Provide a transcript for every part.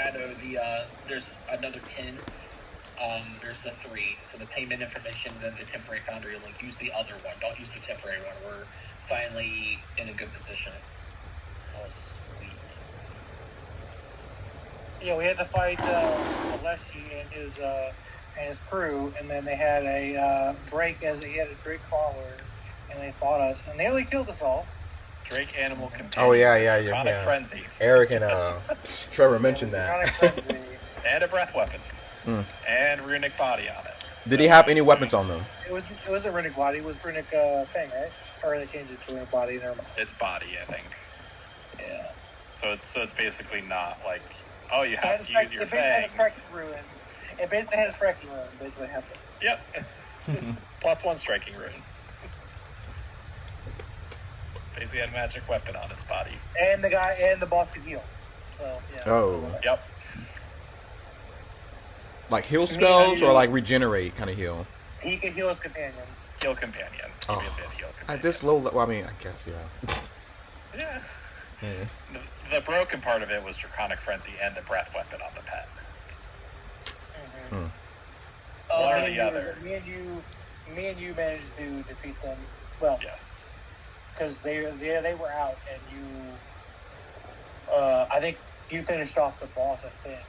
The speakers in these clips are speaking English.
Yeah, no, there's another pin. There's the 3. So the payment information, then the temporary foundry link. Use the other one. Don't use the temporary one. We're finally in a good position. Oh, sweet. Yeah, we had to fight Alessi and his crew, and then they had a Drake he had a Drake follower, and they fought us, and nearly killed us all. Drake Animal Companion. Oh yeah. Chronic Frenzy. Eric and Trevor mentioned that. Frenzy. And a breath weapon. And runic body on it. Did he have any weapons on them? It was a runic body. It was runic thing, right? Or they changed it to runic body. Never mind. It's body, I think. Yeah. So it's basically not like, oh, you have to use your fangs. It basically had a striking rune. Basically happened. Yep. +1 striking rune. Basically had a magic weapon on its body. And the boss could heal. So yeah. Oh. Yep. Like heal spells or like regenerate kind of heal? He can heal his companion. Heal companion. Oh. He said heal companion. At this low level, I mean, I guess, yeah. Yeah. The broken part of it was Draconic Frenzy and the breath weapon on the pet. One or the other. Me and you managed to defeat them. Well, yes, because they were out, and you. I think you finished off the boss. I think.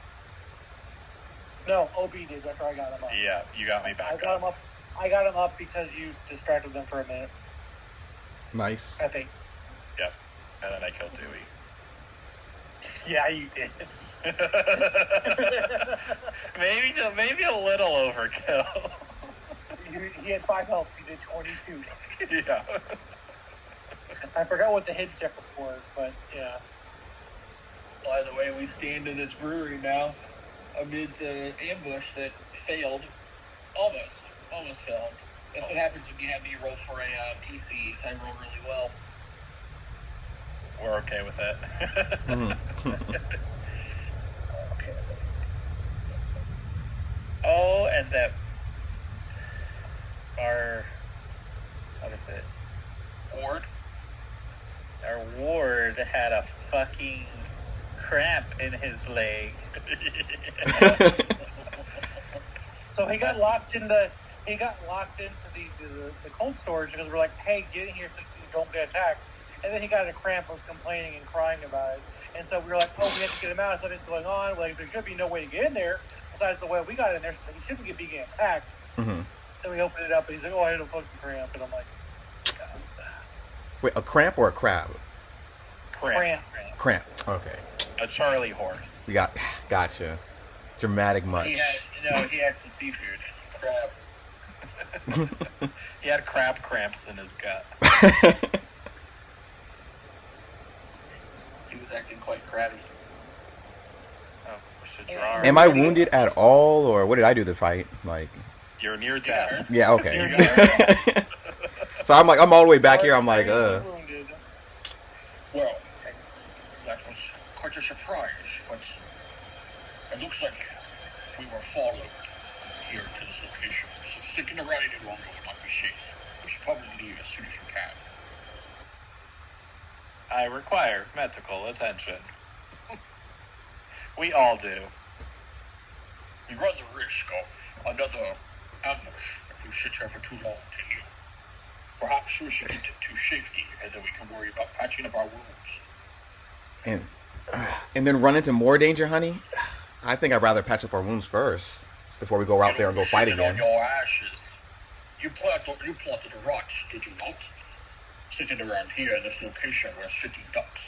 No, OB did after I got him up. Yeah, you got me back. I got him up because you distracted them for a minute. Nice. I think. Yep, and then I killed Dewey. Yeah, you did. maybe a little overkill. He had 5 health. You did 22. Yeah. I forgot what the hit check was for, but yeah. By the way, we stand in this brewery now amid the ambush that failed. Almost failed. That's what happens when you have me roll for a PC. So I roll really well. We're okay with it. Okay. Oh, and that what is it? Ward? Our ward had a fucking cramp in his leg. So he got locked into the cold storage because we're like, hey, get in here so you don't get attacked. And then he got a cramp, was complaining and crying about it. And so we were like, oh, we have to get him out. Something's going on. Like, there should be no way to get in there besides the way we got in there, so he shouldn't be getting attacked. Mm-hmm. Then we opened it up, and he's like, oh, I had a fucking cramp. And I'm like, God. Wait, a cramp or a crab? Cramp. Okay. A Charlie horse. Gotcha. Dramatic much. He had some seafood. Crab. He had crab cramps in his gut. He was acting quite crabby. Oh, we should draw. Am I wounded at all, or what did I do to fight? Like, you're near death. yeah, okay. So I'm all the way back here. I'm like, Well, that was quite a surprise, but it looks like we were followed here to this location. So sticking around any longer would not be safe. We should probably leave as soon as we can. I require medical attention. We all do. We run the risk of another ambush if we sit here for too long to heal. Perhaps we should get to safety, and then we can worry about patching up our wounds. and then run into more danger, honey. I think I'd rather patch up our wounds first before we go out there and go fight again. On your ashes. You plotted a rot, did you not? Sitting around here in this location where sitting ducks.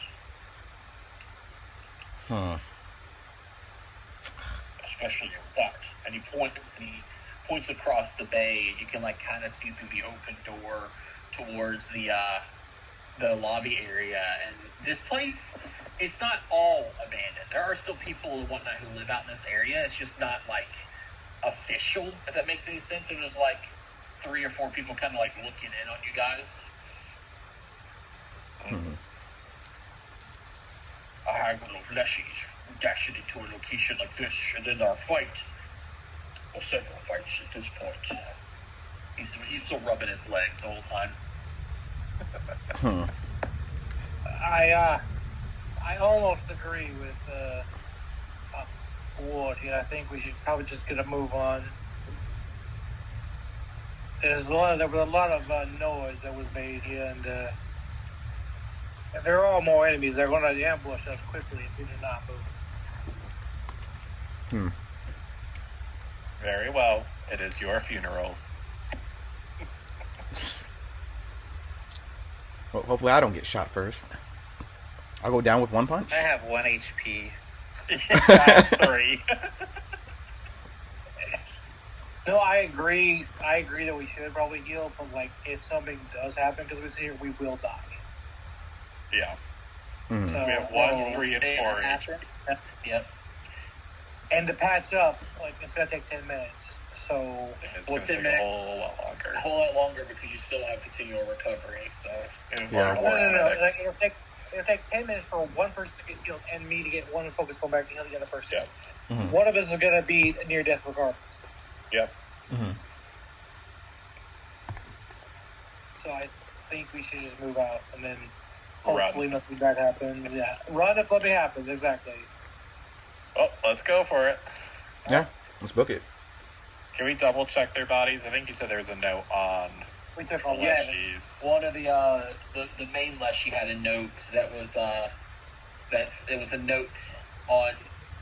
Especially with that. And he points across the bay. You can kind of see through the open door towards the lobby area. And this place, it's not all abandoned. There are still people and whatnot who live out in this area. It's just not official, if that makes any sense. There's 3 or 4 people kind of looking in on you guys. A haggle of leshies dashed into a location like this, and then our fight, or several fights at this point. He's still rubbing his leg the whole time. I almost agree with would. Yeah, I think we should probably just get a move on. There was a lot of noise that was made here, and if there are more enemies, they're going to ambush us quickly if we do not move. Very well. It is your funerals. Well, hopefully I don't get shot first. I'll go down with one punch. I have 1 HP. I have 3. No, I agree. I agree that we should probably heal, but like if something does happen because we sit here, we will die. Yeah. Mhm. So, We have 1, 3, and 4 each. Yep. and to patch up, like it's gonna take 10 minutes. So It's Well, going to 10 take minutes. a whole lot longer. A whole lot longer because you still have continual recovery. So Yeah. no. Like, it'll take 10 minutes for one person to get healed and me to get one focus going back to heal the other person. Yeah. Mhm. One of us is gonna be near death regardless. Yep. Mhm. So I think we should just move out and then Run. hopefully nothing bad happens. Yeah, run if nothing happens. Exactly. Well, let's go for it. Yeah, let's book it. Can we double check their bodies? I think you said there was a note on We took the all Yeah. leshies. one of the main Leshy had a note that was it was a note on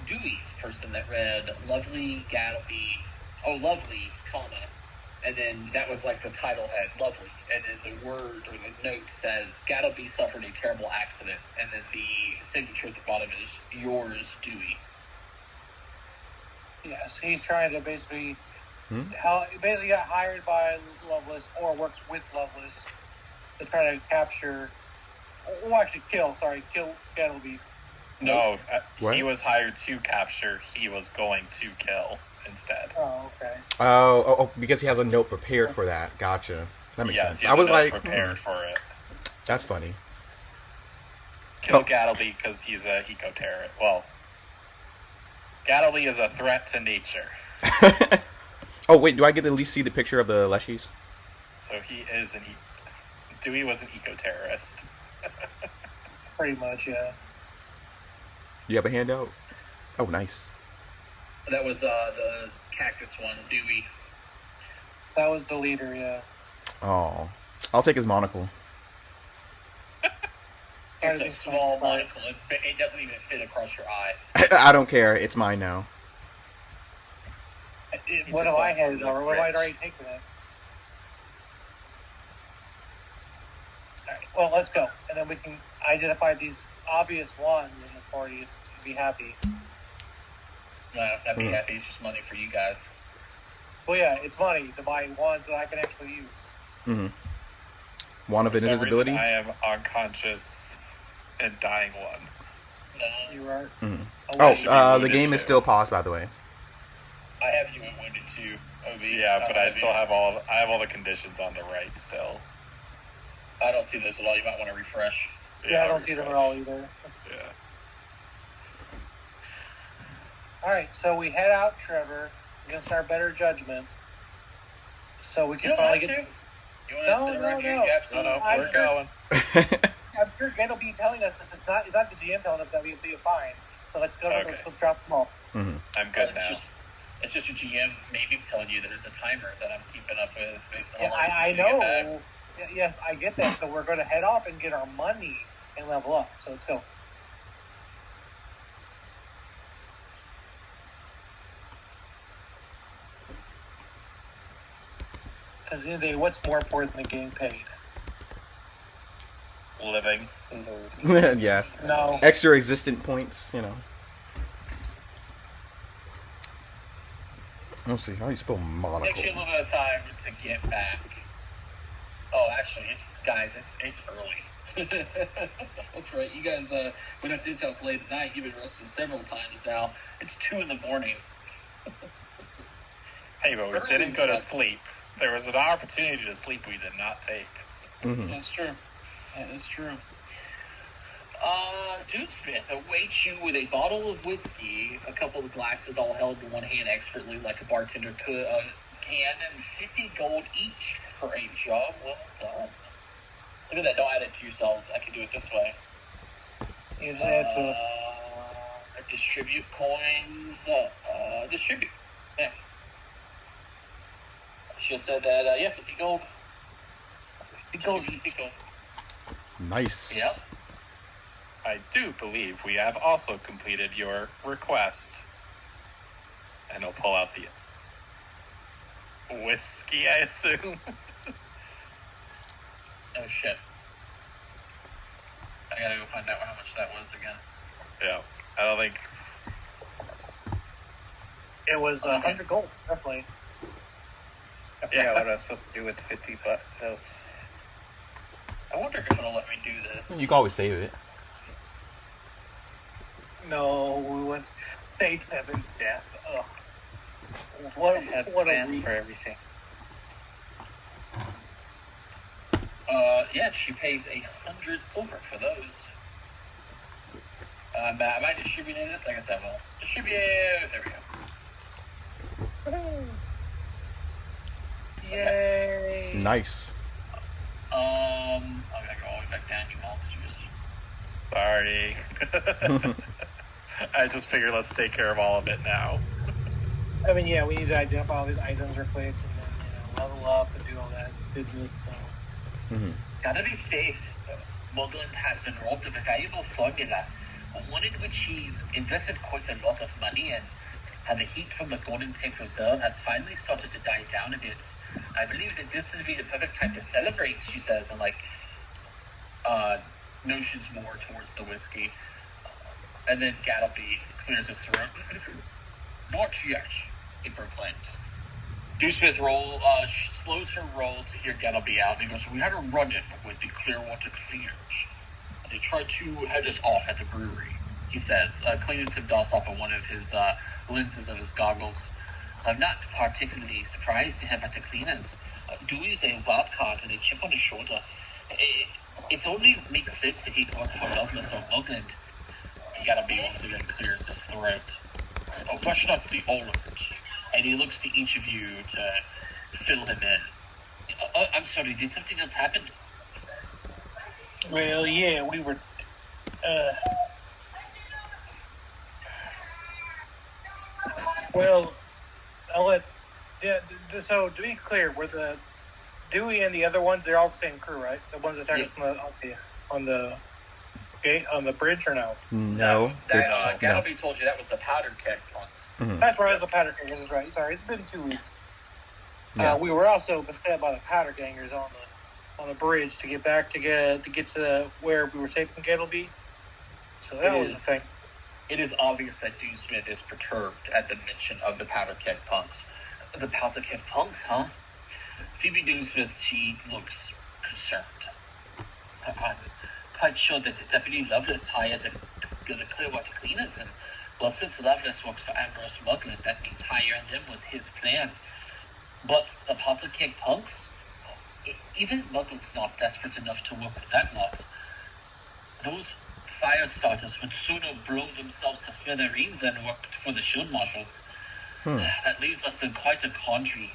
Dewey's person that read lovely Gattleby, lovely, comma, and then that was like the title head, lovely, and then the word or the note says Gattleby suffered a terrible accident, and then the signature at the bottom is yours, Dewey. Yes, he's trying to basically Hmm? basically got hired by Loveless or works with Loveless to try to capture, or actually kill Gattleby. No, What? he was hired to capture. He was going to kill instead. Oh, okay. Oh, because he has a note prepared for that. Gotcha. That makes Yes, sense. he I had was a note like, prepared for it. that's funny. Kill Oh. Gattleby because he's a eco-terrorist. Well, Gattleby is a threat to nature. Oh, wait, do I get to at least see the picture of the Leshies? So he is Dewey was an eco-terrorist. Pretty much, yeah. You have a handout? Oh, nice. That was the cactus one, Dewey. That was the leader, yeah. Oh, I'll take his monocle. It's a small monocle. It doesn't even fit across your eye. I don't care. It's mine now. What if I had it, or what if I'd already taken it? Alright, well, let's go. And then we can identify these obvious ones in this party and be happy. No, I'd be happy. It's just money for you guys. Well, yeah, it's money to buy ones that I can actually use. Mm-hmm. Wand of For some invisibility? reason, I am unconscious and dying one. No, You are. Mhm. Oh, should be Oh, the wounded game too. is still paused, by the way. I have you at wounded too, OB. Yeah, but I have still you. have all the conditions on the right still. I don't see those at all. You might want to refresh. Yeah, I I'll don't see them at refresh. all either. Yeah. Alright, so we head out, Trevor, against our better judgment. So we You can don't finally have get. to. You want to sit right here? You No, absolutely no, I'm we're sure- going. I'm sure Gant will be telling us this. It's not the GM telling us that we'll be fine. So let's go. Okay. Let's go drop them off. Mhm. I'm good now. It's just your GM maybe telling you that there's a timer that I'm keeping up with based on Yeah, how long I it takes you to get back. know. Yes, I get that. So we're going to head off and get our money and level up. So let's go. Because at the end of the day, what's more important than getting paid? Living. Yes. No. Extra existent points, you know. Let's see, how do you spell Takes you a monocle? little bit of time to get back. Oh, actually, it's early. That's right. You guys went up to his house late at night. You've been resting several times now. It's 2 in the morning. Hey, but we didn't go to sleep. There was an opportunity to sleep we did not take. Mhm. That's true. That is true. Dude Smith awaits you with a bottle of whiskey, a couple of glasses all held in one hand expertly like a bartender can, and 50 gold each for a job well done. Look at that. Don't add it to yourselves. I can do it this way. You just add to us. Let's distribute coins. Distribute. Yeah. She said that, 50 gold. 50 gold. 50 gold. Nice. Yep. I do believe we have also completed your request. And he'll pull out the whiskey, I assume. Oh, shit. I gotta go find out how much that was again. Yeah, I don't think... It was 100 gold, definitely. I forgot what I was supposed to do with the 50, but that was... I wonder if it'll let me do this. You can always save it. No, we went stage 7. Yeah. Ugh. I had What a plans week. for everything. Yeah, she pays 100 silver for those. Am I distributing this? I guess I will. Distribute. There we go. Yay! Nice. I'm gonna go all the way back down, you monsters. Sorry. I just figured let's take care of all of it now. I mean, yeah, we need to identify all these items real quick and then, level up and do all that business. So. Mm-hmm. Gotta be safe. Mugland has been robbed of a valuable formula, one in which he's invested quite a lot of money in, and the heat from the Golden Tank Reserve has finally started to die down a bit. I believe that this would be the perfect time to celebrate, she says, and notions more towards the whiskey. And then Gattleby clears his throat. Not yet, he proclaims. Dewsmith slows her roll to hear Gattleby out, and he goes, we had a run-in with the Clearwater Cleaners. They tried to head us off at the brewery, he says, cleaning some dust off of one of his lenses of his goggles. I'm not particularly surprised to him at the cleaners. Dewey's a wild card with a chip on his shoulder. It only makes sense if he worked for Douglas or Mugland. Gattleby once again clears his throat. Oh, that's not the all of it. And he looks to each of you to fill him in. I'm sorry, did something else happen? Well, yeah, we were. Well, I'll let. Yeah. So to be clear, were the Dewey and the other ones? They're all the same crew, right? The ones that attacked us on the bridge, or no? No. Gattleby told you that was the powder keg punks. Mm-hmm. That's right. It was the powder gangers. That's right. Sorry, it's been 2 weeks. Yeah. We were also misled by the powder gangers on the bridge to get back to where we were taking Gattleby. So that was the thing. It is obvious that Dewsmith is perturbed at the mention of the powder keg punks. The powder keg punks, huh? Phoebe Dewsmith, she looks concerned. I'm quite sure that Deputy Lovelace hired the Clearwater Cleaners, and well, since Lovelace works for Ambrose Mugland, that means hiring them was his plan. But the powder keg punks? Even Mugland's not desperate enough to work with that lot. Those fire starters would sooner blow themselves to smithereens than work for the shield marshals. That leaves us in quite a quandary.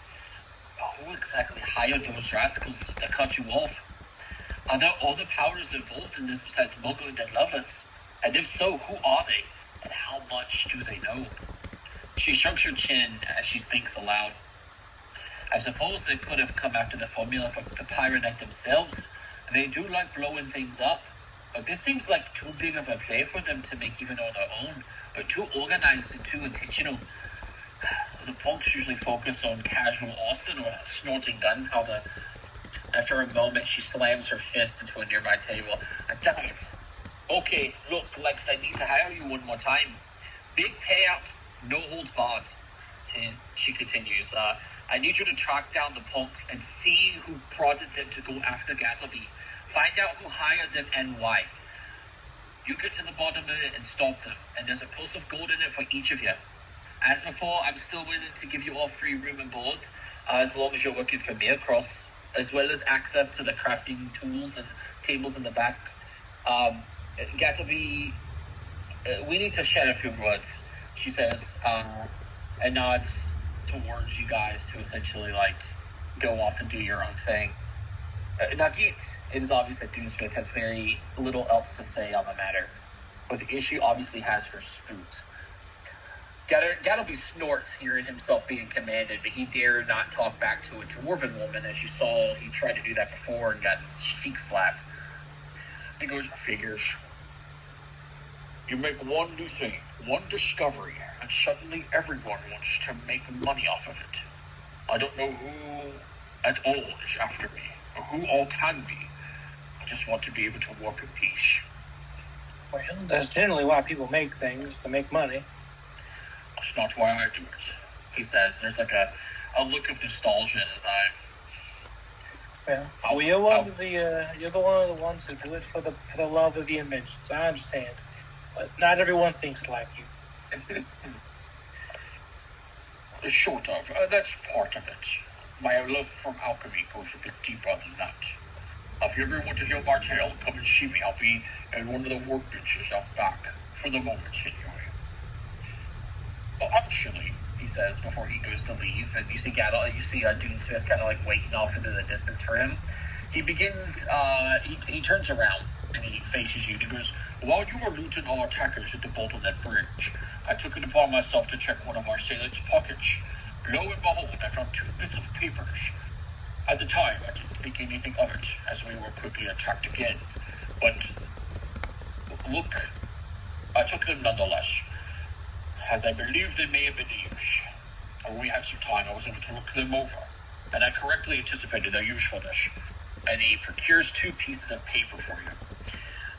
Who exactly hired those rascals to cut you off? Are there other powers involved in this besides Mugland and Lovelace? And if so, who are they? And how much do they know? She shrugs her chin as she thinks aloud. I suppose they could have come after the formula for the Pyronite themselves. They do like blowing things up. But this seems like too big of a play for them to make even on their own. But too organized and too intentional. The punks usually focus on casual arson or snorting gunpowder. After a moment, she slams her fist into a nearby table. Damn it. Okay, look, Lex, I need to hire you one more time. Big payout, no holds barred. And she continues, I need you to track down the punks and see who prodded them to go after Gattleby. Find out who hired them and why. You get to the bottom of it and stop them, and there's a purse of gold in it for each of you. As before, I'm still willing to give you all free room and board, as long as you're working for me across, as well as access to the crafting tools and tables in the back. Gattleby, we need to share a few words, she says, and nods towards you guys to essentially, go off and do your own thing. Not yet. It is obvious that Dewsmith has very little else to say on the matter. but the issue obviously has for Spoot. Gattleby snorts hearing himself being commanded, but he dare not talk back to a dwarven woman. As you saw, he tried to do that before and got his cheek slapped. He goes, figures. You make one new thing, one discovery, and suddenly everyone wants to make money off of it. I don't know who at all is after me, or who all can be. I just want to be able to walk in peace. Well, that's generally why people make things, to make money. That's not why I do it, he says. There's like a look of nostalgia in his eye. Well, you're one of the ones who do it for the love of the inventions. I understand, but not everyone thinks like you. Short of, that's part of it. My love from alchemy goes a bit deeper than that. If you ever want to hear my tale, come and see me. I'll be at one of the workbenches out back, for the moment anyway. Well, actually, he says before he goes to leave, and you see Dune Smith kind of like waiting off into the distance for him. He begins, he turns around and he faces you. He goes, while you were looting our attackers at the Bottleneck Bridge, I took it upon myself to check one of our assailants' pockets. Lo and behold, I found 2 bits of papers. At the time, I didn't think anything of it, as we were quickly attacked again. But, look, I took them nonetheless, as I believe they may have been used. When we had some time, I was able to look them over, and I correctly anticipated their usefulness. And he procures 2 pieces of paper for you.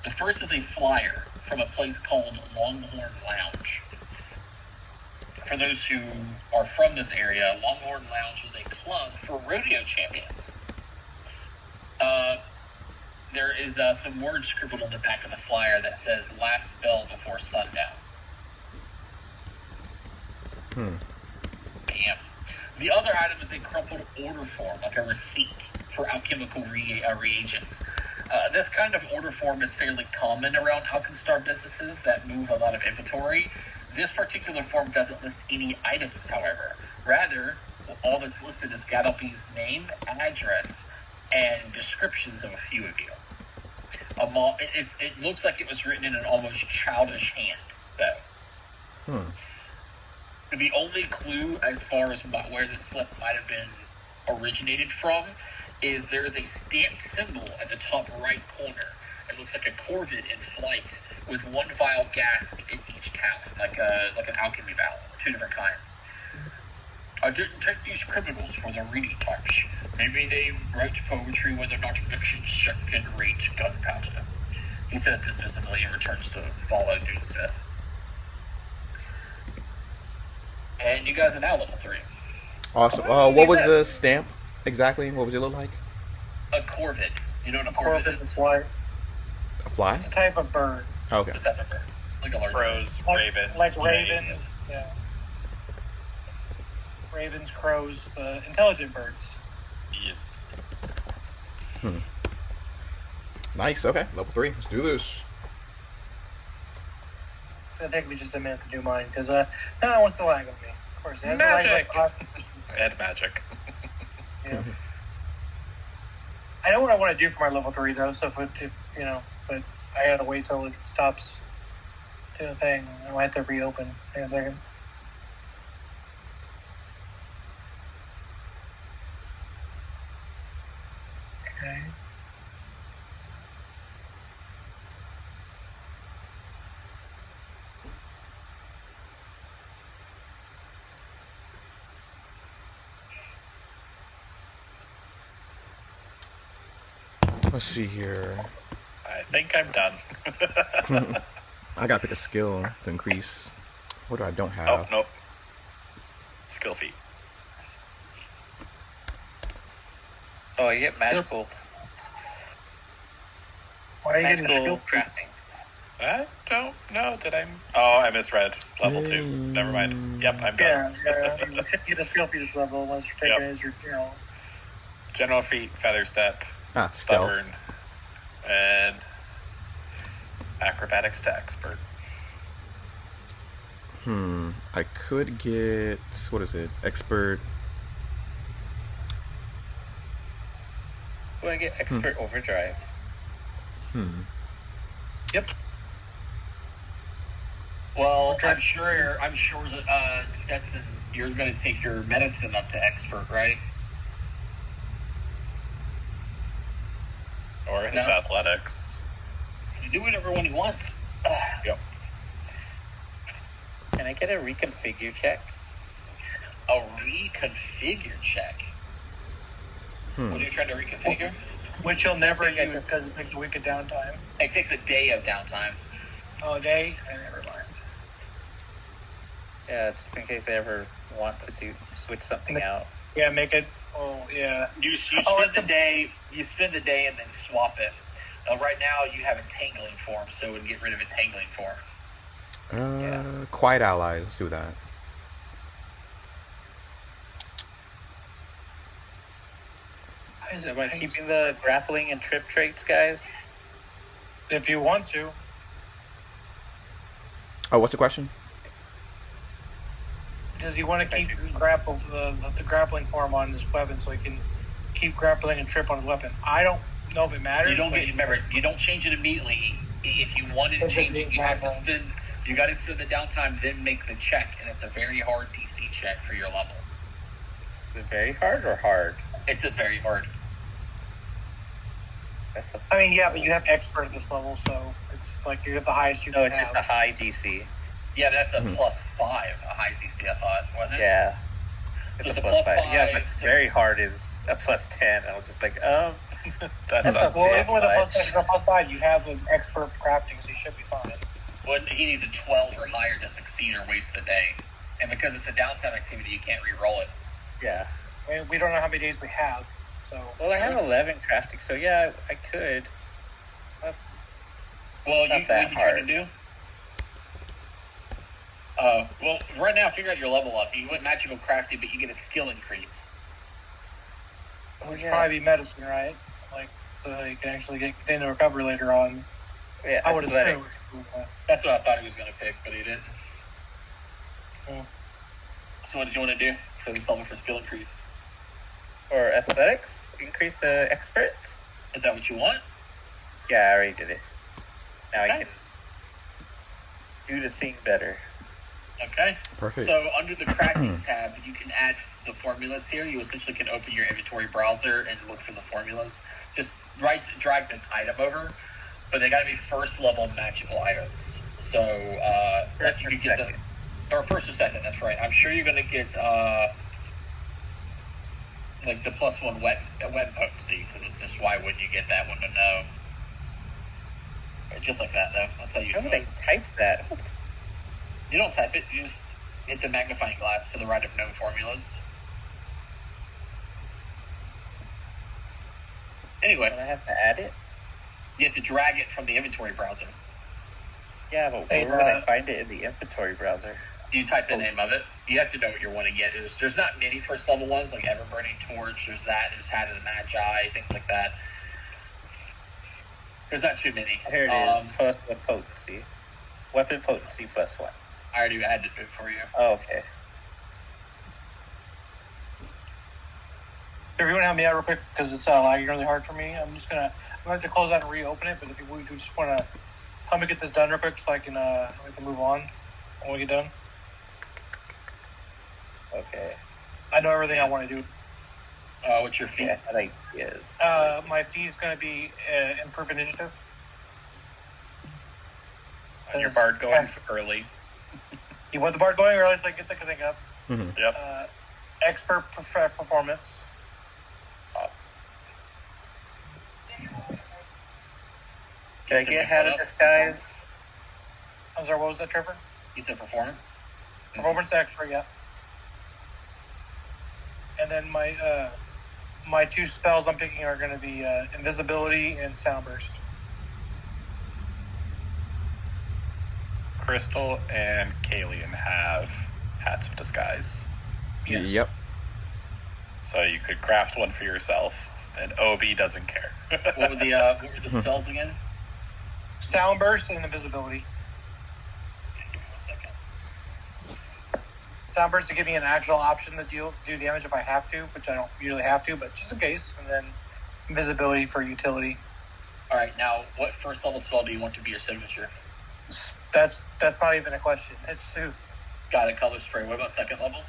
The first is a flyer from a place called Longhorn Lounge. For those who are from this area, Longhorn Lounge is a club for rodeo champions. There is some words scribbled on the back of the flyer that says, last bell before sundown. Yeah. The other item is a crumpled order form, like a receipt for alchemical reagents. This kind of order form is fairly common around Alkenstar businesses that move a lot of inventory. This particular form doesn't list any items, however. Rather, all that's listed is Gattleby's name, address, and descriptions of a few of you. It looks like it was written in an almost childish hand, though. The only clue as far as where the slip might have been originated from is there is a stamped symbol at the top right corner. It looks like a corvid in flight with 1 vial gas in each count, like an alchemy vial, 2 different kinds. I didn't take these criminals for their reading types. Maybe they write poetry when they're not mixing second-rate gunpowder. He says dismissively and returns to follow Dune Smith. And you guys are now level 3. Awesome. What was the stamp exactly? What was it look like? A corvid. You know what a corvid is? A fly? It's a type of bird. Oh, okay. It's a type of bird. Like a large Crows, bird. ravens, like jays. ravens. Yeah. Ravens, crows, intelligent birds. Yes. Nice. Okay. Level 3. Let's do this. It's going to take me just a minute to do mine, because now it wants to lag on me. Of course, it has Magic! To lag And magic. yeah. I know what I want to do for my level 3, though, so but I gotta wait till it stops doing a thing. I might have to reopen. Hang on a second. Okay. Let's see here. I think I'm done. I gotta pick a skill to increase. What do I don't have? Oh, nope. Skill feat. Oh, you get magical. Why are you getting Magical skill crafting. I don't know. Did I? Oh, I misread. Level 2. Never mind. Yep, I'm done. Yeah. You should get a skill for this level unless you're taking it as your, General feat, feather step, Stealth. stubborn, and acrobatics to expert. I could get, what is it? Expert. We're going to get expert overdrive. Yep. Well, Okay. I'm sure, Stetson, you're going to take your medicine up to expert, right? Or his No. athletics. You do whatever one he wants. Yep. Can I get a reconfigure check? A reconfigure check. What are you trying to reconfigure? Which you'll never I think I use just- because it takes a week of downtime. It takes a day of downtime. Oh, a day? Never mind. Yeah, just in case I ever want to switch something out. Yeah, make it. Oh, yeah. You spend it's the day. You spend the day and then swap it. Right now you have entangling form, so it would get rid of entangling form. Quiet allies. Let's do that. Am I keeping the grappling and trip traits, guys? If you want to. Oh, what's the question? Does he want to keep the grappling form on his weapon so he can keep grappling and trip on his weapon? I don't know if it matters. You don't change it immediately. If you wanted to change it, you have to spend. You got to spend the downtime, then make the check, and it's a very hard DC check for your level. Is it very hard or hard? It's just very hard. I mean, yeah, but you have expert at this level, so it's like you have the highest you No, can it's have. just a high DC. Yeah, that's a +5, a high DC. I thought, wasn't it? Yeah. It's So a it's a +5. Yeah, but +5, so- very hard is a +10. I was just like, That's That's not a Well, bad even with a much. +5, you have an expert crafting, so you should be fine. Well, he needs a 12 or higher to succeed or waste the day, and because it's a downtime activity, you can't re-roll it. yeah. I mean, we don't know how many days we have, so. Well, I have 11 crafting, so yeah, I could. Well, Not what that you trying to hard. do? Well, right now, figure out your level up. You went magical crafting, but you get a skill increase. Oh, Which yeah. probably be medicine, right? Like, so you can actually get into recovery later on. Yeah, I would assume. athletics. That's what I thought he was going to pick, but he didn't. Mm. So what did you want to do for this level for skill increase? Or athletics? Increase the experts? Is that what you want? Yeah, I already did it. Now I Okay. can do the thing better. Okay. Perfect. So under the crafting tab, you can add the formulas here. You essentially can open your inventory browser and look for the formulas. Just drag an item over, but they got to be first level magical items. So First you or could get second? or first or second. That's right. I'm sure you're going to get like the +1 wet potency, because it's just, why wouldn't you get that one to know? Just like that, though. That's how you How do would I it. type that? You don't type it. You just hit the magnifying glass to the right of known formulas. Anyway, Would I have to add it? you have to drag it from the inventory browser. Yeah, but Hey, where would I find it in the inventory browser? You type the name of it. You have to know what you're wanting to get. There's not many first level ones, like Ever-Burning Torch. There's that. There's Hat of the Magi, things like that. There's not too many. Here it is. Plus the potency. Weapon potency +1. I already added it for you. Oh, okay. If you want to help me out real quick, because it's lagging really hard for me, I'm going to have to close out and reopen it, but if you just want to help me get this done real quick so I can we can move on when we get done. Okay. I know everything I want to do. What's your feat? Yeah, like, yes. My fee is going to be improve initiative. And your bard going early. You want the bard going, or at least I get the thing up. Mhm. Yep. Expert performance. Can I get Hat of Disguise? I'm sorry, what was that, Trevor? You said performance? Performance expert, yeah. And then my two spells I'm picking are going to be invisibility and sound burst. Crystal and Kalian have hats of disguise. Yes. Yep. So you could craft one for yourself, and Obi doesn't care. What were the spells again? Sound burst and invisibility. Okay, give me 1 second. Sound burst to give me an actual option to do damage if I have to, which I don't usually have to, but just in case. And then invisibility for utility. All right, now what first level spell do you want to be your signature? That's not even a question. It's suits. Got a color spray. What about second level?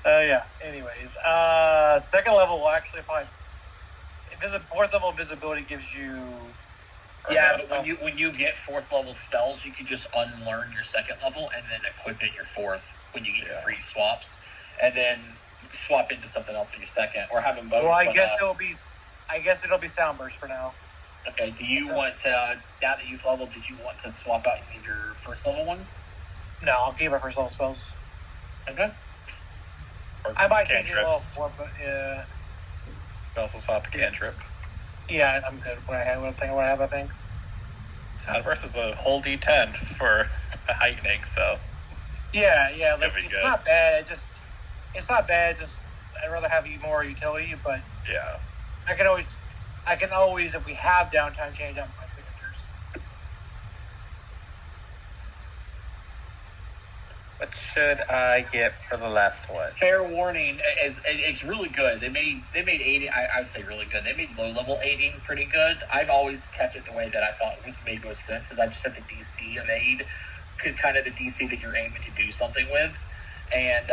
Yeah. Anyways, second level will actually probably. Fourth level visibility gives you. Yeah, but when you get fourth level spells, you can just unlearn your second level and then equip it your fourth when you get your free swaps, and then swap into something else in your second, or have them both. Well, I guess it'll be Soundburst for now. Okay. Do you want now that you've leveled? Did you want to swap out any of your first level ones? No, I'll keep my first level spells. Okay. I might change it a little cantrips. more, but yeah. You also swap a cantrip. Yeah, I'm good. What I have, I think. Soundburst is a whole D10 for heightening, so Yeah. Like, Could be it's good. not bad. It's not bad. Just I'd rather have more utility, but yeah. I can always, if we have downtime, change out my signatures. What should I get for the last one? Fair warning, it's really good. They made aiding. I would say really good. They made low level aiding pretty good. I've always catch it the way that I thought was made most sense. Is I just set the DC of aid, kind of the DC that you're aiming to do something with, and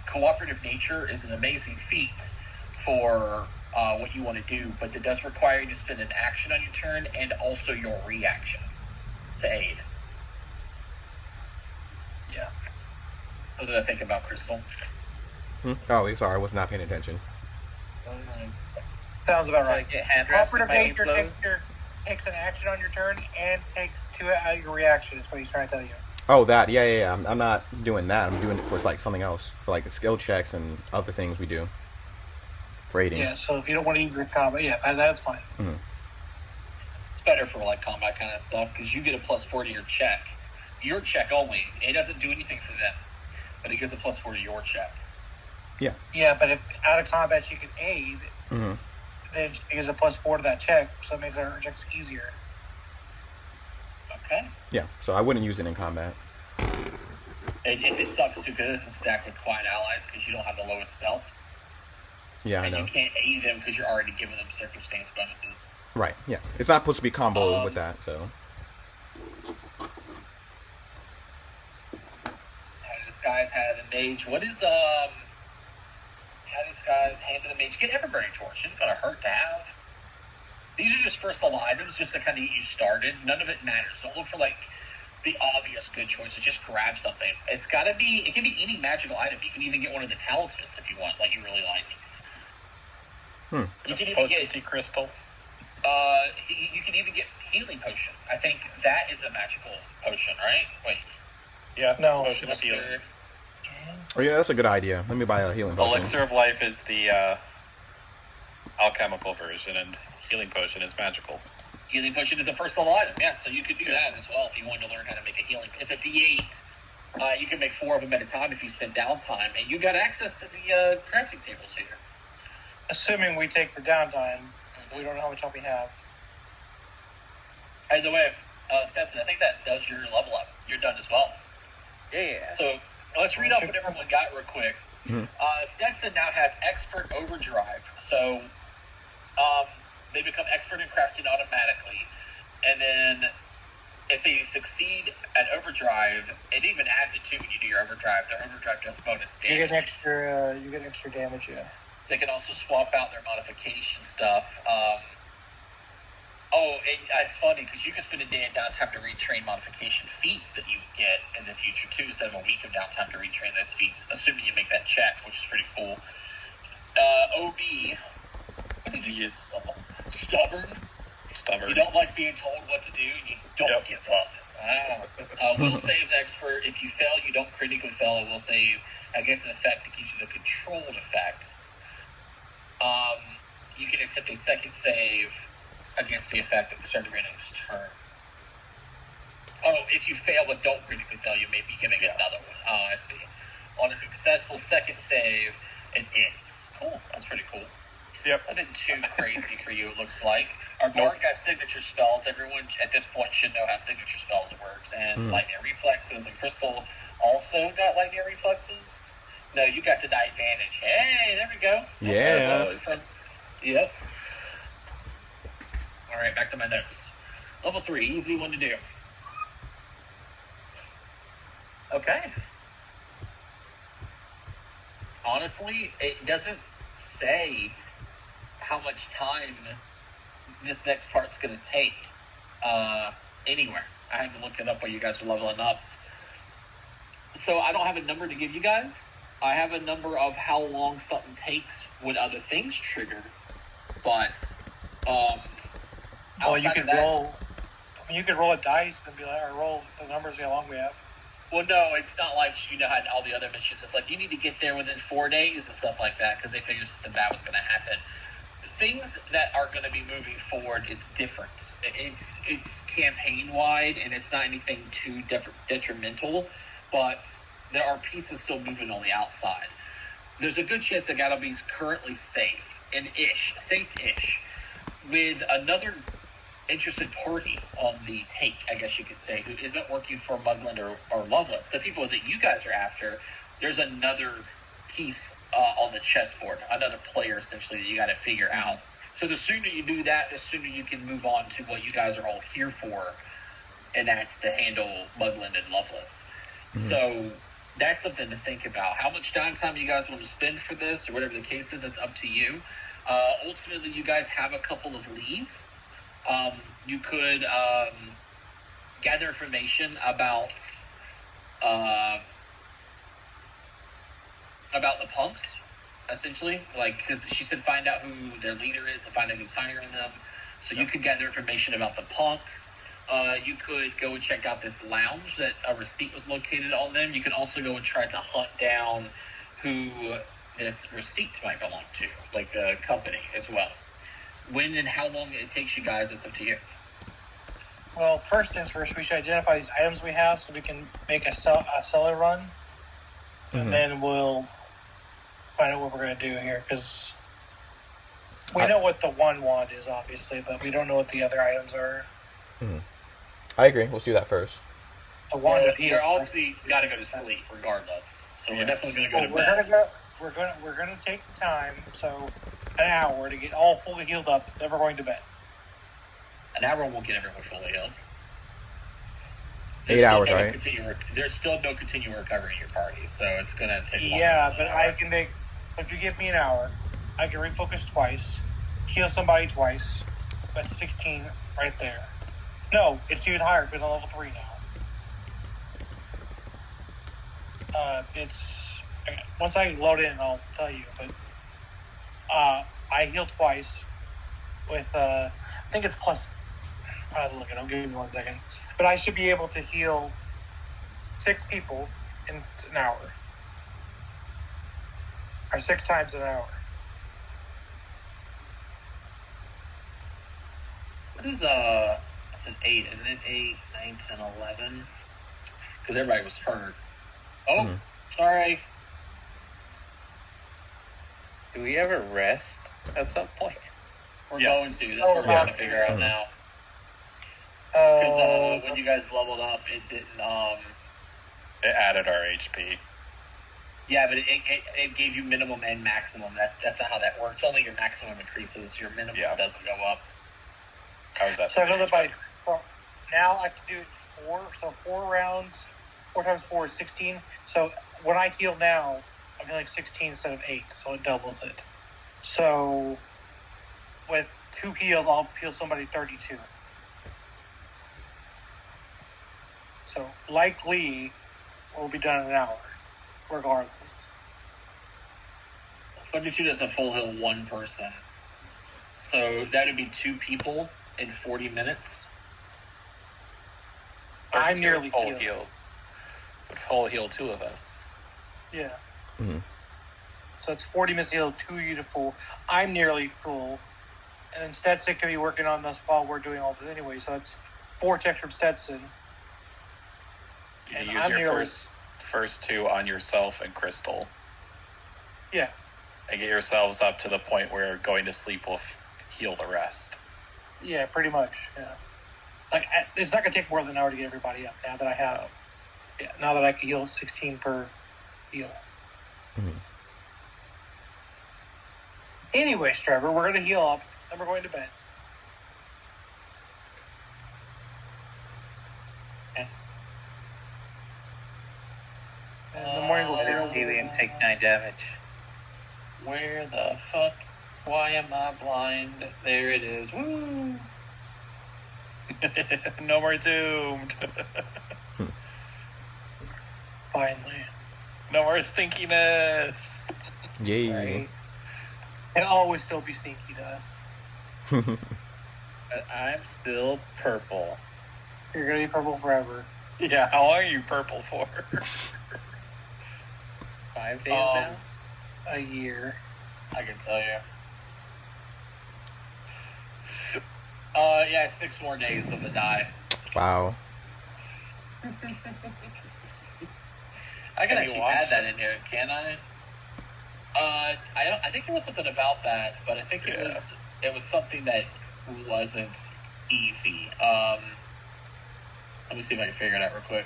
cooperative nature is an amazing feat for what you want to do, but it does require you to spend an action on your turn and also your reaction to aid. Yeah. So did I think about Crystal? Oh, sorry, I was not paying attention. Sounds about So I right. get hand wraps in Cooperative my nature blows? takes an action on your turn and takes 2 out of your reaction. Is what he's trying to tell you. Oh, that, yeah. I'm not doing that. I'm doing it for like something else, for like the skill checks and other things we do for aiding. Yeah. So if you don't want to use your combat, that's fine. Mm-hmm. It's better for like combat kind of stuff because you get a +4 to your check. Your check only. It doesn't do anything for them, but it gives a +4 to your check. Yeah, but if out of combat you can aid, Mm-hmm. then it gives a +4 to that check, so it makes our checks easier. Okay. Yeah, so I wouldn't use it in combat. And if it sucks too, because it doesn't stack with quiet allies because you don't have the lowest stealth, Yeah, I and know. you can't aid them because you're already giving them circumstance bonuses. Right, yeah. It's not supposed to be combo with that, so. How disguise had a mage. What is how disguise hand of the mage? Get Everburning Torch. It's gonna hurt to have. These are just first level items just to kind of get you started. None of it matters. Don't look for like the obvious good choices. Just grab something. It can be any magical item. You can even get one of the talismans if you want, like you really like. You can even Potency crystal. you can even get healing potion. I think that is a magical potion, right? Wait. Yeah. No. Potion of healing. Oh, yeah, that's a good idea. Let me buy a healing potion. Elixir of life is the alchemical version, and healing potion is magical. Healing potion is a first level item, yeah. So you could do that as well if you wanted to learn how to make a healing. It's a D8. You can make 4 of them at a time if you spend downtime, and you got access to the crafting tables here. Assuming we take the downtime, we don't know how much help we have. By the way, Stetson, I think that does your level up. You're done as well. Yeah. So let's read off what everyone got real quick. Mhm. Stetson now has Expert Overdrive, so they become expert in crafting automatically. And then if they succeed at Overdrive, it even adds it too when you do your Overdrive. Their Overdrive does bonus You damage. get extra damage, yeah. They can also swap out their modification stuff. It's funny because you can spend a day in downtime to retrain modification feats that you get in the future too, instead of a week of downtime to retrain those feats, assuming you make that check, which is pretty cool. OB, what did you use? Stubborn. Stubborn. You don't like being told what to do, and you don't give up. Wow. Will saves expert. If you fail, you don't critically fail. It will save against an effect that gives you the controlled effect. You can accept a second save against the effect at the start of your next turn. Oh, if you fail but don't critically fail, you may be giving another one. Oh, I see. On a successful second save, it ends. Cool. That's pretty cool. Yep. Nothing too crazy for you, it looks like. Our bard got signature spells. Everyone at this point should know how signature spells works. And lightning reflexes, and Crystal also got lightning reflexes. No, you got the advantage. Hey, there we go. Yeah. Yep. All right, back to my notes. Level 3, easy one to do. Okay. Honestly, it doesn't say how much time this next part's going to take anywhere. I had to look it up while you guys were leveling up. So I don't have a number to give you guys. I have a number of how long something takes when other things trigger. But, well, you could roll. I mean, you could roll a dice and be like, or roll the numbers how long we have. Well, no, it's not like, you know, how all the other missions. It's like you need to get there within 4 days and stuff like that because they figured something bad was going to happen. Things that are going to be moving forward, it's different. It's campaign-wide, and it's not anything too detrimental, but there are pieces still moving on the outside. There's a good chance that Galaby's currently safe, safe-ish, with another interested party on the take, I guess you could say, who isn't working for Mugland or Loveless. The people that you guys are after, there's another piece on the chessboard, another player essentially that you got to figure out. So the sooner you do that, the sooner you can move on to what you guys are all here for, and that's to handle Mugland and Loveless. Mm-hmm. So that's something to think about. How much downtime you guys want to spend for this, or whatever the case is, it's up to you. Ultimately, you guys have a couple of leads. You could gather information about the punks, essentially. Like, because she said find out who their leader is and find out who's hiring them. So you could gather information about the punks. You could go and check out this lounge that a receipt was located on them. You could also go and try to hunt down who this receipt might belong to, like the company as well. When and how long it takes you guys, it's up to you. Well, first things first, we should identify these items we have so we can make a seller run. Mm-hmm. And then we'll find out what we're going to do here, because we know what the one wand is, obviously, but we don't know what the other items are. Mm-hmm. I agree. Let's do that first. The wand of heal. You're obviously got to go to sleep regardless, so we're definitely going to go to bed. We're going to take the time, so an hour to get all fully healed up, then we're going to bed. An hour won't get everyone fully healed. 8 hours, right? There's still no continual recovery in your party, so it's going to take longer. Yeah, but I can make... If you give me an hour, I can refocus twice, heal somebody twice. That's 16 right there. No, it's even higher because I'm level 3 now. It's... Once I load in, I'll tell you, but... I heal twice with, I think it's plus... look, I'll give you 1 second. But I should be able to heal 6 people in an hour. Or 6 times an hour. What is, that's an 8, isn't it? 8, 9, 10, 11. Because everybody was hurt. Oh, sorry. Do we ever rest at some point? We're going to. That's what we're trying to figure out now. Because when you guys leveled up, it didn't. It added our HP. Yeah, but it gave you minimum and maximum. That's not how that works. Only your maximum increases. Your minimum doesn't go up. How is that? So it goes up by... Now I can do 4. So 4 rounds. 4 times 4 is 16. So when I heal now, I'm healing 16 instead of 8. So it doubles it. So with 2 heals, I'll heal somebody 32. So likely we'll be done in an hour, regardless. 32 doesn't full heal 1 person. So that would be 2 people in 40 minutes. I'm nearly full heal. Would full heal 2 of us. Yeah. Mm-hmm. So it's 40 minutes to heal 2 of you to full. I'm nearly full. And then Stetson can be working on this while we're doing all this anyway. So it's 4 checks from Stetson. You use your first 2 on yourself and Crystal. Yeah. And get yourselves up to the point where going to sleep will heal the rest. Yeah, pretty much. Yeah. Like, it's not going to take more than an hour to get everybody up now that I have. Oh. Yeah, now that I can heal 16 per heal. Mm-hmm. Anyways, Trevor, we're going to heal up, then we're going to bed. morning will Let feel an alien take 9 damage. Where the fuck? Why am I blind? There it is. Woo! No more doomed. finally. No more stinkiness. Yay. Right? It'll always still be sneaky to us. But I'm still purple. You're gonna be purple forever. Yeah, how long are you purple for? 5 days now? A year. I can tell you. Yeah, 6 more days of the die. Wow. I can Have you actually watched add that in here, can I? I think there was something about that, but I think it was something that wasn't easy. Let me see if I can figure it out real quick.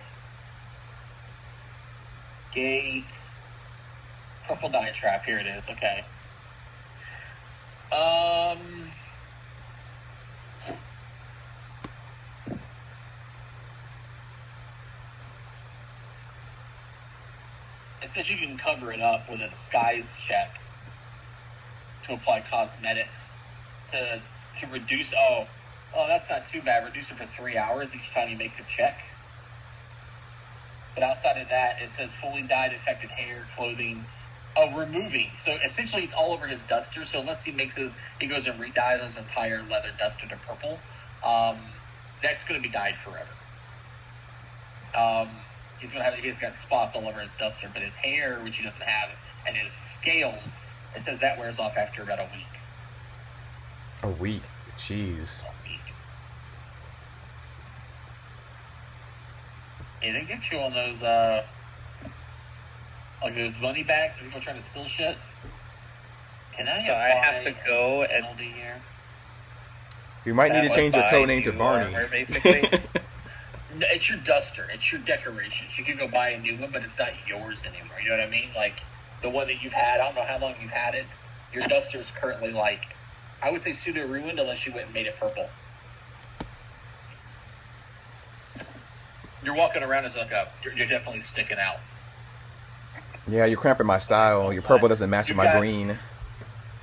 Gate. Purple die trap. Here it is. Okay. It says you can cover it up with a disguise check to apply cosmetics to reduce. Oh, that's not too bad. Reduce it for 3 hours each time you make the check. But outside of that, it says fully dyed affected hair, clothing. Oh, removing. So essentially, it's all over his duster. So unless he he goes and re-dyes his entire leather duster to purple, that's going to be dyed forever. He's got spots all over his duster, but his hair, which he doesn't have, and his scales, it says that wears off after about a week. A week? Jeez. A week. Yeah, they get you on those, like those money bags for people trying to steal shit. Can I So I have to go and penalty here? You might need to change your code name to new Barney. armor, basically. No, it's your duster. It's your decorations. You can go buy a new one, but it's not yours anymore. You know what I mean? Like, the one that you've had, I don't know how long you've had it. Your duster is currently, like, I would say pseudo-ruined unless you went and made it purple. You're walking around as like you're definitely sticking out. Yeah, you're cramping my style. Your purple doesn't match You my got- green.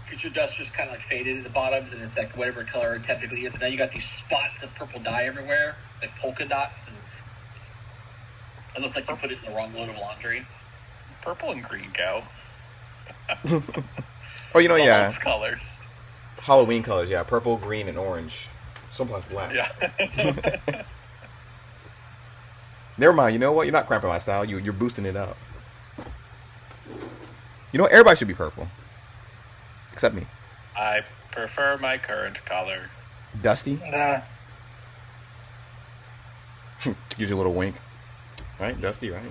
Because your duster's kind of like faded at the bottom, and it's like whatever color it technically is. And now you got these spots of purple dye everywhere, like polka dots, and it looks like you put it in the wrong load of laundry. Purple and green go. Oh, you know, It's the yeah. Hulk's colors. Halloween colors, yeah. Purple, green, and orange. Sometimes black. Yeah. Never mind. You know what? You're not cramping my style. You're boosting it up. You know what? Everybody should be purple. Except me. I prefer my current color. Dusty? Nah. Gives you a little wink. Right? Dusty, right?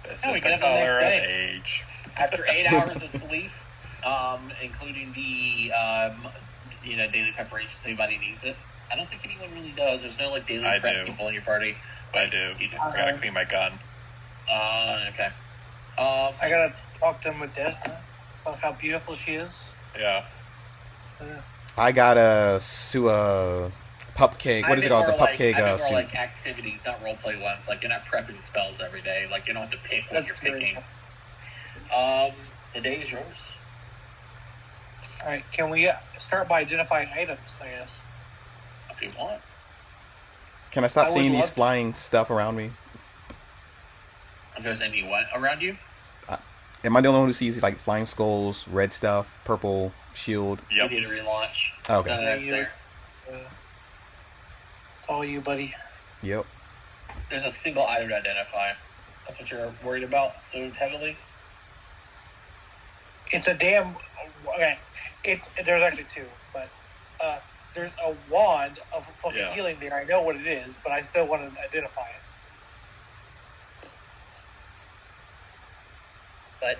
This Oh, is we the get up the next color of day. age. After 8 hours of sleep, including the daily preparation, so anybody needs it. I don't think anyone really does. There's no like daily I prep do. people in your party. I do. You do. I gotta clean my gun. Okay. I gotta talk to Modesta about how beautiful she is. Yeah. I got a cupcake. What is it called? The cupcake I mean more suit. like activities, not role play ones. Like you're not prepping spells every day. Like you don't have to pick what you're That's true. picking. The day is yours. All right, can we start by identifying items? I guess. If you want. Can I stop I would seeing these love to. flying stuff around me? If there's any what around you, Am I the only one who sees like flying skulls, red stuff, purple shield? Yep. you need to relaunch. Okay. That's you- there. It's all you, buddy. Yep. There's a single item to identify. That's what you're worried about so heavily. It's a damn. Okay, there's actually two, but there's a wand of fucking Yeah. healing there. I know what it is, but I still want to identify it. But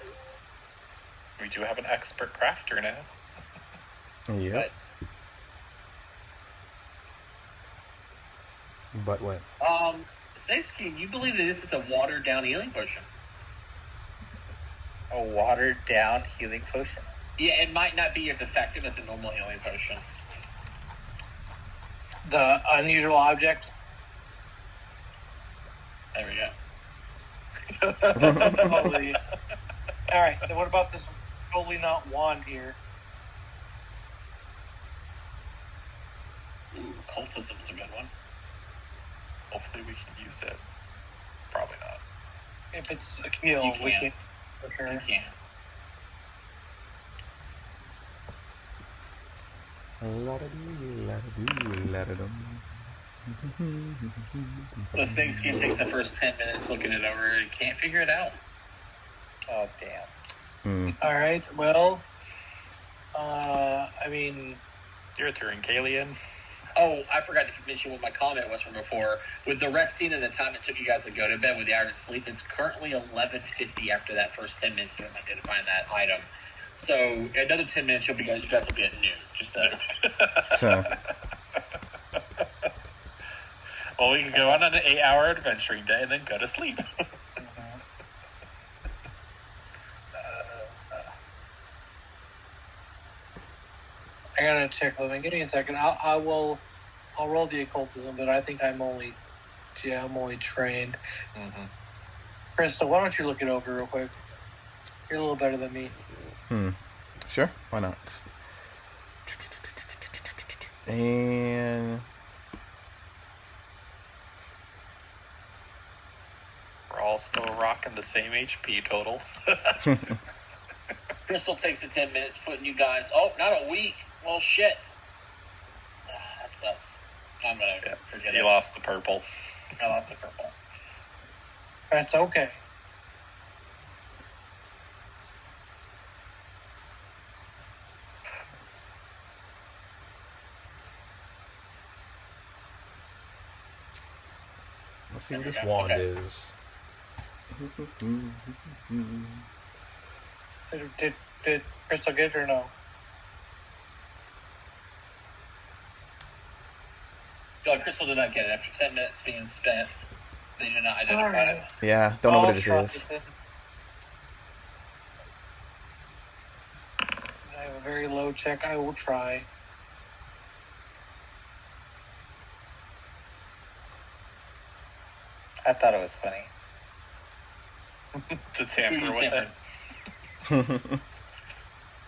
We do have an expert crafter now. Yep. But what? Snakeskin, you believe that this is a watered down healing potion? a watered down healing potion. Yeah, it might not be as effective as a normal healing potion. The unusual object. There we go. Totally. All right. Then what about this totally not wand here? Ooh, cultism's a good one. Hopefully we can use it. Probably not. If it's a kill, You we can. can. For sure. You can. So Snake Skin takes the first 10 minutes looking it over and can't figure it out. Oh, damn. All right. Well, I mean, Your turn, Kalian. Oh, I forgot to mention what my comment was from before. With the resting and the time it took you guys to go to bed with the hour to sleep, it's currently 11:50 after that first 10 minutes of identifying that item. So another 10 minutes, you guys will be at noon. Just So, Well, we can go on an 8-hour adventuring day and then go to sleep. I gotta check. Let me give me a second. I'll roll the occultism, but I think I'm only trained. Mm-hmm. Krista, why don't you look it over real quick? You're a little better than me. sure, why not? And We're all still rocking the same HP total. Crystal takes the 10 minutes, putting you guys. Oh, not a week. Well, shit. That sucks. I'm gonna forget You it. lost the purple. I lost the purple. That's okay. let's see what this Okay. wand Okay. is. Did Crystal get it or no? Crystal did not get it. After 10 minutes being spent, they did not identify Alright. it. Yeah, don't know what it try is. it then. I have a very low check. I will try. I thought it was funny. To tamper with it.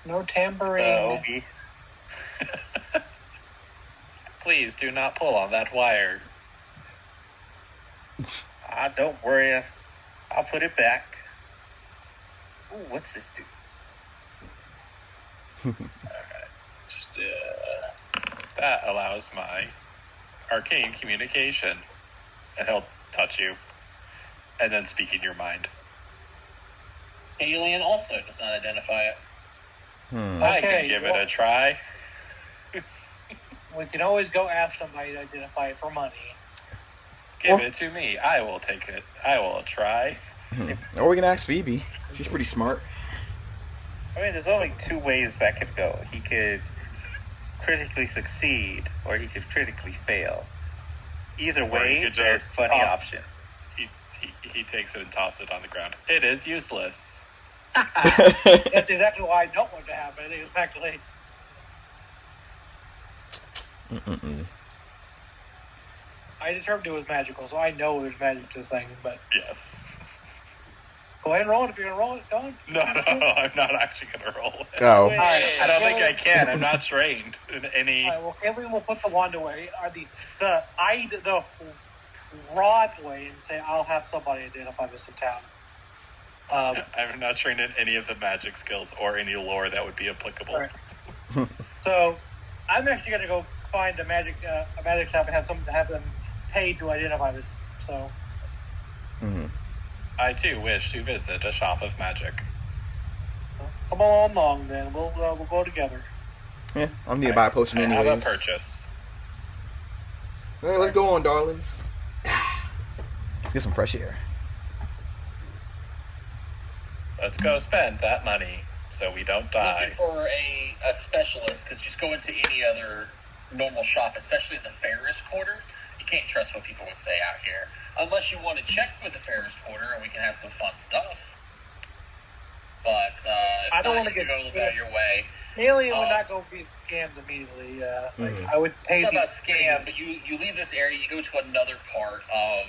No tampering. Obi. Please do not pull on that wire. Don't worry. I'll put it back. Ooh, what's this do? That allows my arcane communication. And he'll touch you. And then speak in your mind. Alien also does not identify it. I can Okay, give well- it a try. We can always go ask somebody to identify it for money. Give it to me. I will take it. I will try. Or we can ask Phoebe. She's pretty smart. I mean, there's only two ways that could go. He could critically succeed, or he could critically fail. Either Or he way, could there's just funny toss- options. He takes it and tosses it on the ground. It is useless. That's exactly why I don't want it to happen. I think exactly. I determined it was magical, so I know there's magic to this thing. But Yes. go ahead and roll it if you're gonna roll it. Go on. No, I'm not actually going to roll it. Oh. Wait, I don't think I can. I'm not trained in any... All right, well, Caitlin will put the wand away, or the rod away, and say, "I'll have somebody identify this in town." I'm not trained in any of the magic skills or any lore that would be applicable. All right. So, I'm actually gonna go find a magic shop and have them paid to identify this. So, I too wish to visit a shop of magic. come along, then we'll go together. Yeah, I'm need to buy a potion I anyways. have a purchase. Hey, let's go on, darlings. Let's get some fresh air. Let's go spend that money so we don't die. Looking for a specialist, because just go into any other normal shop, especially in the Ferris Quarter, you can't trust what people would say out here. Unless you want to check with the Ferris Quarter and we can have some fun stuff. But if I don't not, wanna you get can go about your way. Alien would not go be scammed immediately. I would pay It's the not about scam, but you leave this area, you go to another part of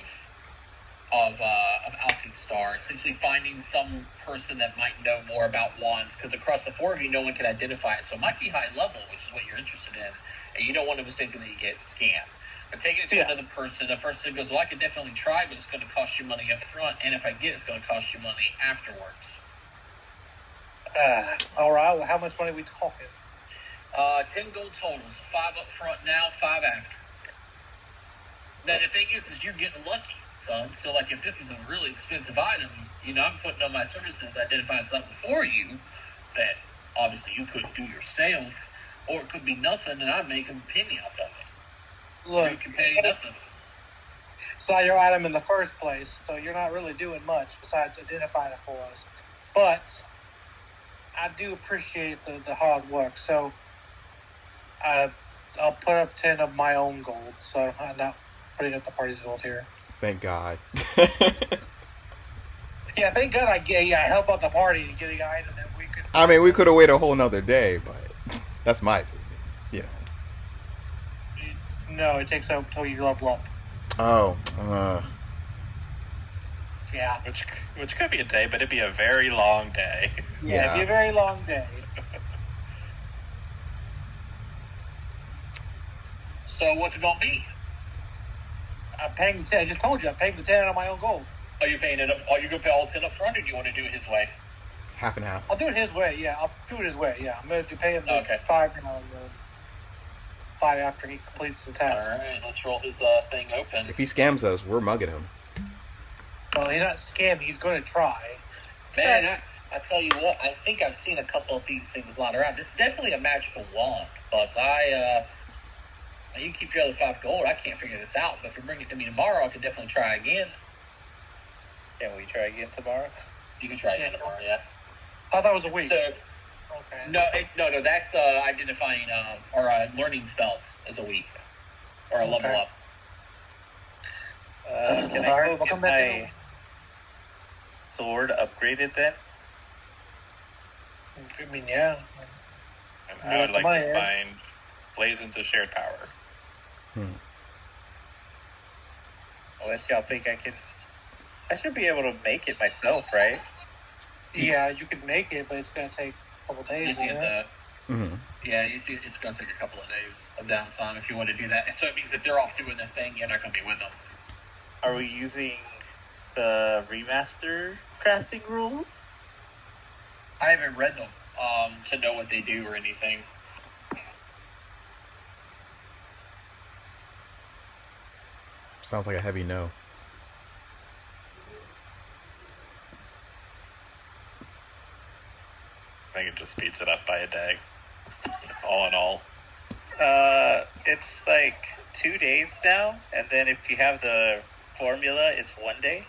Alkenstar. It's essentially finding some person that might know more about wands, because across the four of you, no one can identify it. So it might be high level, which is what you're interested in, and you don't want to mistakenly get scammed. But taking it to another person, the person goes, well, I could definitely try, but it's going to cost you money up front, and if I get it, it's going to cost you money afterwards. All right, well, how much money are we talking? 10 gold totals, 5 up front now, 5 after. Now, the thing is you're getting lucky, son. So, like, if this is a really expensive item, you know, I'm putting on my services, identifying something for you that obviously you couldn't do yourself, or it could be nothing, and I make a penny off of it. Look, you can pay nothing. Saw your item in the first place, so you're not really doing much besides identifying it for us. But I do appreciate the hard work, so I'll put up 10 of my own gold, so I'm not putting up the party's gold here. Thank God. Yeah, thank God I help out the party to get an item that we could. I mean, we could have waited a whole nother day, but that's my opinion. You know. No, it takes up until you level up. Oh. Yeah. Which could be a day, but it'd be a very long day. Yeah, it'd be a very long day. So what's it going to be? I'm paying the 10. I just told you, I'm paying the 10 on my own gold. Are you paying it up? Are you going to pay all 10 up front, or do you want to do it his way? Half and half. I'll do it his way, yeah. I'll do it his way, yeah. I'm going to pay him the 5 now and the 5 after he completes the task. All right, let's roll his thing open. If he scams us, we're mugging him. Well, he's not scamming. He's going to try. Man, I tell you what, I think I've seen a couple of these things lying around. This is definitely a magical wand, but you can keep your other 5 gold. I can't figure this out, but if you bring it to me tomorrow, I could definitely try again. Can we try again tomorrow? You can try again tomorrow, yeah. I thought it was a week. So, okay. No, that's identifying or learning spells as a week, or a level up. Can I go get my sword upgraded then? I mean, yeah. And I would like to find Blazons of Shared Power. Unless y'all think I should be able to make it myself, right? Yeah, you could make it, but it's going to take a couple days. Yeah, it's going to take a couple of days of downtime if you want to do that. So it means if they're off doing their thing, you're not going to be with them. Are we using the remaster crafting rules? I haven't read them to know what they do or anything. Sounds like a heavy no. I think it just speeds it up by a day. All in all. It's like 2 days now, and then if you have the formula, it's 1 day.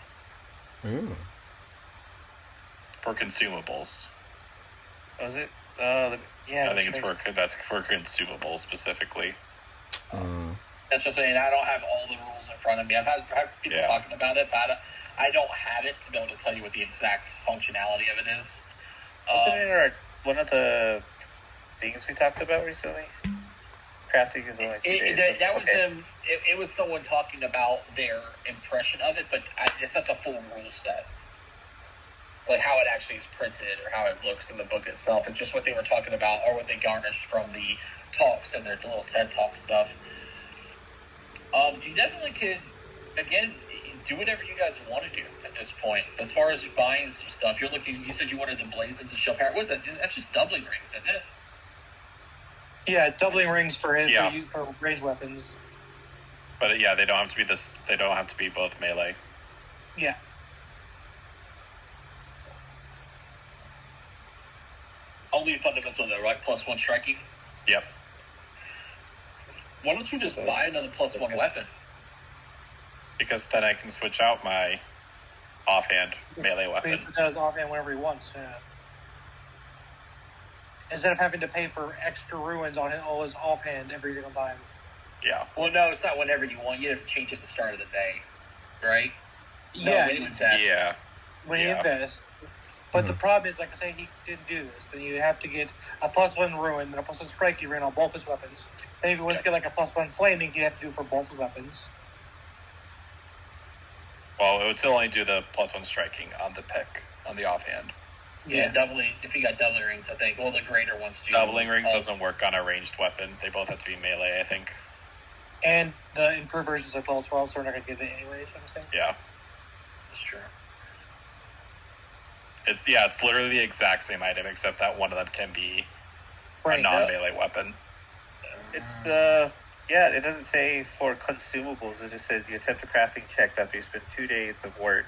Ooh. For consumables. Was it? Yeah. I think that's for consumables specifically. That's what I'm saying. I don't have all the rules in front of me. I've had people talking about it, but I don't have it to be able to tell you what the exact functionality of it is. Wasn't it one of the things we talked about recently? Crafting is only 2 days. That was them. It was someone talking about their impression of it, but it's not a full rule set. Like how it actually is printed or how it looks in the book itself. It's just what they were talking about or what they garnished from the talks and their little TED Talk stuff. You definitely could, again, do whatever you guys want to do at this point. As far as buying some stuff, you said you wanted the Blazons of Shell Power. What is that? That's just doubling rings, isn't it? Yeah, doubling rings for range weapons. But yeah, they don't have to be they don't have to be both melee. Yeah. Only fundamental though, right? +1 striking? Yep. Why don't you just buy another +1 weapon? Because then I can switch out my offhand melee weapon. He does offhand whenever he wants, yeah. Instead of having to pay for extra ruins on all his offhand every single time. Yeah. Well, no, it's not whenever you want. You have to change it at the start of the day, right? Yeah. When you invest. But the problem is, like I say, he didn't do this. Then you have to get a +1 ruin and a +1 striking ruin on both his weapons. Then if he wants to get like a +1 flaming, he'd have to do it for both his weapons. Well, it would still only do the +1 striking on the pick, on the offhand. Yeah, doubling. If you got doubling rings, I think. Well, the greater ones do. Doubling rings doesn't work on a ranged weapon. They both have to be melee, I think. And the improved versions are level 12, so we're not going to get it anyways, I think. Yeah. That's true. It's literally the exact same item, except that one of them can be a non-melee weapon. It's it doesn't say for consumables. It just says you attempt a crafting check after you spend 2 days of work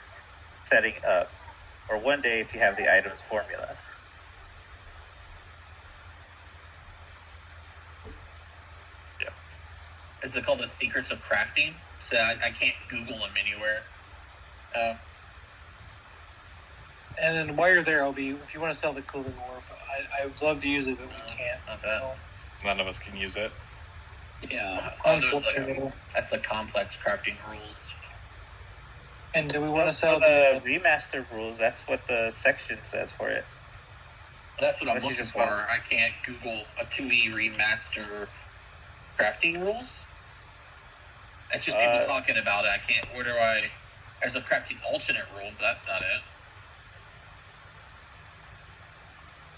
setting up, or 1 day if you have the item's formula. Yeah. Is it called the Secrets of Crafting? So I can't Google them anywhere. And then while you're there, OB, if you want to sell the cooling orb, I would love to use it, but we can't. Not bad. None of us can use it. Yeah, unfortunately. That's the complex crafting rules. And do we want to sell the remaster rules? That's what the section says for it. That's what I'm looking for. I can't Google a 2E remaster crafting rules. It's just people talking about it. I can't. Where do I? There's a crafting alternate rule, but that's not it.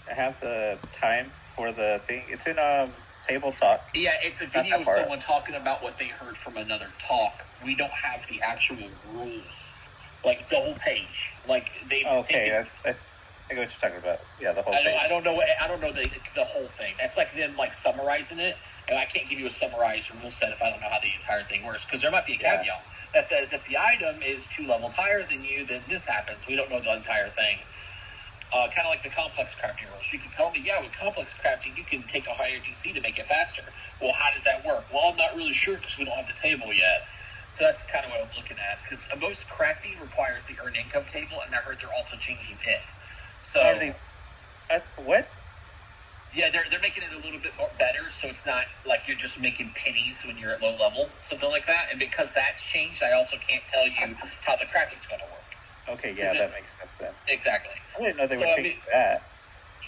I have the time for the thing. It's in Table Talk. Yeah, it's a video of someone talking about what they heard from another talk. We don't have the actual rules, like the whole page. Like they. Okay, I know what you're talking about. Yeah, the whole page. I don't know the whole thing. That's like them like summarizing it, and I can't give you a summarized rule set if I don't know how the entire thing works. Because there might be a caveat that says if the item is 2 levels higher than you, then this happens. We don't know the entire thing. Kind of like the complex crafting rules. You can tell me, with complex crafting, you can take a higher DC to make it faster. Well, how does that work? Well, I'm not really sure because we don't have the table yet. So that's kind of what I was looking at. Because most crafting requires the earned income table, and I heard they're also changing it. So are they? What? Yeah, they're making it a little bit more better, so it's not like you're just making pennies when you're at low level, something like that. And because that's changed, I also can't tell you how the crafting's going to work. Okay, yeah, that makes sense then. Exactly. I didn't know they were changing that.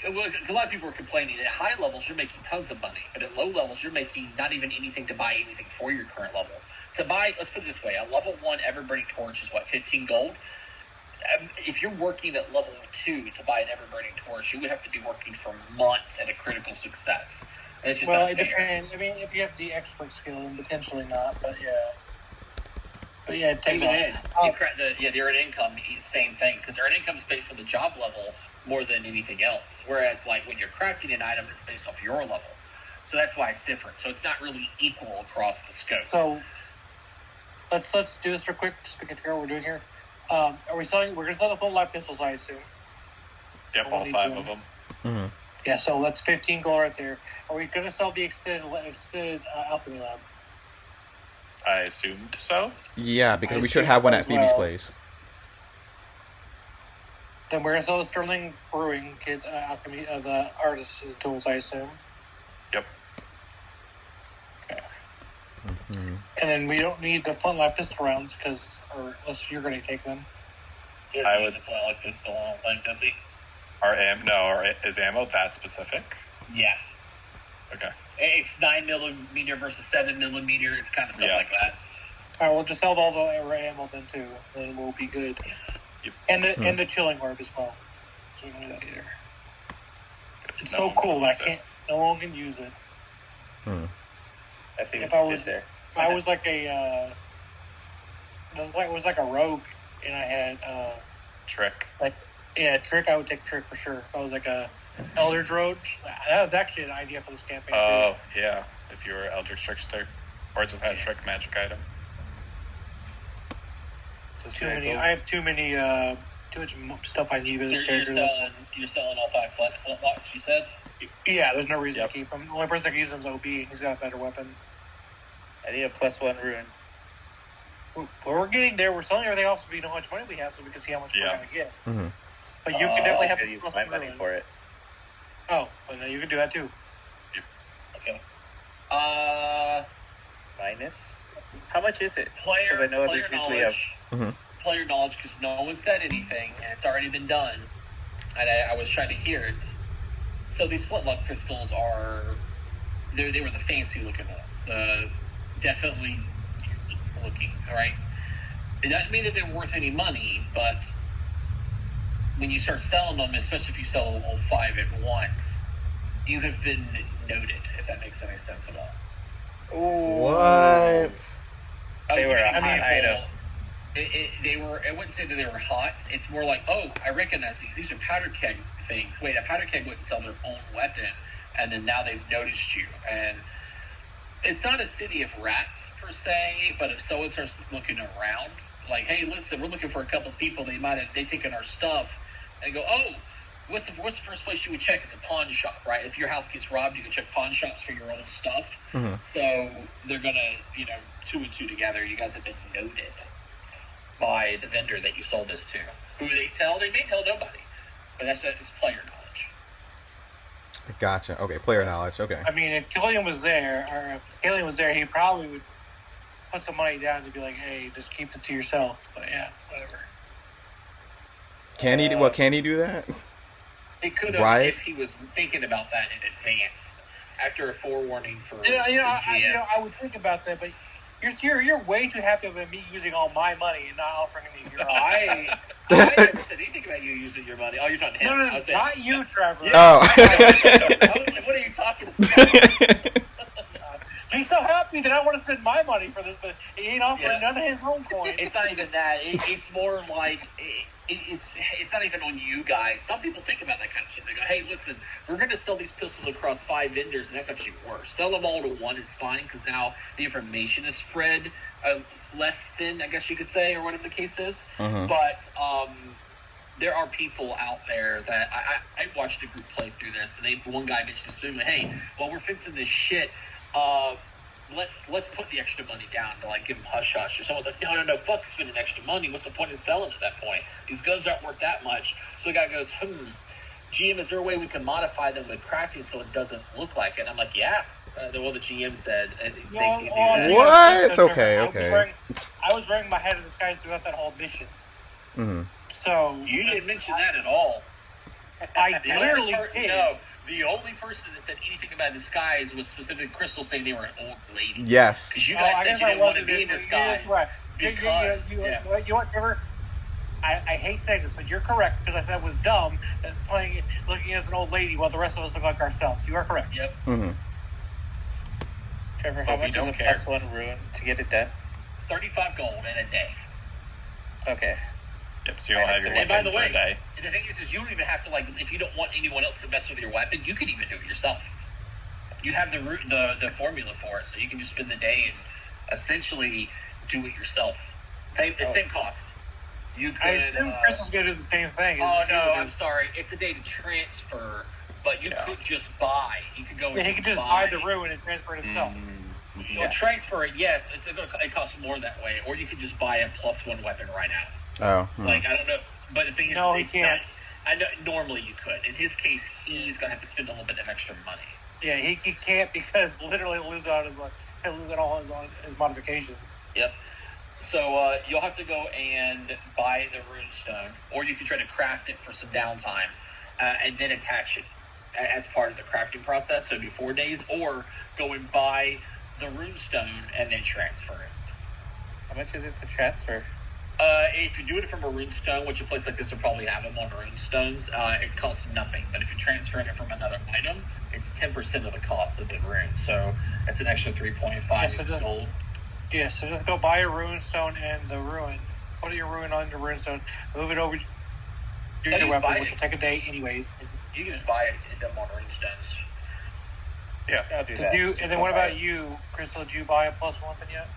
Well, a lot of people are complaining at high levels you're making tons of money, but at low levels you're making not even anything to buy anything for your current level. To buy, let's put it this way, a level 1 ever-burning torch is 15 gold? If you're working at level 2 to buy an ever-burning torch, you would have to be working for months at a critical success. And it's just it depends. I mean, if you have the expert skill, then potentially not, but yeah. But yeah, it takes the earned income, same thing, because earned income is based on the job level more than anything else. Whereas, like, when you're crafting an item, it's based off your level. So that's why it's different. So it's not really equal across the scope. So let's do this real quick, just to figure out what we're doing here. Are we selling? We're going to sell the full light pistols, I assume. Yep, all 5 of them. Mm-hmm. Yeah, so that's 15 gold right there. Are we going to sell the extended alchemy lab? I assumed so. Yeah, because we should have one at Phoebe's place. Then we're going to sell the Sterling Brewing Kit alchemy, the artist's tools, I assume. Yep. Okay. Mm-hmm. And then we don't need the flintlock pistol rounds, unless you're going to take them. I would. The flintlock pistol, I don't think, does he? Is ammo that specific? Yeah. Okay. It's 9mm versus 7mm. It's kind of stuff like that. All right, we'll just sell all the ammo then too. Then we'll be good. Yep. And the chilling orb as well. So we don't do that either. It's so cool. No one can use it. I think if I was like a rogue and I had trick. Trick. I would take trick for sure. If I was like a Elder Droge. That was actually an idea for this campaign. Oh, yeah. If you were Eldritch Trickster. Or just had a trick magic item. I have too much stuff I need with this character. You're selling all 5 flintlocks, you said? Yeah, there's no reason to keep him. The only person that can use him is OB, and he's got a better weapon. I need a +1 rune. We're getting there. We're selling everything else so we know how much money we have so we can see how much we're going to get. Mm-hmm. But you can definitely have use my money for it. Oh, well, then you can do that too. Okay. Minus? How much is it? Player I know there's usually a... Player knowledge, because no one said anything, and it's already been done. And I was trying to hear it. So these flintlock pistols are... They were the fancy looking ones. Definitely looking, alright? It doesn't mean that they're worth any money, but when you start selling them, especially if you sell all 5 at once, you have been noted, if that makes any sense at all. Ooh. What? They were a hot item. I wouldn't say that they were hot. It's more like, oh, I recognize these. These are powder keg things. Wait, a powder keg wouldn't sell their own weapon, and then now they've noticed you. And it's not a city of rats, per se, but if someone starts looking around, like, hey, listen, we're looking for a couple of people. They've taken our stuff, and go, oh, what's the first place you would check is a pawn shop, right? If your house gets robbed, you can check pawn shops for your old stuff. Mm-hmm. So they're gonna, 2 and 2 together. You guys have been noted by the vendor that you sold this to. Who they may tell nobody, but it's player knowledge. Gotcha. Okay, player knowledge. Okay. I mean, if Killian was there, he probably would put some money down to be like, hey, just keep it to yourself. But yeah, whatever. Can he? Can he do that? It could have, Right. if he was thinking about that in advance, after a forewarning for. I would think about that, but you're way too happy about me using all my money and not offering me your own. I never said anything about you using your money. Oh, you're talking to him. No, not you, Trevor. Yeah. Oh. I was like, what are you talking about? He's so happy that I want to spend my money for this, but he ain't offering none of his own coins. It's not even that. It's more like it's not even on you guys. Some people think about that kind of shit. They go, hey, listen, we're going to sell these pistols across 5 vendors, and that's actually worse. Sell them all to one is fine, because now the information is spread less thin, I guess you could say, or whatever the case is. Uh-huh. But there are people out there that I watched a group play through this, and one guy mentioned to me, hey, well, we're fixing this shit. Let's put the extra money down to like give them hush hush. Or someone's like, no, fuck spending extra money. What's the point of selling at that point? These guns aren't worth that much. So the guy goes, GM, is there a way we can modify them with crafting so it doesn't look like it? And I'm like, yeah. The GM said. What? Okay. I was wearing my head in disguise throughout that whole mission. Mm-hmm. So you didn't mention that at all. I literally did. No. The only person that said anything about disguise was specifically Crystal saying they were an old lady. Yes. Because you guys said you didn't want to be in disguise. Right. You know what, Trevor? I hate saying this, but you're correct, because I said it was dumb looking as an old lady while the rest of us look like ourselves. You are correct. Yep. Mm-hmm. Trevor, how much is a +1 rune to get it done? 35 gold in a day. Okay. Yep, so you'll have your weapon for a day. And the thing is you don't even have to, if you don't want anyone else to mess with your weapon, you can even do it yourself. You have the formula for it, so you can just spend the day and essentially do it yourself. Same cost. You could, I assume Crystal's going to do the same thing. Oh, no, I'm sorry. It's a day to transfer, but you could just buy. You could go and he could just buy the rune and transfer it himself. Mm-hmm. Well, transfer it, yes. It costs more that way. Or you could just buy a +1 weapon right now. Oh. I don't know. But the thing is, no, he can't. I know normally you could. In his case, he's going to have to spend a little bit of extra money. Yeah, he can't, because literally he'll lose out all his modifications. Yep. So you'll have to go and buy the runestone, or you can try to craft it for some downtime, and then attach it as part of the crafting process. So do 4 days, or go and buy the runestone and then transfer it. How much is it to transfer? If you're doing it from a runestone, which a place like this will probably have them on runestones, it costs nothing. But if you're transferring it from another item, it's 10% of the cost of the rune. So that's an extra 3.5 gold. Yeah, so just go buy a runestone and the rune. Put your rune on the runestone. Move it over to your weapon, which will take a day anyways. You can just buy them on runestones. Yeah, I'll do that. And then what about you, Crystal? Did you buy a +1 weapon yet?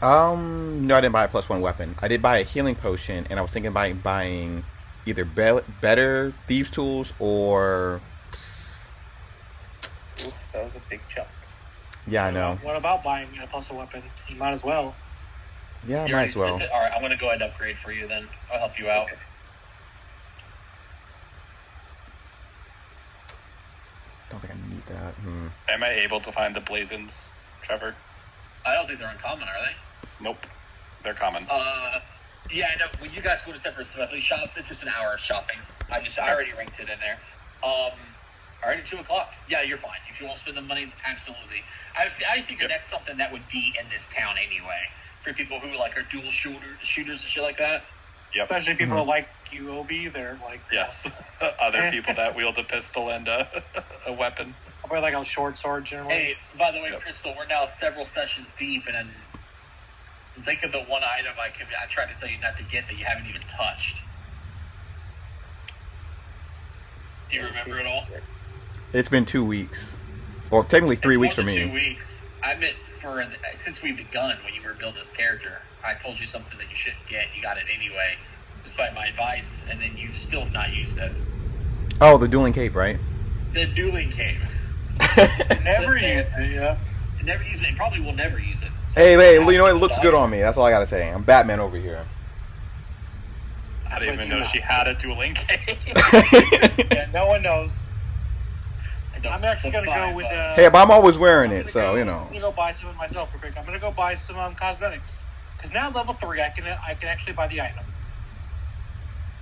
No, I didn't buy a +1 weapon. I did buy a healing potion, and I was thinking about buying either better thieves' tools or. Ooh, that was a big chunk. Yeah, I know. What about buying a +1 weapon? You might as well. Yeah, I might as well. All right, I'm going to go ahead and upgrade for you then. I'll help you out. Okay. Don't think I need that. Am I able to find the blazons, Trevor? I don't think they're uncommon, are they? Nope. They're common. Yeah, I know. When you guys go to separate shops, it's just an hour of shopping. I already ranked it in there. All right, at 2 o'clock. Yeah, you're fine. If you want to spend the money, absolutely. I figure that's something that would be in this town anyway. for people who like are dual shooters and shit like that. Yep. Especially people that like UOB, they're like Yes. Other people that wield a pistol and a weapon. probably like a short sword generally. Hey, by the way, Crystal, we're now several sessions deep, and then think of the one item I tried to tell you not to get that you haven't even touched. Do you remember it all? It's been 2 weeks. Well, technically 3 weeks for me. 2 weeks. I meant since we've begun, when you were building this character, I told you something that you shouldn't get. You got it anyway, despite my advice, and then you've still not used it. Oh, the dueling cape, right? The dueling cape. Never used it, yeah. Never used it. Probably will never use it. Hey, you know, it looks good on me. That's all I gotta say. I'm Batman over here. I didn't even know she had a dueling cape. Yeah, no one knows. I'm actually going to go with Hey, but I'm always wearing it, so, you know. I'm going to go buy some of myself real quick. I'm going to go buy some cosmetics. Because now level 3, I can actually buy the item.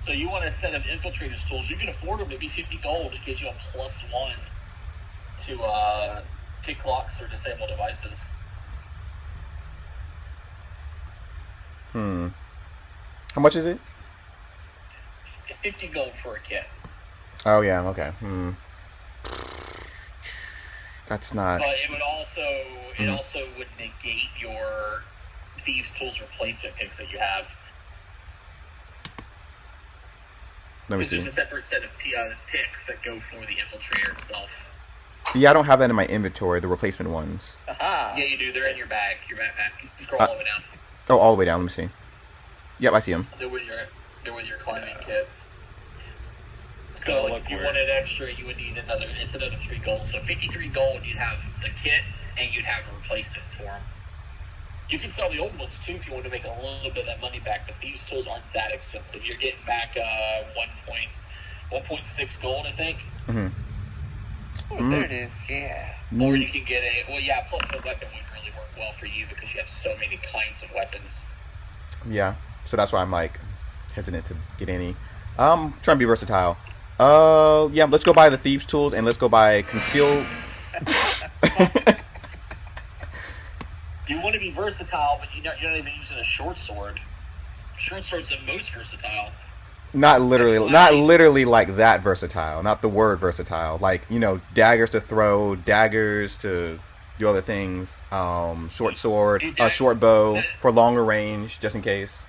So you want a set of infiltrators tools. You can afford them to be 50 gold. It gives you a +1 to tick locks or disable devices. How much is it? 50 gold for a kit. Oh, yeah, okay. That's not... But it would also would negate your Thieves' Tools replacement picks that you have. Let me see. There's a separate set of picks that go for the infiltrator itself. Yeah, I don't have that in my inventory, the replacement ones. Aha! Yeah, you do. They're in your bag. Your backpack. Scroll all the way down. Oh, all the way down. Let me see. Yep, I see them. They're with your climbing kit. So like, if you wanted extra, you would need another 3 gold. So 53 gold, you'd have the kit, and you'd have replacements for them. You can sell the old ones, too, if you want to make a little bit of that money back, but Thieves' Tools aren't that expensive. You're getting back 1.6 gold, I think. Oh, there it is, yeah. Or you can get plus the weapon would really work well for you because you have so many kinds of weapons. Yeah, so that's why I'm, like, hesitant to get any. Trying to be versatile. Yeah, let's go buy the Thieves' Tools, and let's go buy Concealed... You want to be versatile, but you're not even using a short sword. Short sword's the most versatile. Not literally like that versatile. Not the word versatile. Like, you know, daggers to throw, daggers to do other things. Short sword, a short bow for longer range, just in case.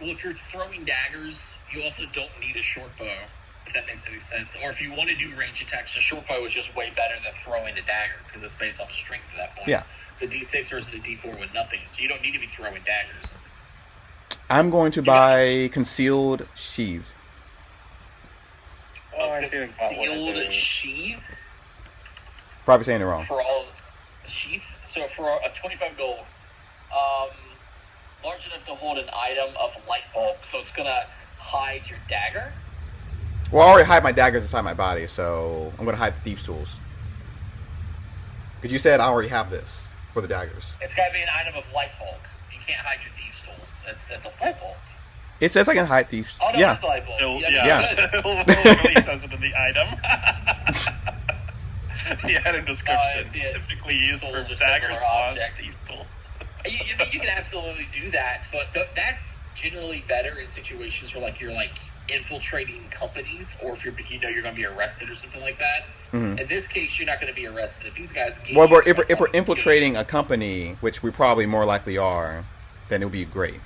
Well, if you're throwing daggers, you also don't need a short bow, if that makes any sense. Or if you want to do range attacks, a short bow is just way better than throwing a dagger, because it's based on strength at that point. Yeah. It's a D6 versus a D4 with nothing, so you don't need to be throwing daggers. I'm going to buy Concealed Sheath. Oh, I should have bought one of Concealed those. sheath? Probably saying it wrong. For all sheath? So for a 25 gold, large enough to hold an item of light bulk, so it's going to hide your dagger? Well, I already hide my daggers inside my body, so I'm going to hide the Thieves' Tools. Because you said I already have this for the daggers. It's got to be an item of light bulk. You can't hide your Thieves' Tools. That's a full bulk. It says I can hide Thieves. Oh, no, yeah. it's light bulk. Yeah. It literally says it in the item. The item description typically used for dagger spawns, Thieves' Tool. You can absolutely do that, but that's generally better in situations where you're infiltrating companies, or if you're going to be arrested or something like that. Mm-hmm. In this case, you're not going to be arrested. If these guys, well, if we're infiltrating a company, which we probably more likely are, then it would be great.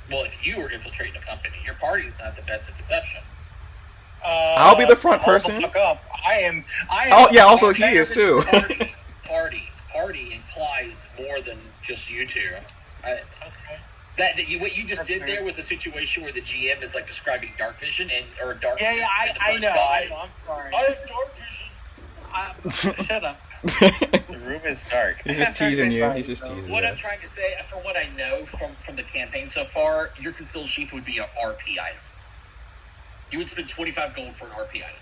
Well, if you were infiltrating a company, your party's not the best at deception. I'll be the front person. Hold the fuck up. I am. Oh yeah, also he is too. Party implies more than just you two. Okay. What you just did there was a situation where the GM is describing dark vision or dark. Yeah, I know. I'm sorry. I have dark vision. Shut up. The room is dark. He's just teasing you. He's just teasing What you. I'm trying to say, from what I know from the campaign so far, your concealed sheath would be an RP item. You would spend 25 gold for an RP item.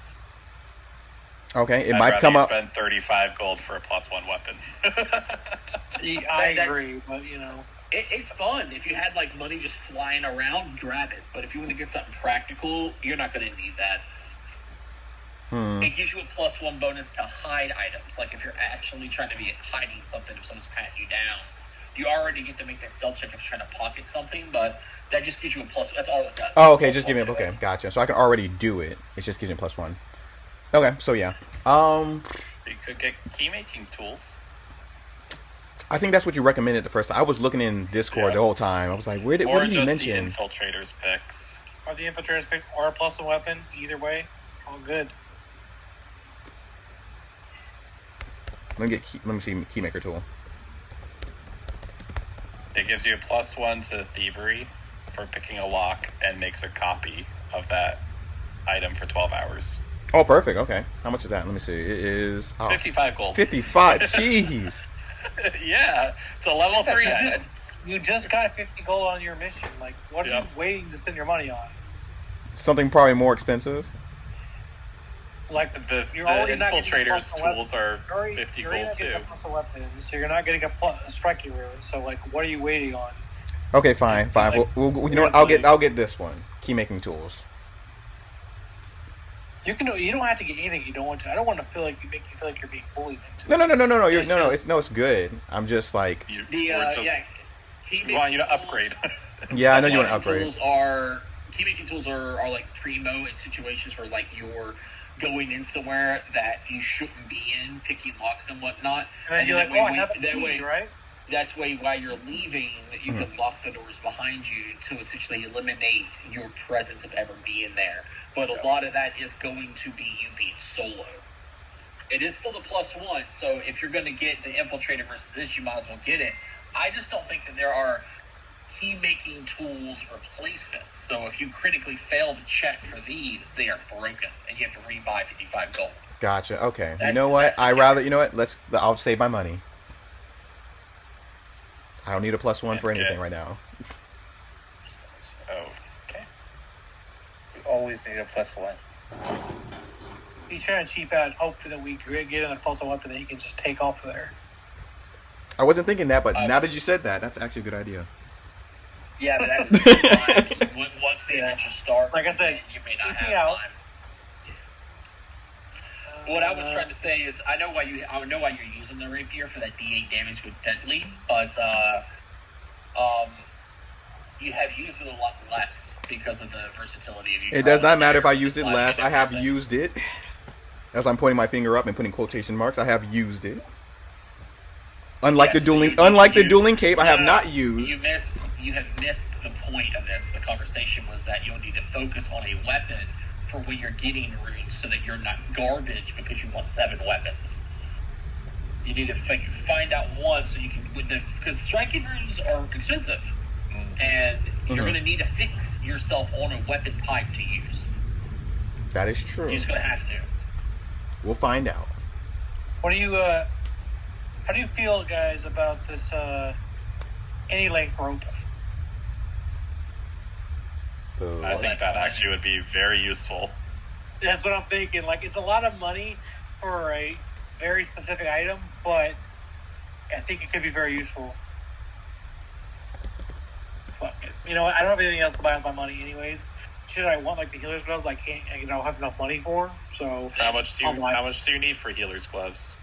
Okay, it I'd might come up. Spend 35 gold for a +1 weapon. I agree, but it's fun. If you had money just flying around, grab it. But if you want to get something practical, you're not going to need that. It gives you a +1 bonus to hide items. If you're actually trying to be hiding something, if someone's patting you down, you already get to make that stealth check if you're trying to pocket something, but that just gives you a plus. That's all it does. Oh, okay, just give me okay, gotcha. So I can already do it. It's just giving me +1. Okay, so yeah. You could get key making tools. I think that's what you recommended the first time. I was looking in Discord the whole time. I was like, what did he mention? The infiltrators picks. Or the infiltrators pick, or plus a weapon. Either way, all good. Let me see Keymaker tool. It gives you a +1 to thievery for picking a lock and makes a copy of that item for 12 hours. Oh, perfect. Okay. How much is that? Let me see. It is 55 gold. 55. Jeez. Yeah, it's a level 3 item. You just got 50 gold on your mission. Like, what are you waiting to spend your money on? Something probably more expensive. Like the infiltrators tools are 50 gold too. Weapon, so you're not getting a striking rune. So like, what are you waiting on? Okay, fine. Like, you know what? I'll get this one. Key making tools. You don't have to get anything you don't want to. I don't want to make you feel like you're being bullied into. No. It's good. I'm just like we want you to upgrade. Yeah, I know you want to upgrade. Key making tools are like primo in situations where like you're going in somewhere that you shouldn't be in, picking locks and whatnot. And then you're like, I have a key, right? That's why while you're leaving, you can lock the doors behind you to essentially eliminate your presence of ever being there. But a lot of that is going to be you being solo. It is still the +1, so if you're going to get the infiltrator versus this, you might as well get it. I just don't think that there are key-making tools replacements. So if you critically fail to check for these, they are broken, and you have to rebuy 55 gold. Gotcha. Okay. You know what? I'll save my money. I don't need a +1 for anything right now. Okay. We always need a +1. He's trying to cheap out, hope that we get in a plus weapon that he can just take off of there. I wasn't thinking that, but now that you said that, that's actually a good idea. Yeah, but that's fine. Once the adventure starts, like I said, you may not have time. What I was trying to say is, I know why you're using the rapier for that D8 damage with deadly, but you have used it a lot less because of the versatility of it. Does not matter if I used it less. I have used it. As I'm pointing my finger up and putting quotation marks, I have used it. Unlike the dueling cape, I have not used. You have missed the point of this. The conversation was that you'll need to focus on a weapon for when you're getting runes, so that you're not garbage because you want 7 weapons. You need to find out one so you can, because striking runes are expensive, and you're going to need to fix yourself on a weapon type to use. That is true. You're just going to have to. We'll find out. What do you? How do you feel, guys, about this any length rope? I think that actually would be very useful. That's what I'm thinking. Like, it's a lot of money for a very specific item, but I think it could be very useful. But, I don't have anything else to buy with my money anyways. Shit, I want like the healer's gloves. I can't, have enough money for. So how much do you need for healer's gloves?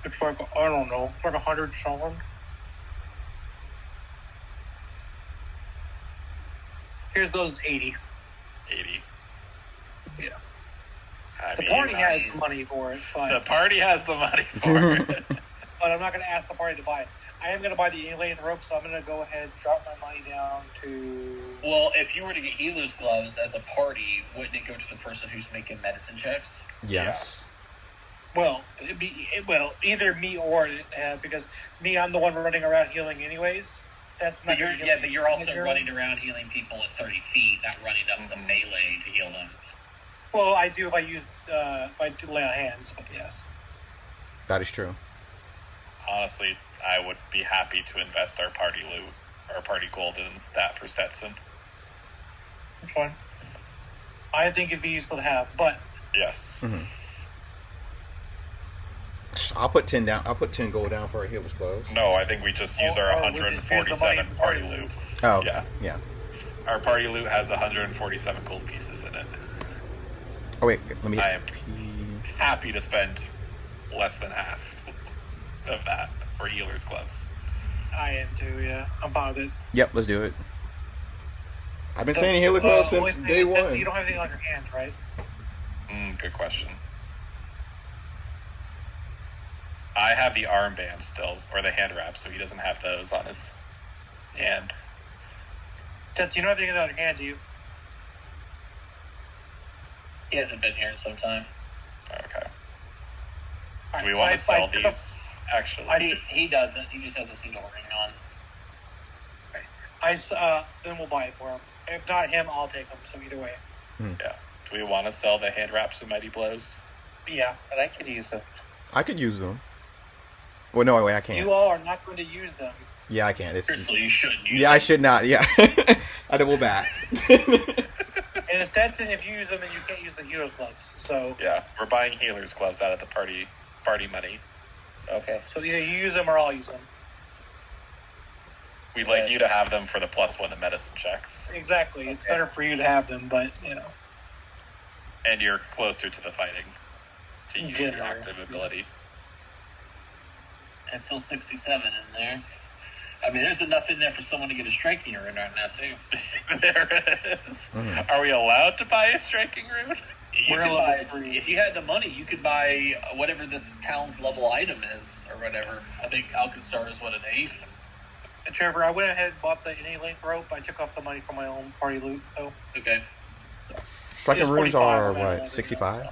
It's like, I don't know, it's like 100 something. Here's those 80. 80. Yeah. The party has the money for it. But, the party has the money for it. But I'm not going to ask the party to buy it. I am going to buy the length rope, so I'm going to go ahead and drop my money down to... Well, if you were to get healer's gloves as a party, wouldn't it go to the person who's making medicine checks? Yes. Yeah. Well, either me or because I'm the one running around healing anyways. That's not. But you're also running around healing people at 30 feet, not running up the melee to heal them. Well, I do if I do lay on hands, but yes. That is true. Honestly, I would be happy to invest our party loot, our party gold in that for Stetson. Which one? I think it'd be useful to have, but yes. Mm-hmm. I'll put 10 down. I'll put 10 gold down for a healer's gloves. No, I think we just use our 147 party loot. Oh, yeah. Our party loot has 147 gold pieces in it. Oh wait, I am happy to spend less than half of that for healer's gloves. I am too. Yeah, I'm fine with it. Yep, let's do it. I've been saying Healer Club since day one. You don't have anything on your hands, right? Good question. I have the armband still, or the hand wrap, so he doesn't have those on his hand. Tess, you don't have anything on your hand, do you? He hasn't been here in some time. Okay. All Do we right, want to so I sell took these? Actually, He doesn't. He just has a single ring on. Then we'll buy it for him. If not him, I'll take him. So either way. yeah. Do we want to sell the hand wraps and mighty blows? Yeah. But I could use them. I could use them. Well, no, wait, I can't. You all are not going to use them. Yeah, I can't. Crystal, you shouldn't use Yeah, I them. should not. Yeah, I double back. And it's Stetson, if you use them, and you can't use the healer's gloves. So Yeah, we're buying healer's gloves out of the party money. Okay. either you use them or I'll use them. We'd like you to have them for the +1 to medicine checks, Exactly. It's better for you to have them, but and you're closer to the fighting to use the Generally. active ability. And still 67 in there. I mean, there's enough in there for someone to get a striking rune right now, too. There it is. Mhm. Are we allowed to buy a striking rune? You We're could a buy, level 3. if you had the money, you could buy whatever this town's level item is, or whatever. I think Alkenstar is, what, an 8? And Trevor, I went ahead and bought the innate length rope. I took off the money from my own party loot, though. Okay. Striking It's runes 45 are on that what, level, 65?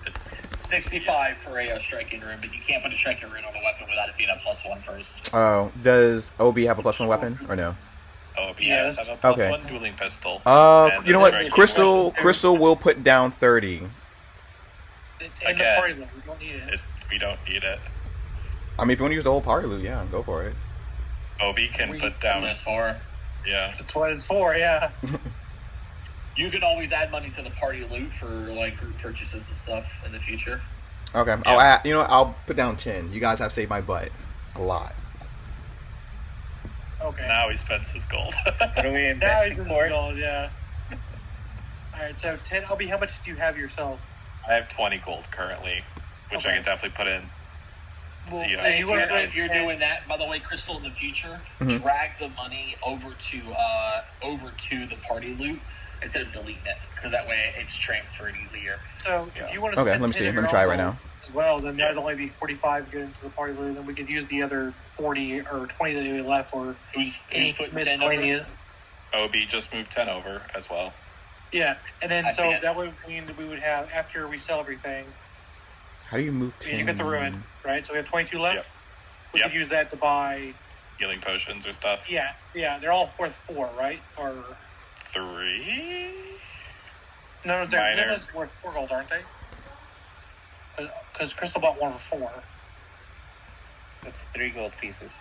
It's 65 for a striking rune, but you can't put a striking rune on a weapon without it being a +1 first. Oh, does OB have a +1 weapon or no? Oh, but Yeah, yes, I have a okay. +1 dueling pistol. And You know the what? striking Crystal will put down 30. In the Again. party loot, we don't need it. We don't need it. I mean, if you want to use the whole party loot, yeah, go for it. Obi can We- put That's down. what it's for. Yeah. That's what it's for, yeah. You can always add money to the party loot for like group purchases and stuff in the future. Okay, I'll put down 10. You guys have saved my butt a lot. Okay. Now he spends his gold. What are we Now investing he's for? gold, yeah. Alright, so 10. Obi, how much do you have yourself? I have 20 gold currently, which I Okay. can definitely put in. Well, Yeah. if If you want to if you're doing that, by the way, Crystal, in the future, Mhm. drag the money over to the party loot instead of deleting it, because that way it's transferred easier. So Yeah. if you want to Okay, spend let me 10 see. of Let me your try it own right gold now. as well, then Yeah. that'd only be 45 to get into the party loot, and we could use the other 40 or 20 that we left for Who's any putting 10 over? miscellaneous. Obi just moved 10 over as well. Yeah, and then I so see it. that would mean that we would have, after we sell everything, How do you move 10? you get the ruin, right? So we have 22 left. Yep. We Yep. could use that to buy. Healing potions or stuff. Yeah, they're all worth 4, right? Or 3? no, they're Minor. none of worth 4 gold, aren't they? Because Crystal bought 1 for 4. That's 3 gold pieces.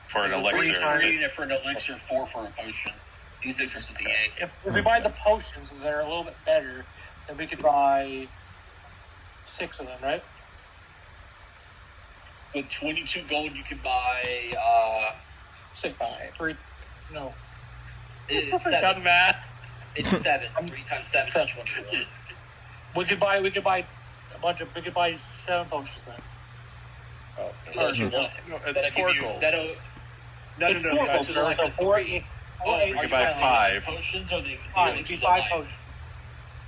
For an Is it elixir. times- Three for an elixir, 4 for a potion. D6 versus D8. If we buy the potions that are a little bit better, then we could buy 6 of them, right? With 22 gold, you can buy 6. 5. 3. No. it's Done 7. math. It's 7. 3 times 7 is 21. We could buy a bunch of. We could buy 7 potions then. Oh, Unless you want. No, it's That'll 4 give you- gold. that'll- No, It's no, 4 no. gold. So they're like So the 4. three. Well, Are you you buy buying 5. potions or the 5. It'd be 5 potions.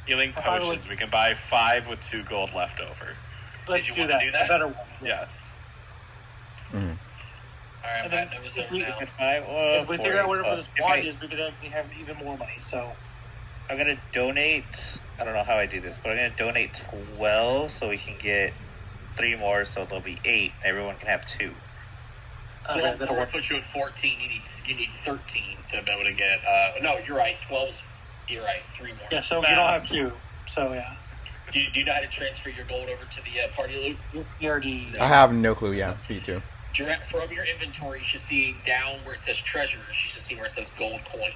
Healing I thought it potions. We can buy 5 with 2 gold left over. Let's you do wanna that. do that? A better one. Yes. Mhm. All right, And then Matt, that was if it we- now. If we figure out whatever this If wand I- is, we could actually have even more money. So I'm gonna donate. I don't know how I do this, but I'm gonna donate 12 so we can get 3 more, so there'll be 8. Everyone can have 2. okay, that'll Or work. put you at 14. You need 13 to be able to get. No, you're right. 12. You're right. 3 more. Yeah, so you don't have 2. So yeah, Do you know how to transfer your gold over to the party loot? you already. I have no clue. Yeah, B2. From your inventory, you should see down where it says treasures. You should see where it says gold coins.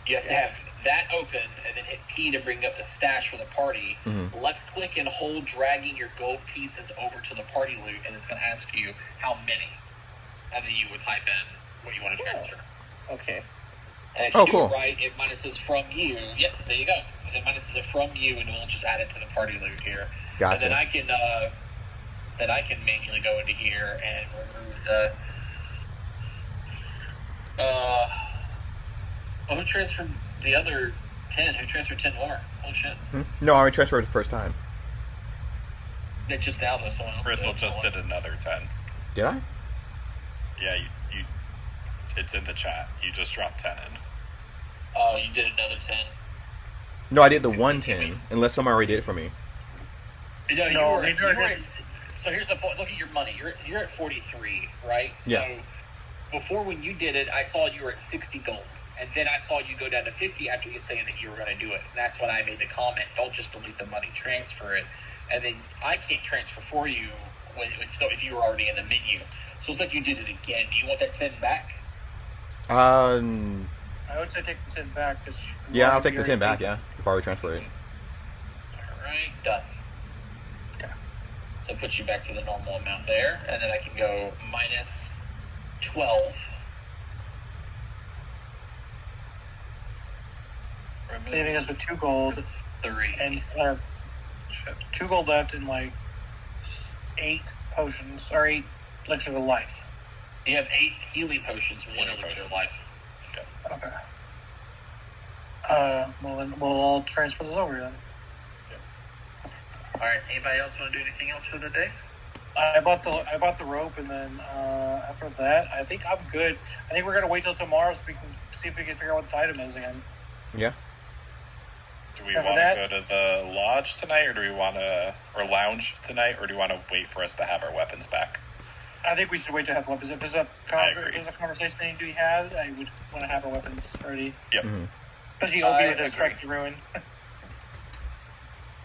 You have Yes. to have that open and then hit P to bring up the stash for the party. Mhm. Left click and hold, dragging your gold pieces over to the party loot, and it's going to ask you how many. And then you would type in what you want to transfer. Okay. And if Oh, you do cool. it right, it minuses from you. Yep, there you go. It minuses it from you, and we'll just add it to the party loot here. Gotcha. And then I can manually go into here and remove Who transferred the other 10? Who transferred 10 more? Holy shit. No, I already transferred the first time. It just now, though, someone else. Bristol just did another 10. Did I? Yeah, you. It's in the chat. You just dropped 10 in. Oh, you did another 10. No, I did the 110, unless someone already did it for me. No, you No, were, they you never were did. at, so here's the point. Look at your money. You're at 43, right? Yeah. So before when you did it, I saw you were at 60 gold. And then I saw you go down to 50 after you saying that you were going to do it. And that's when I made the comment, don't just delete the money, transfer it. And then I can't transfer for you if you were already in the menu. So it's like you did it again. Do you want that 10 back? I would say take the 10 back. Cause Yeah, I'll take the 10 back, yeah. If I already transferred it. Alright, done. Okay. So put you back to the normal amount there. And then I can go minus 12. Leaving us with 2 gold. 3. And has 2 gold left and like 8 potions, or 8 elixir of life. You have 8 healing potions, 1 elixir of potions. life. Okay. Well then we'll all transfer those over then. Alright, anybody else want to do anything else for the day? I bought the rope, and then after that, I think I'm good. I think we're gonna wait till tomorrow so we can see if we can figure out what this item is again. Yeah. Do we After want to that- go to the lodge tonight, or do we want to, or lounge tonight, or do we want to wait for us to have our weapons back? I think we should wait to have weapons. If there's a conversation that needs to be had, I would want to have our weapons ready. Yep. Mm-hmm. Especially I Opie with his agree. strike to ruin.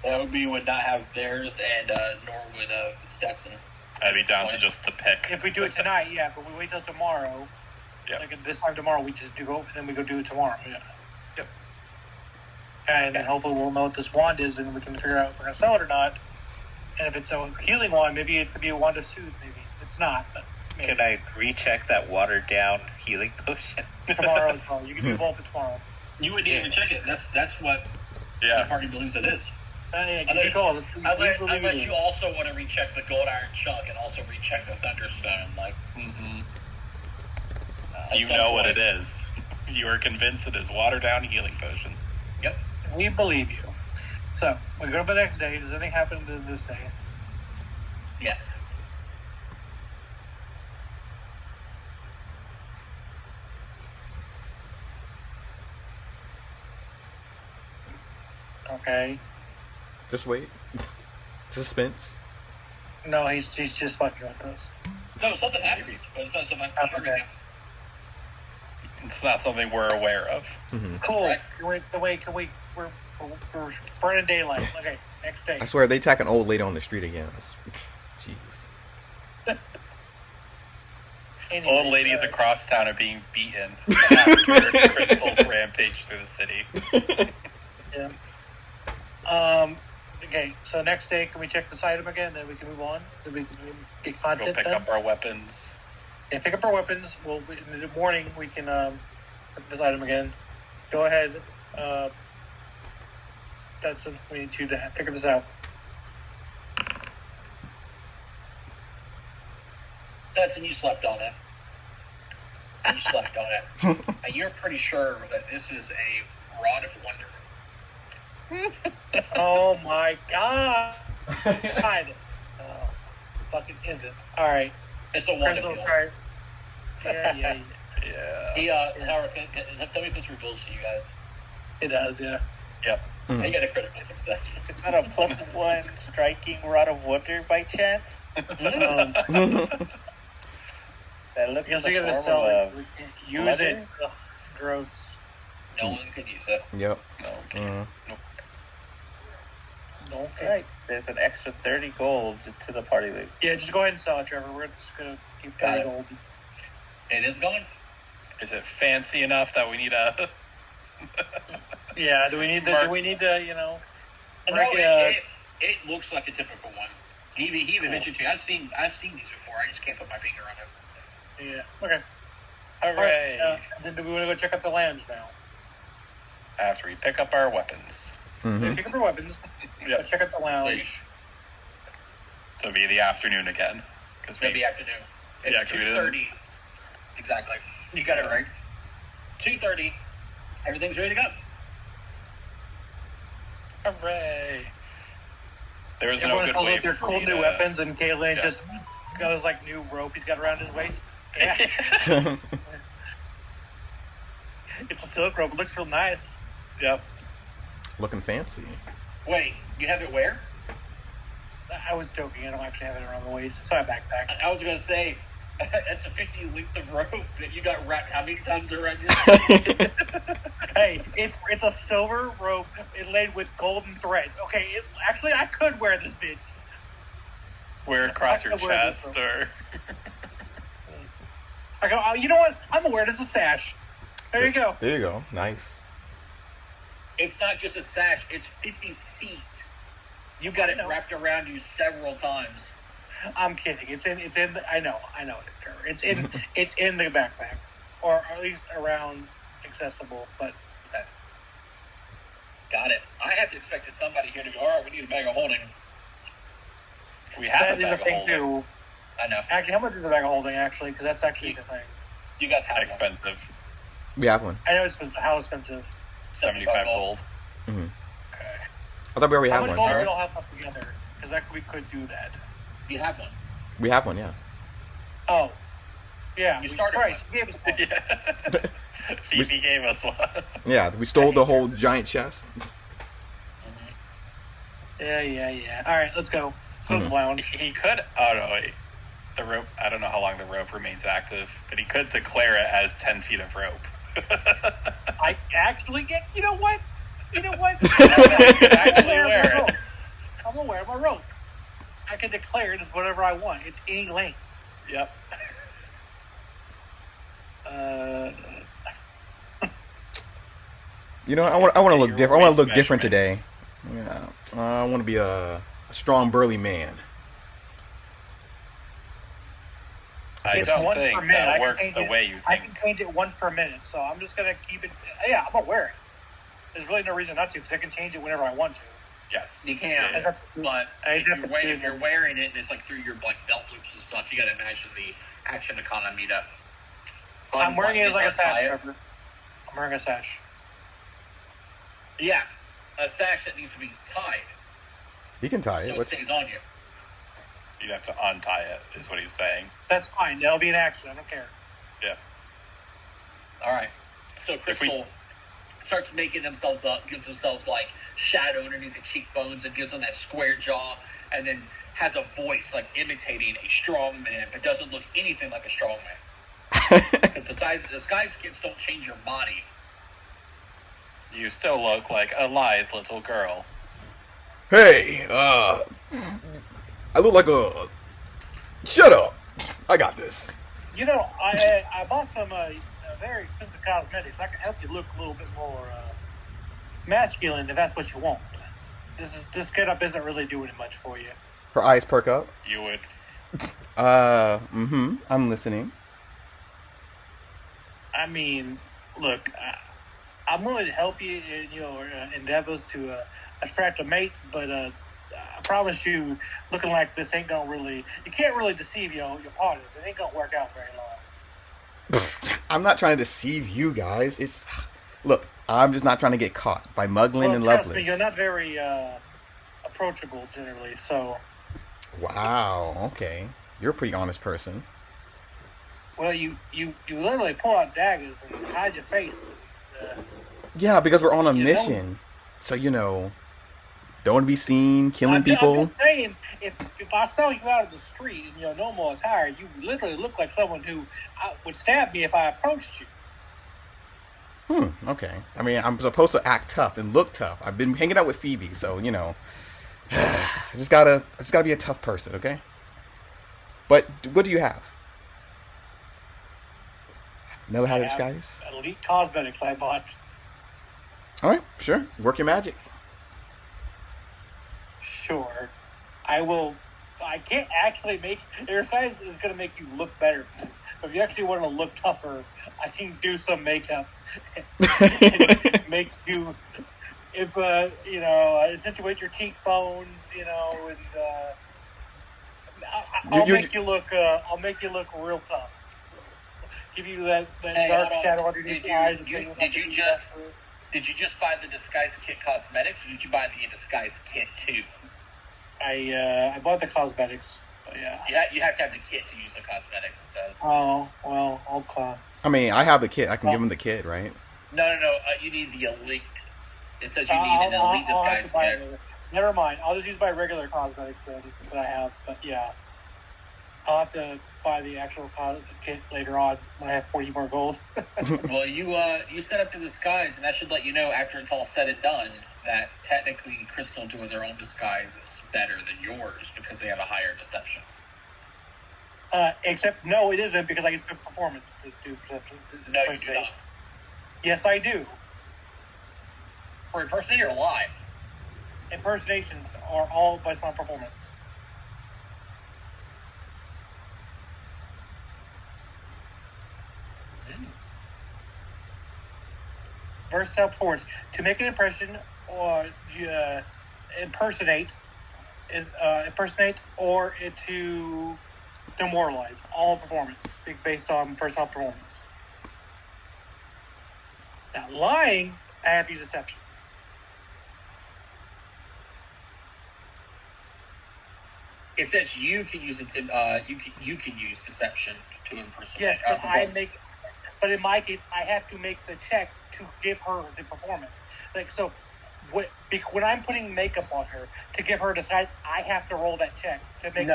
Obi would not have theirs, and nor would Stetson. I'd be down to just the pick. If we do it tonight, yeah, but we wait till tomorrow. Yeah. Like at this time tomorrow, we just do go, then we go do it tomorrow. Yeah. Yep. And then hopefully we'll know what this wand is, and we can figure out if we're gonna sell it or not. And if it's a healing wand, maybe it could be a wand of soothe. Maybe it's not. But maybe. Can I recheck that watered down healing potion? Tomorrow as well. You can do both tomorrow. You would need to check it. That's what the Yeah. party believes it is. Yeah, Unless- you call us. We believe Unless you. you also want to recheck the gold iron chunk and also recheck the thunderstone, like Mm-hmm. at You some know what point. it is. You are convinced it is watered down healing potion. Yep. We believe you. So we go to the next day. Does anything happen to this day? Yes. Okay. Just wait. Suspense. No, he's just fucking with us. No, something happens, but it's not something I'm sure Okay. It's not something we're aware of. Mm-hmm. Cool. Right. Can we? We're burning daylight. Okay, next day. I swear, they attack an old lady on the street again. Jeez. Anyways, Old ladies across town are being beaten after Crystal's rampage through the city. Yeah. Okay, so next day, can we check this item again? Then we can move on. Then we can get Go content. pick then? up our weapons. Yeah, pick up our weapons. In the morning we can pick this item again. Go ahead. That's we need you to figure this out. Stetson, you slept on it. You slept on it. And you're pretty sure that this is a rod of wonder. Oh my god! God. Fucking isn't. All right. It's a wonder. Crystal. Field. Right. Yeah. Yeah. He, Howard, tell me if this reveals to you guys. It does. Yeah. Yep. He got a critical success. Is that a +1 striking rod of wonder by chance? That looks Because like we a gotta form sell of it. We can't use it. leather? Ugh, gross. No one could use it. Yep. No. Mm-hmm. No. Alright, there's an extra 30 gold to the party loot. Yeah, just go ahead and sell it, Trevor. We're just gonna keep Got 30 it. gold. It is gone. Is it fancy enough that we need a? Yeah. Do we need to? Mark- Do we need to? You know. No, Mark, it looks like a typical one. He even Cool. mentioned to you, I've seen these before. I just can't put my finger on it. Yeah. Okay. Hooray! All right, then do we want to go check out the lounge now? After we pick up our weapons. Mm-hmm. Pick up our weapons. Yep. Check out the lounge. So it'll be the afternoon again. Because Maybe afternoon. It's Yeah, 'cause we didn't- 2:30. Exactly. You got it right. 2:30. Everything's ready to go. Hooray! There was Everyone no good calls way out their for cool me new to- weapons, and Kaylin's just goes like new rope he's got around his waist. Yeah, it's a silk rope. It looks real nice. Yep. Looking fancy. Wait, you have it where? I was joking. I don't actually have it around the waist. It's not a backpack. I was going to say, that's a 50 length of rope that you got wrapped how many times around your Hey, it's a silver rope inlaid with golden threads. Okay, actually, I could wear this bitch. Wear it across your I could wear this chest, or I go, oh, you know what? I'm gonna wear it as a sash. There you go. There you go. Nice. It's not just a sash, it's 50 feet. You got it wrapped around you several times. I'm kidding. It's in. I know. It's in. It's in the backpack, or at least around accessible. But Okay. Got it. I have to expect somebody here to go, all right, we need a bag of holding. we have that a is a bag of thing holding. too. I know. Actually, how much is a bag of holding? Actually, because that's actually the thing. You guys have one. Expensive. We have one. I know it's how expensive. 75 gold. Mm-hmm. Okay. I thought we already How had much one. gold do we Right? all have up together? Because we could do that. You have one. We have one, yeah. Oh, yeah. You started Christ, one. you gave us one. Yeah. Phoebe gave us one. Yeah, we stole the whole giant chest. Yeah. All right, let's go. Let's go to the lounge. He could. Oh no, wait. The rope. I don't know how long the rope remains active, but he could declare it as 10 feet of rope. I actually get. You know what? Actually wear it. I'm gonna wear my rope. I can declare it as whatever I want. It's any length. Yep. You know, I want to look Your different. I want to look waist different measurement. today. Yeah, I want to be a strong, burly man. I It's don't once think per minute. I that can works change the it. way you I think. can change it once per minute, so I'm just gonna keep it. Yeah, I'm gonna wear it. There's really no reason not to, because I can change it whenever I want to. Yes. You can, Yeah. That's- but I if have to do you're this. wearing it and it's like through your like belt loops and stuff, you got to imagine the action economy to. I'm wearing it as like a untie sash, it. Trevor. I'm wearing a sash. Yeah, a sash that needs to be tied He can tie so it. it What's, stays on you. You'd have to untie it, is what he's saying. That's fine. That'll be an action. I don't care. Yeah. All right. So If we- Crystal starts making themselves up, gives themselves like shadow underneath the cheekbones, and gives them that square jaw, and then has a voice like imitating a strong man, but doesn't look anything like a strong man. Because the sky skins don't change your body. You still look like a lithe little girl. Hey, I look like a. Shut up! I got this. You know, I bought some very expensive cosmetics. I can help you look a little bit more masculine if that's what you want. This get-up isn't really doing much for you. Her eyes perk up. You would. I'm listening. I mean, look, I'm willing to help you in your endeavors to attract a mate, but I promise you, looking like this ain't gonna really. You can't really deceive your partners. It ain't gonna work out very long. I'm not trying to deceive you guys. It's look. I'm just not trying to get caught by muggling Well, and trust Lovelace. me, you're not very approachable generally. So, Wow. Okay. You're a pretty honest person. well, you literally pull out daggers and hide your face. Yeah, because we're on a You mission. So don't want to be seen killing I'm people. just saying, if I saw you out of the street and your normal attire, you literally look like someone who would stab me if I approached you. Okay. I mean, I'm supposed to act tough and look tough. I've been hanging out with Phoebe, so I just gotta be a tough person, okay? But what do you have? Know how to I have disguise? Elite cosmetics I bought. All right, sure. Work your magic. Sure. I will. I can't actually make. Your disguise is going to make you look better. Because if you actually want to look tougher, I can do some makeup. Make you. If accentuate your cheekbones, and I'll make you look. I'll make you look real tough. give you that Hey, dark hold on. shadow underneath Did your eyes. Did you just buy the disguise kit cosmetics, or did you buy the disguise kit too? I bought the cosmetics. Yeah. You have to have the kit to use the cosmetics. It says. Oh well, okay. I mean, I have the kit. I can give him the kit, right? No. You need the elite. It says you need an elite disguise kit. Never mind. I'll just use my regular cosmetics then that I have. But yeah, I'll have to buy the actual kit later on when I have 40 more gold. Well, you set up the disguise, and that should let you know after it's all said and done that technically Crystal doing their own disguise is better than yours because they have a higher deception. Except no, it isn't because I use performance to do perception. No, you do not. Yes, I do. For impersonate or lie? Impersonations are all based on performance. Versatile performance. To make an impression or impersonate or to demoralize. All performance based on versatile performance. Now, lying, I have to use deception. It says you can use you can use deception to impersonate. Yes, but in my case, I have to make the check to give her the performance. When I'm putting makeup on her to give her a disguise, I have to roll that check to make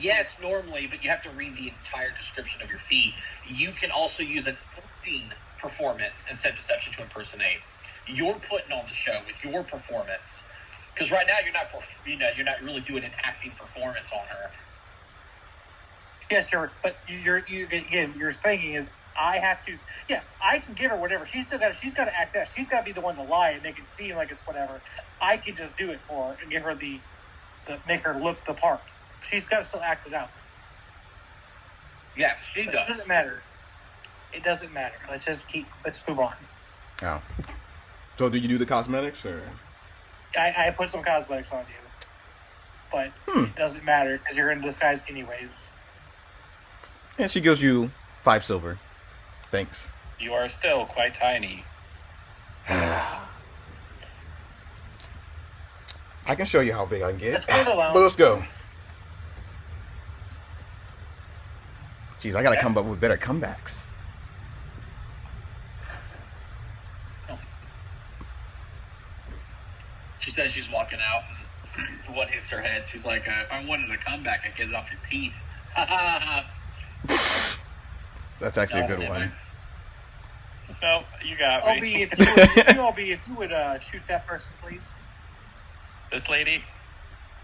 yes, normally, but you have to read the entire description of your feat. You can also use an acting performance instead of deception to impersonate. You're putting on the show with your performance. Because right now you're not really doing an acting performance on her. Yes, sir. But your thinking is I have to. Yeah, I can give her whatever. She's got to act that. She's got to be the one to lie and make it seem like it's whatever. I can just do it for her and give her the make her look the part. She's got to still act it out. Yeah, she does. It doesn't matter. It doesn't matter. Let's move on. Oh. So do you do the cosmetics or? I put some cosmetics on you, but it doesn't matter because you're in disguise anyways. And she gives you 5 silver. Thanks. You are still quite tiny. I can show you how big I can get. But let's go. Jeez, I gotta come up with better comebacks. She says she's walking out, and what hits her head? She's like, if I wanted a comeback, I'd get it off your teeth. That's actually a good one. No, you got me. If you would shoot that person, please. This lady?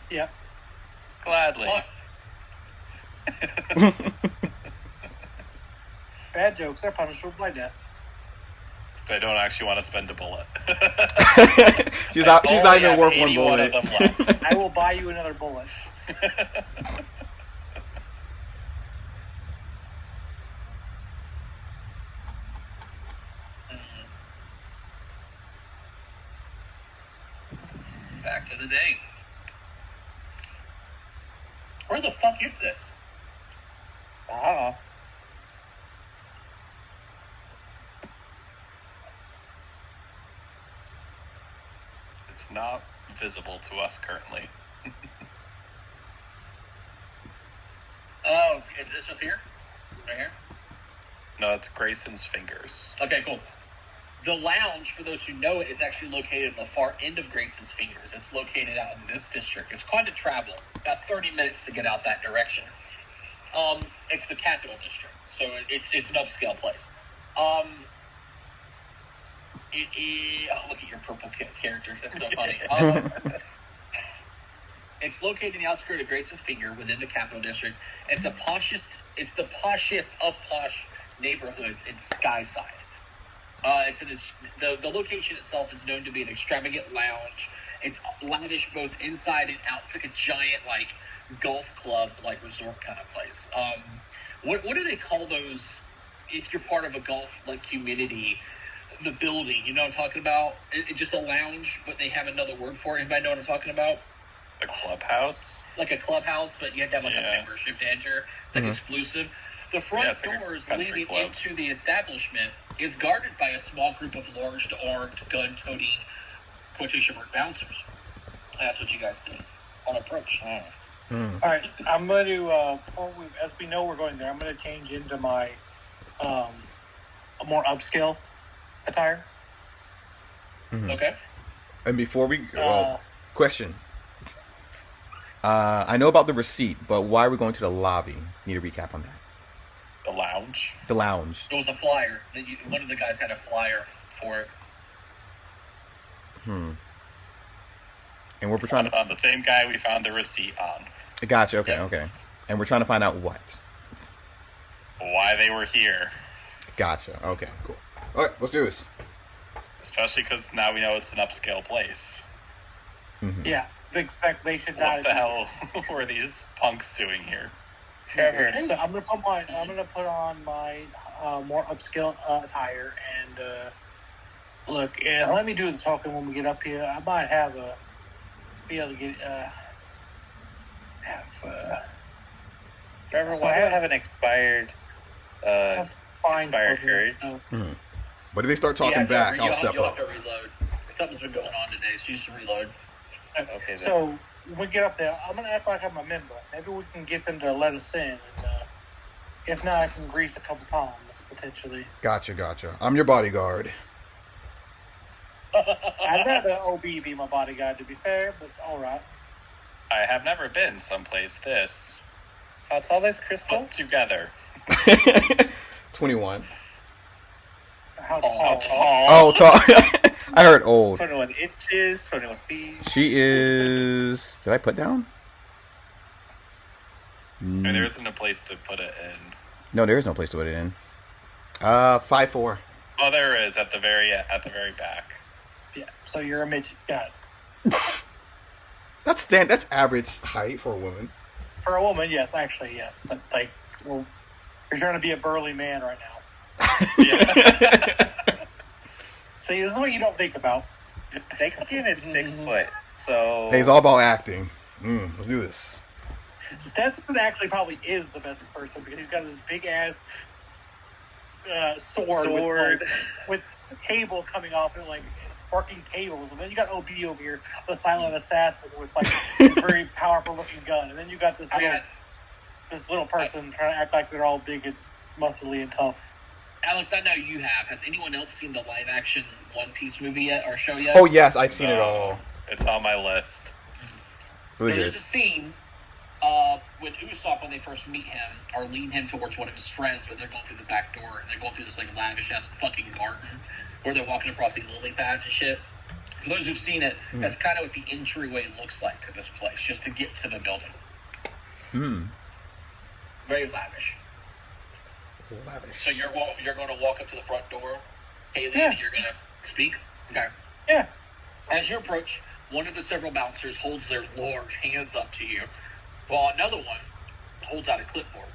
Yep. Gladly. Bad jokes, they're punishable by death. I don't actually want to spend a bullet. she's not even worth one bullet. Of them left. I will buy you another bullet. Back to the day. Where the fuck is this? I don't know. It's not visible to us currently. Oh, is this up here? Right here? No, it's Grayson's fingers. Okay, cool. The lounge, for those who know it, is actually located on the far end of Grayson's fingers. It's located out in this district. It's quite a travel, about 30 minutes to get out that direction. It's the capital district, so it's an upscale place. Look at your purple characters. That's so funny. It's located in the outskirts of Grayson's Finger within the capital district. It's the poshest of posh neighborhoods in Skyside. The location itself is known to be an extravagant lounge. It's lavish both inside and out. It's like a giant golf club resort kind of place. What do they call those if you're part of a golf community? The building, you know what I'm talking about? It's just a lounge, but they have another word for it. Anybody know what I'm talking about? A clubhouse? Like a clubhouse, but you have to have a membership to enter. It's exclusive. The front Yeah, it's like a doors country leading club. into the establishment is guarded by a small group of large armed, gun-toting, quotation mark bouncers. That's what you guys see on approach. All right, I'm going to as we know we're going there, I'm going to change into my a more upscale attire. Okay. And before we question. I know about the receipt, but why are we going to the lobby? Need a recap on that. The lounge. The lounge. It was a flyer. One of the guys had a flyer for it. And we're trying to... On the same guy we found the receipt on. Gotcha, okay. And we're trying to find out what? Why they were here. Gotcha, okay, cool. All right, let's do this. Especially because now we know it's an upscale place. Yeah, expect they should What not. the hell were these punks doing here? Trevor, so I'm gonna put on my more upscale attire and look. Let me do the talking when we get up here. I might be able to get Trevor, so why do I have an expired courage? But if they start talking back, I'll step you'll up. have to reload. Something's been going on today, so you should reload. Okay, then. So when we get up there, I'm gonna act like I'm a member. Maybe we can get them to let us in. And, if not, I can grease a couple palms potentially. Gotcha. I'm your bodyguard. I'd rather OB be my bodyguard, to be fair, but all right. I have never been someplace this How tall is Crystal? put together. 21. How tall? How tall? Oh, tall. I heard old. 21 inches, 21 feet. She is... Did I put down? And there isn't a place to put it in. No, there is no place to put it in. 5'4". Oh, there is at the very back. Yeah. So you're a midget. Got it. That's average height for a woman. For a woman, yes, actually, yes. But you're trying to be a burly man right now. Yeah. See, this is what you don't think about. Thick skin is 6 foot, so Hey, it's all about acting. Let's do this. Stetson actually probably is the best person because he's got this big ass sword. With cables coming off it, like sparking cables, and then you got OB over here, the silent assassin with like this very powerful looking gun, and then you got this little person trying to act like they're all big and muscly and tough. Alex, I know you have. Has anyone else seen the live action One Piece movie yet or show yet? Oh, yes, I've seen it all. It's on my list. Really There's good. a scene when Usopp, when they first meet him, are leading him towards one of his friends, but they're going through the back door, and they're going through this like lavish-ass fucking garden where they're walking across these lily pads and shit. For those who've seen it, that's kind of what the entryway looks like to this place, just to get to the building. Very lavish. So you're going to walk up to the front door, Haley, and you're going to speak? Okay. Yeah. As you approach, one of the several bouncers holds their large hands up to you, while another one holds out a clipboard.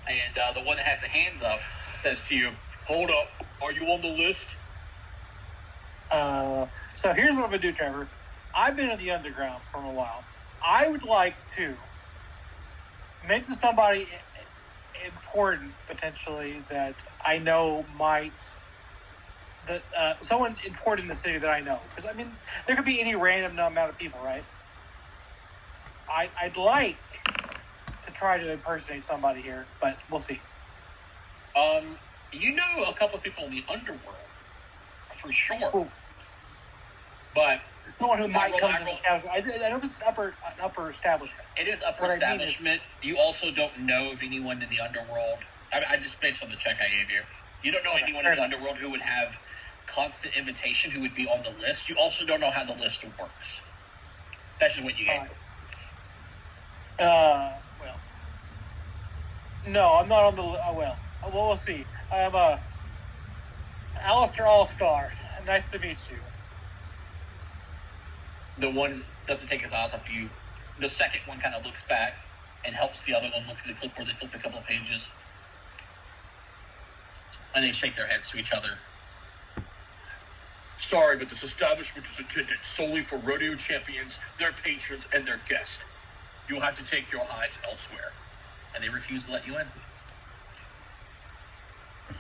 And the one that has the hands up says to you, "Hold up, are you on the list?" So here's what I'm going to do, Trevor. I've been in the underground for a while. I would like to mention somebody important, potentially, that I know someone important in the city that I know. Because, I mean, there could be any random amount of people, right? I'd like to try to impersonate somebody here, but we'll see. You know a couple of people in the underworld, for sure. Ooh. But someone who might come to the establishment. I know this is an upper establishment. It is upper establishment. You also don't know of anyone in the underworld. I just based on the check I gave you. You don't know anyone in the underworld who would have constant invitation, who would be on the list. You also don't know how the list works. That's just what you gave. Well, no, I'm not on the. We'll see. I'm Alistair Allstar. Nice to meet you. The one doesn't take his eyes off you. The second one kind of looks back and helps the other one look through the clipboard. They flip a couple of pages. And they shake their heads to each other. Sorry, but this establishment is intended solely for rodeo champions, their patrons, and their guests. You'll have to take your hides elsewhere. And they refuse to let you in.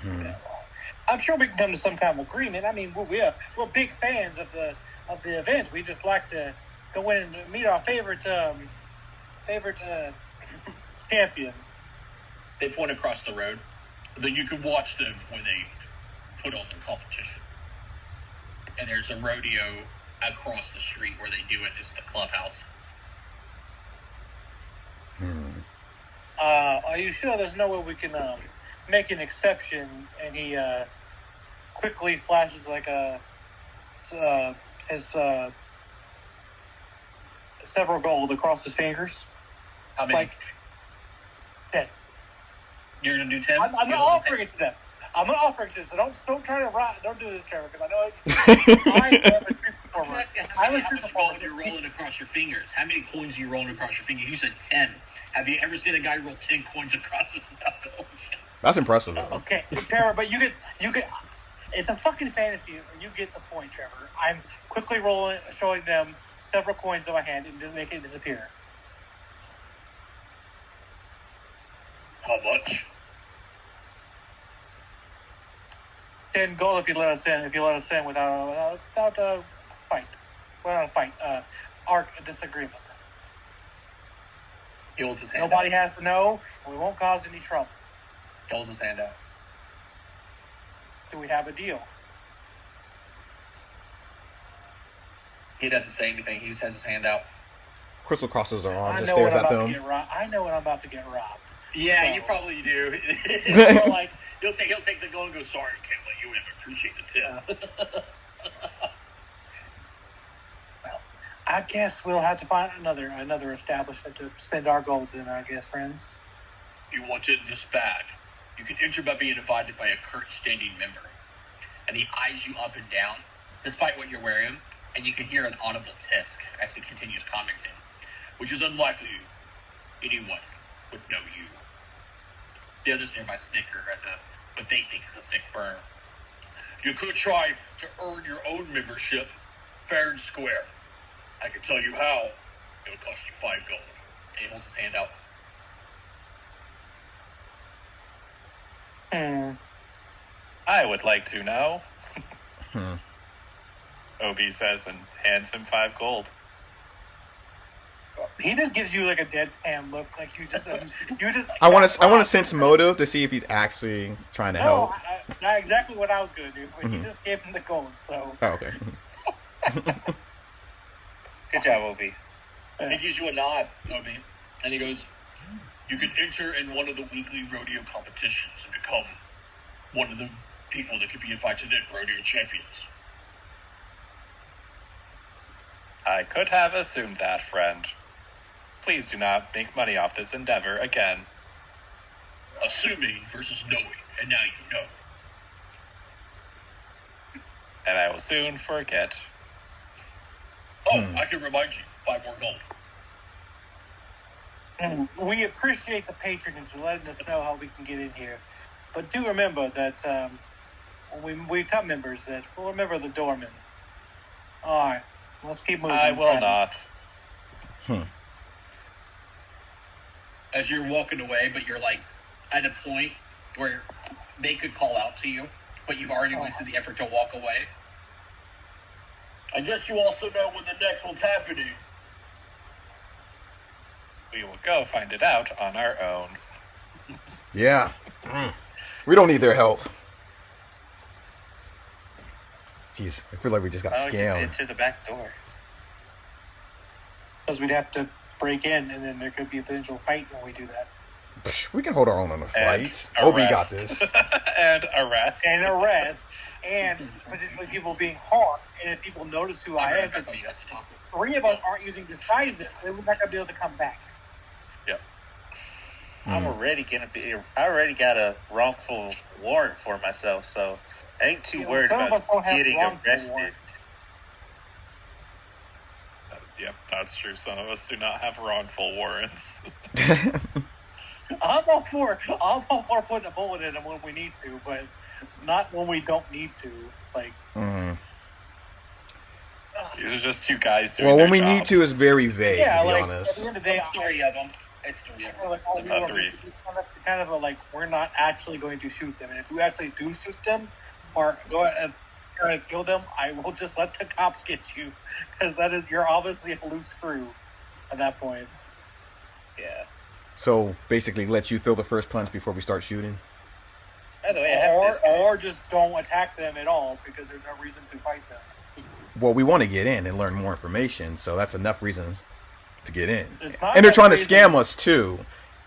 Yeah, well, I'm sure we can come to some kind of agreement. I mean, we're big fans of the event. We just like to go in and meet our favorite champions. They point across the road. Then you can watch them when they put on their competition. And there's a rodeo across the street where they do it. It's the clubhouse. Are you sure there's no way we can make an exception? And he quickly flashes like his several gold across his fingers. How many? Like 10. You're gonna do 10? I'm not offering it to them. I'm not offering it to them. So don't try to don't do this, Trevor, because I know I am a street performer. I'm a street performer. You're rolling across your fingers. How many coins are you rolling across your fingers? You said 10. Have you ever seen a guy roll 10 coins across his knuckles? That's impressive. Okay, Trevor, but you get. It's a fucking fantasy, and you get the point, Trevor. I'm quickly showing them several coins in my hand and just make it disappear. How much? 10 gold if you let us in. If you let us in without a fight, without a fight, disagreement. He holds his hand Nobody out. has to know. And we won't cause any trouble. He holds his hand out. Do we have a deal? He doesn't say anything. He just has his hand out. Crystal crosses her arms I and know when stares I'm at about to them. get robbed. I know when I'm about to get robbed. Yeah, So- you probably do. It's more like he'll take the gold and go, sorry, can't let you in. Appreciate the tip. Well, I guess we'll have to find another establishment to spend our gold then, I guess, friends. You want it this bad. You can enter by being invited by a current standing member. And he eyes you up and down, despite what you're wearing, and you can hear an audible tisk as he continues commenting, which is unlikely anyone would know you. The others nearby snicker at what they think is a sick burn. You could try to earn your own membership fair and square. I can tell you how. It'll cost you 5 gold. And he holds his hand out. I would like to know. Hmm. Obi says and hands him 5 gold. He just gives you like a deadpan look, like you just. I want to sense motive to see if he's actually trying to help. No, that's exactly what I was gonna do, but he Mhm. just gave him the gold. So Oh, okay. Good job, Obi. He gives you a nod, Obi, and he goes, you can enter in one of the weekly rodeo competitions and become one of the people that could be invited in, rodeo champions. I could have assumed that, friend. Please do not make money off this endeavor again. Assuming versus knowing, and now you know. And I will soon forget. Oh, I can remind you, 5 more gold. we appreciate the patronage and letting us know how we can get in here. But do remember that when we become members, that we'll remember the doorman. All right, let's keep moving. I will friends. not. As you're walking away, but you're like at a point where they could call out to you, but you've already wasted the effort to walk away. I guess you also know when the next one's happening. We will go find it out on our own. Yeah. We don't need their help. Jeez, I feel like we just got Why don't we scammed. just enter the back door? Because we'd have to break in, and then there could be a potential fight when we do that. Psh, we can hold our own on a And fight. Obi got arrest. this. And arrest. And arrest, and potentially people being harmed. And if people notice who I am, because you guys talk. 3 of us aren't using disguises, then we're not going to be able to come back. I already got a wrongful warrant for myself, so I ain't too worried Some of about us don't have getting wrongful arrested. warrants. Yep, that's true. Some of us do not have wrongful warrants. I'm all for putting a bullet in them when we need to, but not when we don't need to. Like, These are just 2 guys doing Well, their when we job. need to is very vague, yeah, to be like at honest. the end of the day, 3 of them. It's 3 of Like, them. Three. it's kind of a, like, we're not actually going to shoot them. And if we actually do shoot them or go and try to kill them, I will just let the cops get you. Because you're obviously a loose screw at that point. Yeah. So basically, let you throw the first punch before we start shooting. By the way, I have this. Or just don't attack them at all because there's no reason to fight them. Well, we want to get in and learn more information, so that's enough reasons to get in. It's not And they're that trying to reason. scam us too,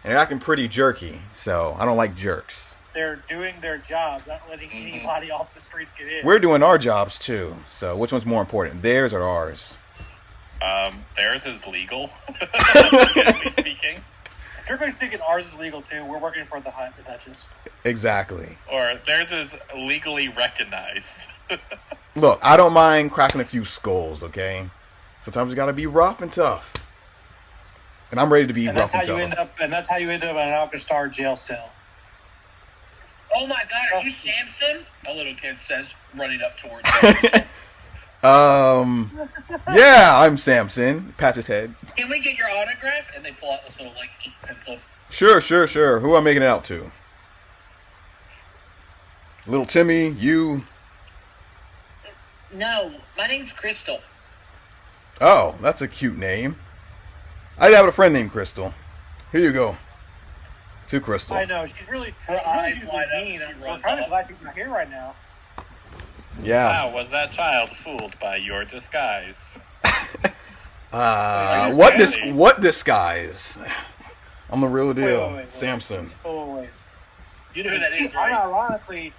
and they're acting pretty jerky. So I don't like jerks. They're doing their jobs, not letting anybody off the streets get in. We're doing our jobs too. So which one's more important, theirs or ours? Theirs is legal, legally speaking. Strictly speaking, ours is legal too. We're working for the Duchess. Exactly. Or theirs is legally recognized. Look, I don't mind cracking a few skulls. Okay, sometimes you got to be rough and tough, and I'm ready to be And that's rough how and you tough. end up. And that's how you end up in an Alkenstar jail cell. Oh my God, are you Samson? A little kid says, running up towards him. Yeah, I'm Samson. Pats his head. Can we get your autograph? And they pull out this little, like, ink pencil. Sure. Who am I making it out to? Little Timmy, you. No, my name's Crystal. Oh, that's a cute name. I have a friend named Crystal. Here you go. To Crystal. I know she's really Her eyes usually light up, mean. she We're runs kind of off. glad she's not here right now. Yeah. Wow, was that child fooled by your disguise? What disguise? I'm the real deal. Wait. Samson. Oh wait. You know who that Did is, she right? unironically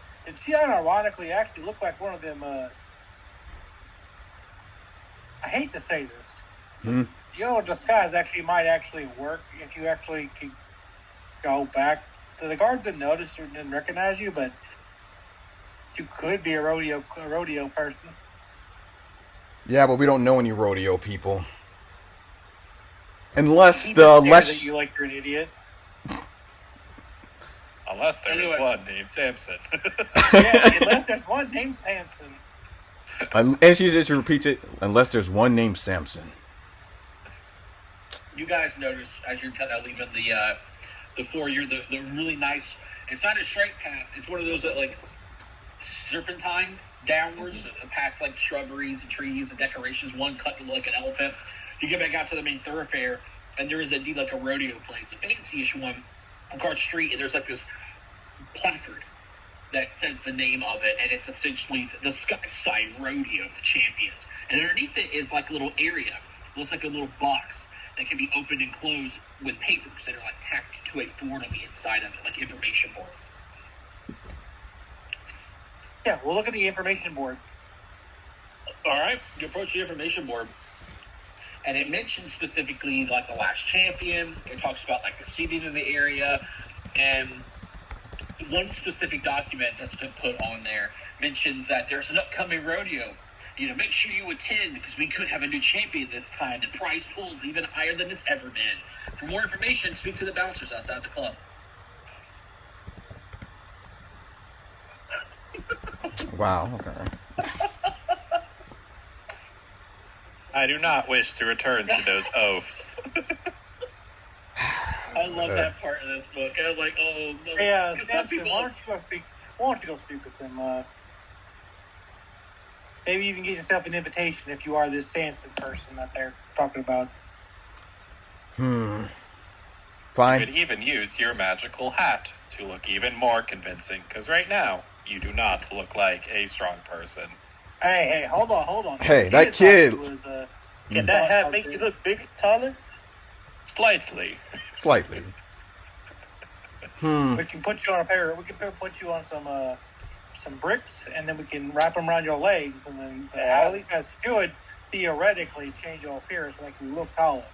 actually look like one of them? I hate to say this. Hmm? The old disguise might actually work if you actually could go back. The guards didn't notice or didn't recognize you, but you could be a rodeo person. Yeah, but we don't know any rodeo people. Unless He the just stares less at you like you're an idiot. Unless there was Anyway. one named Samson. Yeah, unless there's one named Samson. and she just repeats it. Unless there's one named Samson. You guys notice as you're kind of leaving the floor, you're the really nice. It's not a straight path. It's one of those that like serpentines downwards, past like shrubberies and trees and decorations. One cut to like an elephant. You get back out to the main thoroughfare, and there is indeed like a rodeo place, a fancy-ish one on Guard Street, and there's like this placard that says the name of it, and it's essentially the Skyside Rodeo of the Champions. And underneath it is like a little area. It looks like a little box that can be opened and closed with papers that are like tacked to a board on the inside of it, like information board. Yeah, we'll look at the information board. All right, you approach the information board, and it mentions specifically like the last champion. It talks about like the seating of the area, and one specific document that's been put on there mentions that there's an upcoming rodeo. You know, make sure you attend because we could have a new champion this time. The prize pool is even higher than it's ever been. For more information, speak to the bouncers outside the club. Wow. Okay. I do not wish to return to those oaths. I love that part of this book. I was like, oh, no. Yeah, 'Cause some Samson, people- why don't you go speak with them? Maybe even get yourself an invitation if you are this Samson person that they're talking about. You Fine. could even use your magical hat to look even more convincing, because right now, you do not look like a strong person. Hey, hold on. Hey, The that kid- I was, Can that hat make you look bigger, taller? Slightly. Slightly. We can put you on We can put you on some bricks, and then we can wrap them around your legs, and then the alley guys could theoretically change your appearance and make you look taller.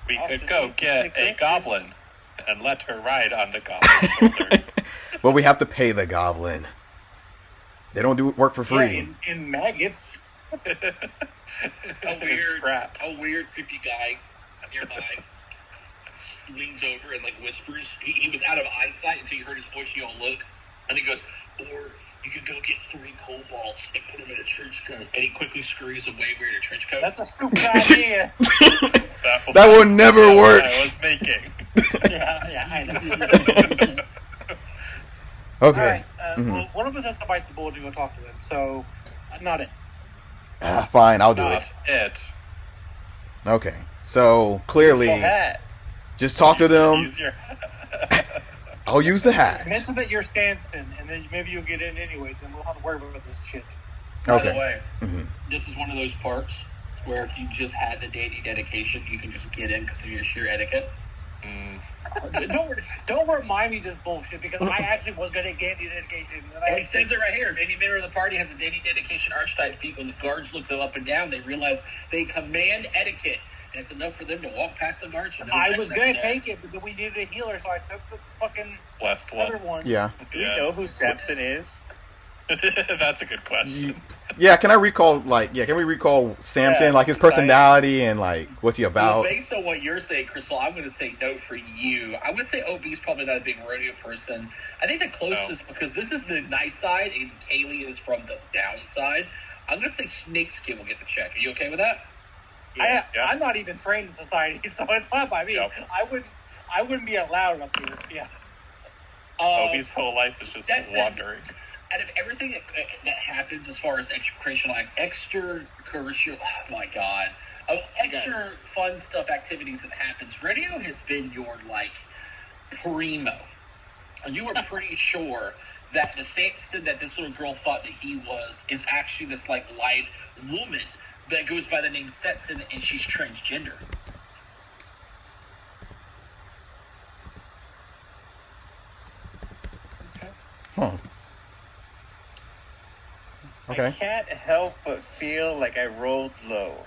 We Also, could go make get six a inches. goblin and let her ride on the goblin's shoulder. But we have to pay the goblin. They don't do work for free. Yeah, in maggots. a weird creepy guy nearby leans over and like whispers. He was out of eyesight until you heard his voice. You all look, and he goes, "Or you could go get 3 kobolds and put them in a trench coat." And he quickly scurries away wearing a trench coat. That's a stupid idea. That would never That's work. what I was making. Yeah, I know. Okay. All right. Mhm. Well, one of us has to bite the bullet and go talk to them. So, not it. Fine, I'll do Not it. it. Okay. So clearly, Beautiful hat. just talk to them. Use your I'll use the hat. Mention that you're Stanston, and then maybe you'll get in anyways, and we'll have to worry about this shit. By the Okay. way, Mhm. this is one of those parks where if you just had the daily dedication, you can just get in because of your sheer etiquette. Don't remind me this bullshit because I actually was going to get the dedication. And It says it right here. If any member of the party has a daily dedication archetype feat, when the guards look them up and down, they realize they command etiquette. And it's enough for them to walk past the guards. I was going to take it, but then we needed a healer, so I took the fucking last other one. one. Yeah. Do we know who Samson is? That's a good question. Yeah, can we recall Samson, Yeah, like his society. personality and like what's he Well, about? based on what you're saying, Crystal, I'm going to say no for you. I would say OB's probably not a big rodeo person. I think the closest, because this is the nice side and Kaylee is from the downside, I'm going to say Snakeskin will get the check. Are you okay with that? Yeah. I'm not even trained in society, so it's fine by me. Yep. I wouldn't be allowed up here. Yeah. Obi's whole life is just that's wandering. Out of everything that happens as far as extracurricular, oh my god, extra fun stuff, activities that happens, radio has been your primo. And you were pretty sure that the Samson that this little girl thought that he was is actually this light woman that goes by the name Stetson, and she's transgender. Huh. I Okay. can't help but feel like I rolled low.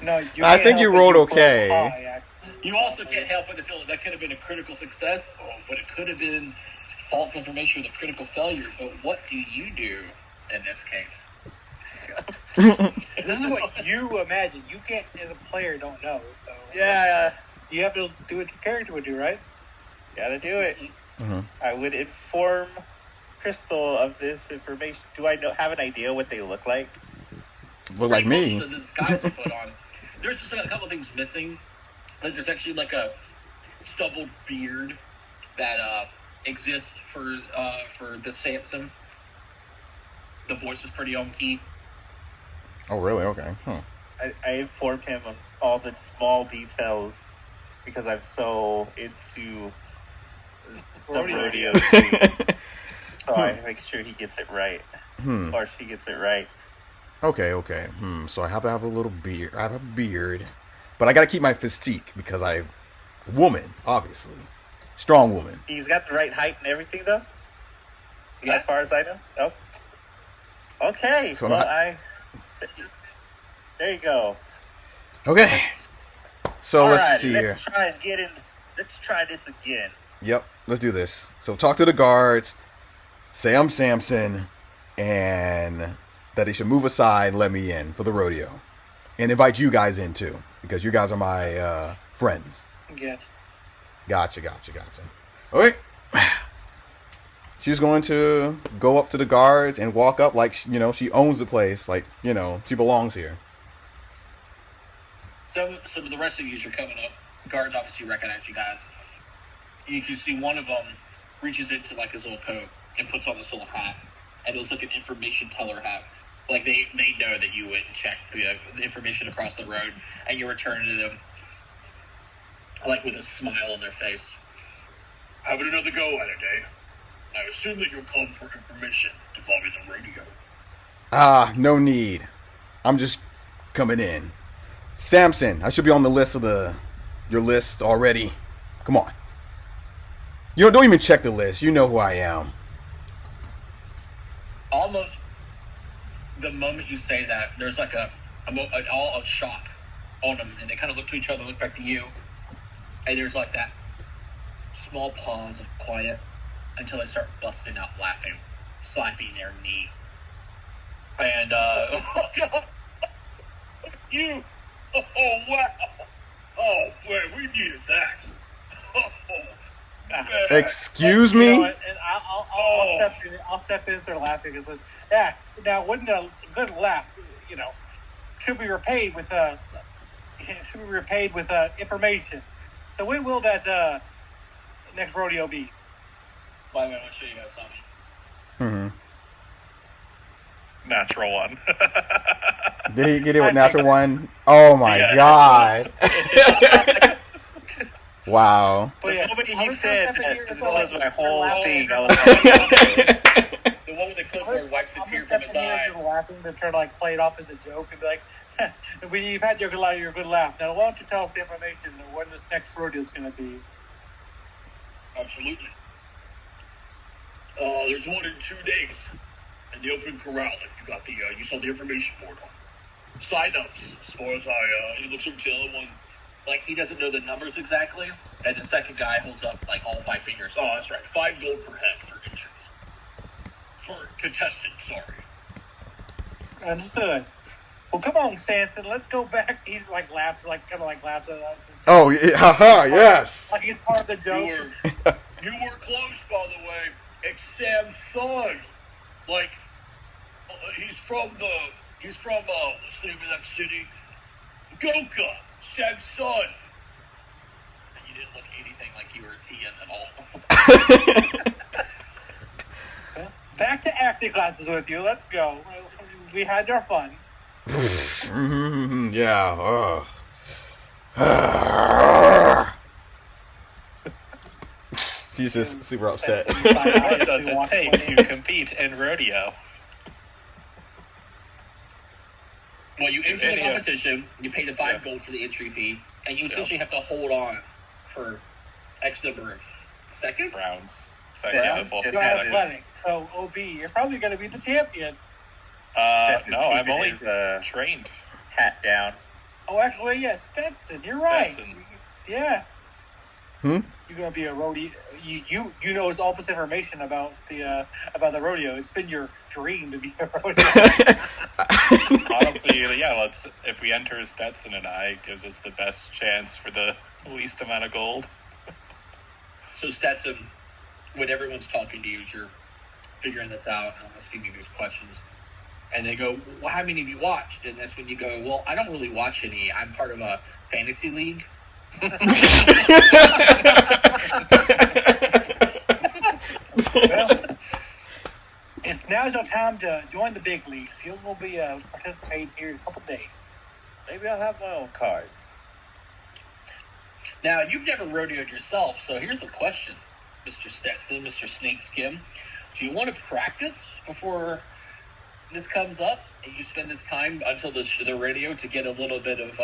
No, you I can't think you help it, rolled rolled okay. high, actually. You also can't help but to feel that could have been a critical success, but it could have been false information with a critical failure. But what do you do in this case? This is what you imagine. You can't, as a player, don't know. So Yeah, you have to do what your character would do, right? gotta do it. Mhm. I would inform Crystal of this information. Do I have an idea what they look like? Look like me. The disguise they put on. There's just a couple things missing. Like there's actually like a stubbled beard that exists for the Samson. The voice is pretty on key. Oh, really? Okay. Huh. I inform him of all the small details because I'm so into the rodeo scene. So I make sure he gets it right. Or she gets it right. Okay. So I have to have a little beard. I have a beard, but I got to keep my physique because I'm a woman, obviously, strong woman. He's got the right height and everything, though? Yeah. As far as I know? Oh. Okay. So there you go. Okay. So let's Alright, see here. let's try and get in. Let's try this again. Yep, let's do this. So talk to the guards, say I'm Samson, and that they should move aside and let me in for the rodeo. And invite you guys in too, because you guys are my friends. Yes. Gotcha. Okay. She's going to go up to the guards and walk up like, she owns the place, like, she belongs here. So the rest of you are coming up. Guards obviously recognize you guys. You can see one of them reaches into like his little coat and puts on this little hat, and it looks like an information teller hat. Like they know that you went and checked the information across the road, and you return to them like with a smile on their face. Having another go at it, eh? I assume that you're calling for information involving the radio. No need. I'm just coming in. Samson, I should be on the list of your list already. Come on. You don't even check the list. You know who I am. Almost the moment you say that, there's like a shock on them, and they kind of look to each other, look back to you, and there's like that small pause of quiet until they start busting out laughing, slapping their knee, and oh god, you, oh wow, oh man, we needed that. Excuse You me? know what, and I'll step in and start laughing. And say, yeah, now wouldn't a good laugh, should be repaid with information. So when will that next rodeo be? By the way, I want to show you guys something. Natural one. Did he get it with natural one? Oh my god! Wow. The moment he said that this was my whole thing, I was The one with the clipboard wipes the tear from his eye. You're laughing to try to like play it off as a joke and be like, when you've had your good laugh. Now, why don't you tell us the information of when this next rodeo is going to be? Absolutely. There's one in 2 days in the open corral. You got you saw the information board on. Sign-ups, as far as he looks over to the other one, like he doesn't know the numbers exactly, and the second guy holds up like all 5 fingers. Oh, that's right, 5 gold per head for entries. For contestants, sorry. Understood. Well, come on, Sanson, let's go back. He's like laughs, like kind of like laughs at us. Oh, haha, yes. Like he's part of the joke. You were close, by the way. It's Sam's son. Like, he's from what's the name of that city? Goka, Sam's son. And you didn't look anything like you were a TN at all. Well, back to acting classes with you. Let's go. We had our fun. Yeah. She's just super upset. What does it take to compete in rodeo? Well, you enter the competition, you pay the 5 gold for the entry fee, and you essentially have to hold on for X number of seconds? Rounds. You're athletic, so OB, you're probably going to be the champion. No, I'm only trained. Hat down. Oh, actually, yes, Stetson, you're right. Stetson. Yeah. Hmm? You're going to be a rodeo. You know all this information about the rodeo. It's been your dream to be a rodeo. Honestly, yeah. If we enter Stetson and I, it gives us the best chance for the least amount of gold. So Stetson, when everyone's talking to you, you're figuring this out and asking you these questions, and they go, "Well, how many have you watched?" And that's when you go, "Well, I don't really watch any. I'm part of a fantasy league." Well, now's your time to join the big leagues. You'll be participating here in a couple days. Maybe I'll have my own card. Now, you've never rodeoed yourself, so here's the question, Mr. Stetson, Mr. Snakeskin. Do you want to practice before this comes up, and you spend this time until the rodeo to get a little bit of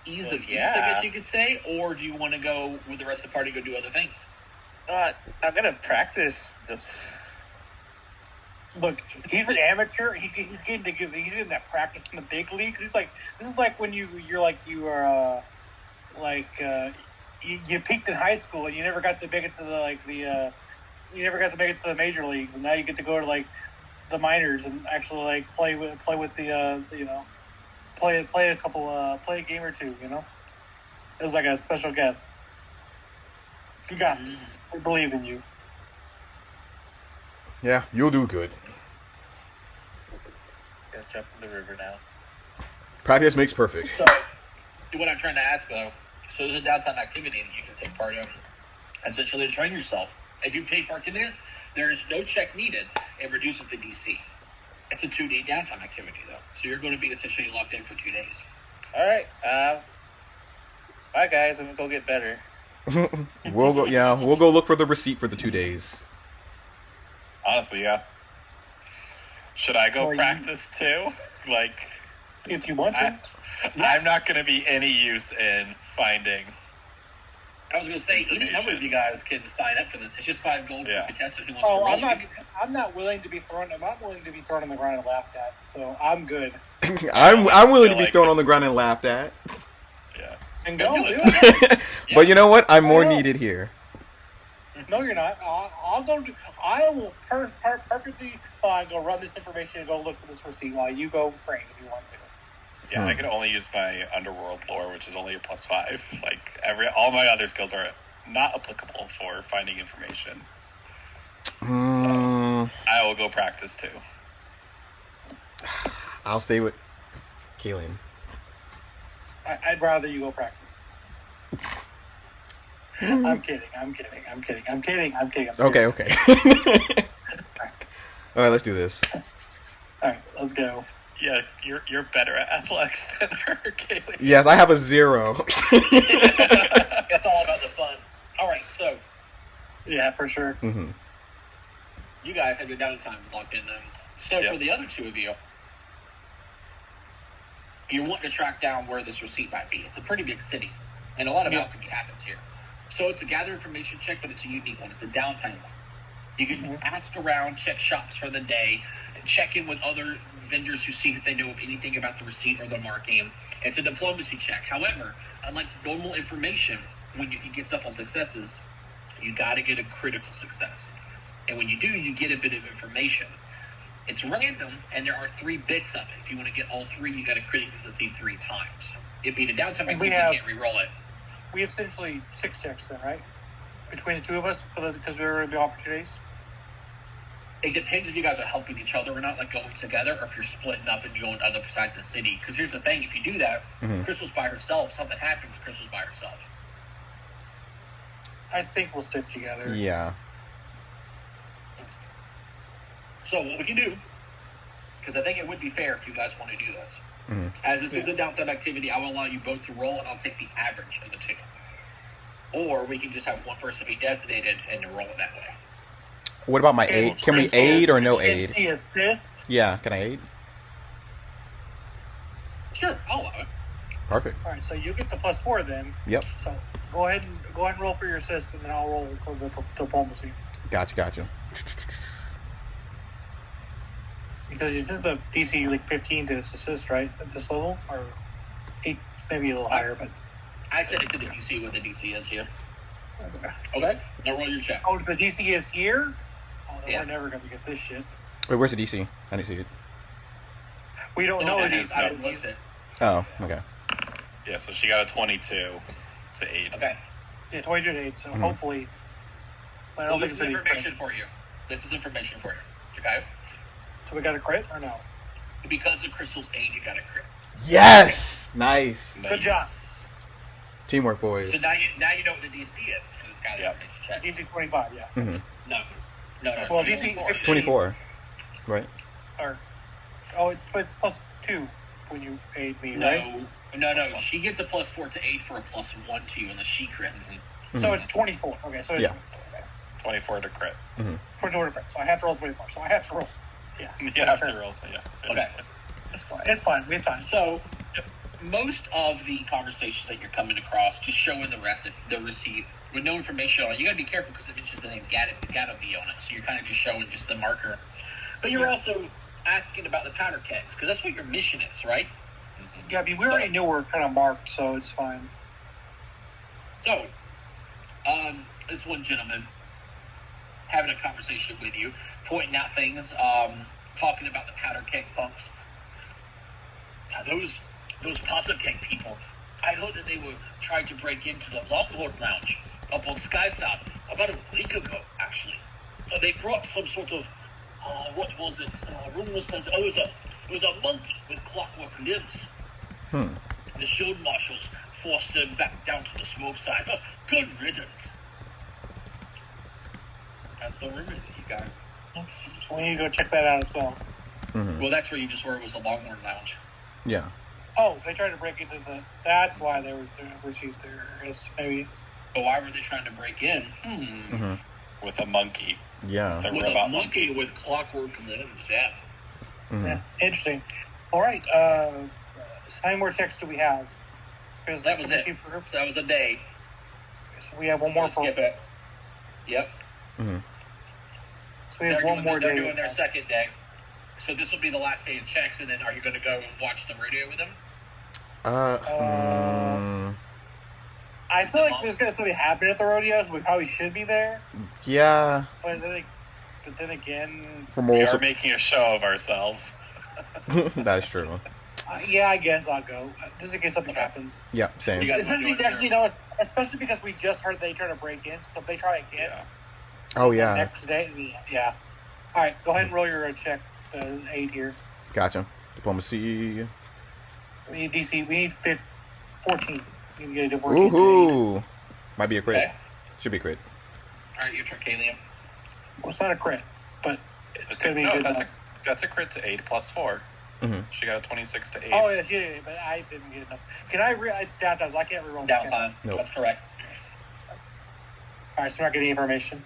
ease of use, I guess you could say? Or do you want to go with the rest of the party, go do other things? I'm going to practice the... Look, he's an amateur. He's getting that practice in the big leagues. He's like, this is like when you peaked in high school and you never got to make it to the major leagues, and now you get to go to like the minors and actually like play with the play a game or two. You know, as like a special guest. You got this. We believe in you. Yeah, you'll do good. Gotta jump in the river now. Practice makes perfect. So, what I'm trying to ask, though, so there's a downtime activity that you can take part in, essentially to train yourself. If you take part in it, there is no check needed. It reduces the DC. It's a 2-day downtime activity, though. So you're going to be essentially locked in for 2 days. All right. Bye, guys. I'm going to go get better. We'll go look for the receipt for the 2 days. Honestly, yeah. Should I go practice too? Like, if you want to. I'm not going to be any use in finding. I was going to say, any number of you guys can sign up for this. It's just 5 gold for contestant who wants to roll. I'm not willing to be thrown. I'm not willing to be thrown on the ground and laughed at. So I'm good. I'm willing to be thrown on the ground and laughed at. Yeah. And go do it. But you know what? I'm more needed here. No, you're not. I'll go. I will perfectly fine go run this information and go look for this receipt while you go train if you want to. Yeah, I can only use my underworld lore, which is only a +5. Like all my other skills are not applicable for finding information. So I will go practice too. I'll stay with Kaylin. I'd rather you go practice. I'm kidding. I'm Okay, serious. okay. All right, let's do this. All right, let's go. Yeah, you're better at athletics than her, Kaylee. Yes, I have a 0. It's all about the fun. All right, so Yeah, for sure. Mm-hmm. you guys have your downtime locked in then. So Yep. for the other two of you, you want to track down where this receipt might be. It's a pretty big city, and a lot of Yeah. alchemy happens here. So it's a gather information check, but it's a unique one. It's a downtime one. You can ask around, check shops for the day, and check in with other vendors who see if they know of anything about the receipt or the marking. It's a diplomacy check. However, unlike normal information, when you can get stuff on successes, you got to get a critical success. And when you do, you get a bit of information. It's random, and there are 3 bits of it. If you want to get all 3, you got to critically succeed 3 times. It'd be the downtime, And we you have- can't re-roll it. We have essentially 6 checks then, right? Between the two of us, because we're going to be opportunities. It depends if you guys are helping each other or not, like going together, or if you're splitting up and going to other sides of the city. Because here's the thing, if you do that, Mhm. Crystal's by herself, something happens, Crystal's by herself. I think we'll stick together. Yeah. So what we can do, because I think it would be fair if you guys want to do this, Mhm. as this is a downside activity, I will allow you both to roll, and I'll take the average of the 2. Or we can just have one person be designated and to roll it that way. What about my Okay, aid? Can we Crystal aid or no gets aid? the assist. Yeah, can I aid? Sure, I'll allow it. Perfect. All right, so you get the +4 then. Yep. So go ahead and roll for your assist, and then I'll roll for the diplomacy. Gotcha. Because you did the DC like 15 to assist, right? At this level, or 8, maybe a little higher, but I said it to the DC what the DC is here. Okay? Now roll your check. oh, the DC is here. Oh, then Yeah. we're never going to get this shit. Wait, where's the DC? I didn't see it. We don't know I the has DC. haven't notes. looked it. Oh, okay. Yeah, so she got a 22 to 8. Okay. Yeah, 22 to 8. So Mhm. hopefully, but I Well, don't think this it's is any information for you. This is information for you. Okay? So we got a crit or no? Because of Crystal's aid, you got a crit. Yes! Nice. Good job. Teamwork, boys. So now you know what the DC is for this kind of Yep. information check. DC 25, yeah. Mhm. No. Well, it's DC 24. 24. Right? Or it's +2 when you aid me, right? No. She gets a +4 to aid for a +1 to you unless she crits. So Mhm. it's 24. Okay, so it's Yeah. 24. Okay. 24 to crit. 24 to crit. So I have to roll 24. So I have to roll. Yeah. You have to roll. Yeah. Okay. It's fine. It's fine. We have time. So, most of the conversations that you're coming across just showing the receipt with no information on it. You got to be careful because it mentions the name Gatovi on it. So you're kind of just showing just the marker. But you're Yeah. also asking about the powder kegs because that's what your mission is, right? Yeah, I mean, we already knew we're kind of marked, so it's fine. So, this one gentleman having a conversation with you, pointing out things, talking about the powder keg punks. Now, those powder keg people, I heard that they were trying to break into the Lockhorn Lounge up on Skyside about a week ago, actually. They brought some sort of, what was it? Rumor says, it was a monkey with clockwork limbs. The shield marshals forced them back down to the smoke side. Oh, good riddance. That's the rumor that you got. So we need to go check that out as well. Mhm. Well, that's where you just were. It was the Longhorn Lounge. Yeah. Oh, they tried to break into the. That's why they were received there. I guess maybe. But why were they trying to break in? Mhm. With a monkey. Yeah. The With a robot monkey with clockwork limbs, yeah. Mhm. Yeah, interesting. All right. So how many more checks do we have? Because That was it. two per group. So that was a day. So we have one more for. Skip it. Yep. Mhm. So we have one more They're day. doing their second day. So this will be the last day of checks, and then are you going to go and watch the rodeo with them? I feel like there's gonna something happen at the rodeos. We probably should be there, Yeah. but then again, For We moral are support. making a show of ourselves. That's true. yeah, I guess I'll go just in case something happens. Yeah, same. You guys wanna Especially join actually, no, especially because we just heard they try to break in. So if they try again Yeah. Oh, the yeah. next day, yeah. All right, go ahead and roll your check. 8 here. Gotcha. Diplomacy. We need DC. We need 14. You can get a divorce. All Woohoo! Might be a crit. Okay. Should be a crit. All right, your turn, Kalian. Well, it's not a crit, but it's going to be good enough. That's a crit to 8 plus 4. Mm-hmm. She got a 26 to 8. Oh, yeah, she did, but I didn't get enough. Can I it's downtime, so I can't reroll. Downtime. Nope. That's correct. All right, so I'm not getting information.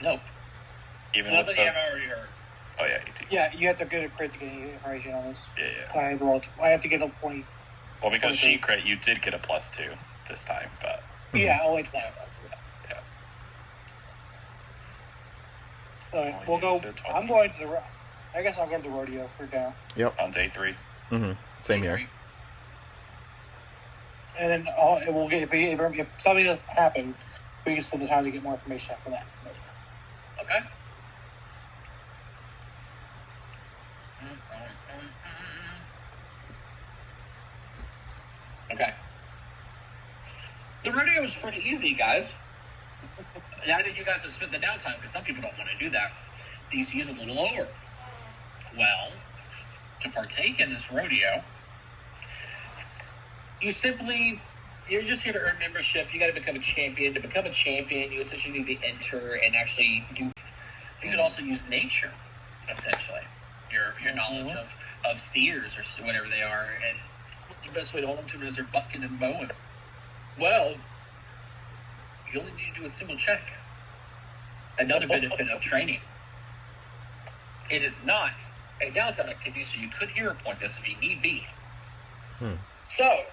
Nope. Even Nothing with you the... haven't already heard. Oh, yeah, 18. Yeah, you have to get a crit to get any information on this. Yeah. I have to get a 20. Well, because she crit, you did get a +2 this time, but... Yeah, only 20. Yeah. All right, we'll go. I'm going to the... I guess I'll go to the rodeo for now. Yep. On day 3. Mm-hmm. Same here. And then we'll get if something doesn't happen, we can spend the time to get more information after that. Okay. Okay. The rodeo was pretty easy, guys. Now that you guys have spent the downtime, because some people don't want to do that, DC is a little lower. Well, to partake in this rodeo, you're just here to earn membership. You got to become a champion. To become a champion, you essentially need to enter and actually do. You could also use nature, essentially. Your knowledge of steers or whatever they are, and the best way to hold them to them is they're bucking and mowing. Well, you only need to do a single check. Another benefit of training. It is not a downtime activity, so you could hero point this if you need be. So,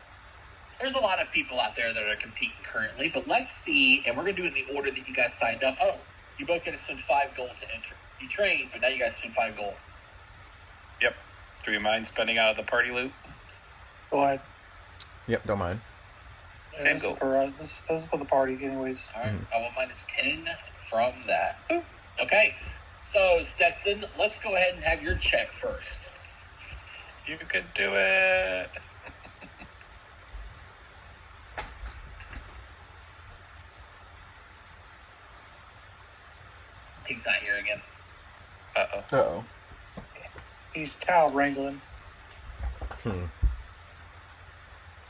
there's a lot of people out there that are competing currently, but let's see, and we're going to do it in the order that you guys signed up. Oh, you both got to spend 5 gold to enter. You trained, but now you got to spend 5 gold. Yep. Do you mind spending out of the party loot? Go ahead. Yep, don't mind. Yeah, this is for the party, anyways. All right, I will minus 10 from that. Okay, so Stetson, let's go ahead and have your check first. You can do it. He's not here again. Uh-oh. Uh-oh. He's towel wrangling. Hmm.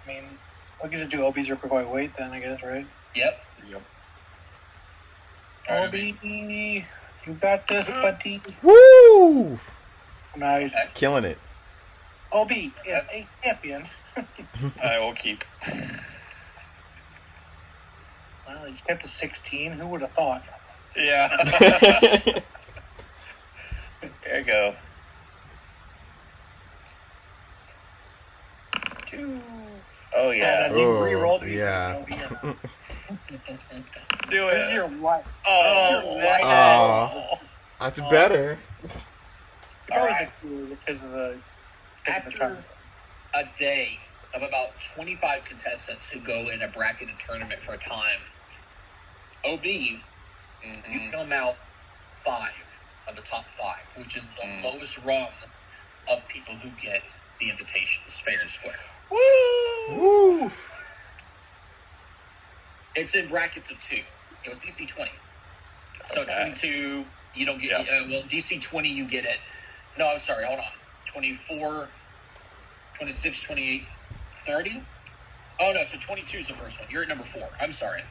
I mean, we can just do Obies or quick wait then, I guess, right? Yep. Obi, you got this, buddy. Woo! Nice. Okay. Killing it. Obi is a champion. I will keep. Well, he's kept to 16. Who would have thought? Yeah. There you go. 2. Oh, yeah. You re-rolled me. Yeah. Do This is it. your life. Oh, wow. That's better. That was right. because of the After a day of about 25 contestants who go in a bracketed tournament for a time, OB, you come out 5 of the top 5, which is the lowest rung of people who get the invitations, fair and square. Woo! It's in brackets of 2. It was DC 20. So Okay. 22, you don't get DC 20, you get it. No, I'm sorry, hold on. 24, 26, 28, 30? Oh, no, so 22 is the first one. You're at number 4. I'm sorry.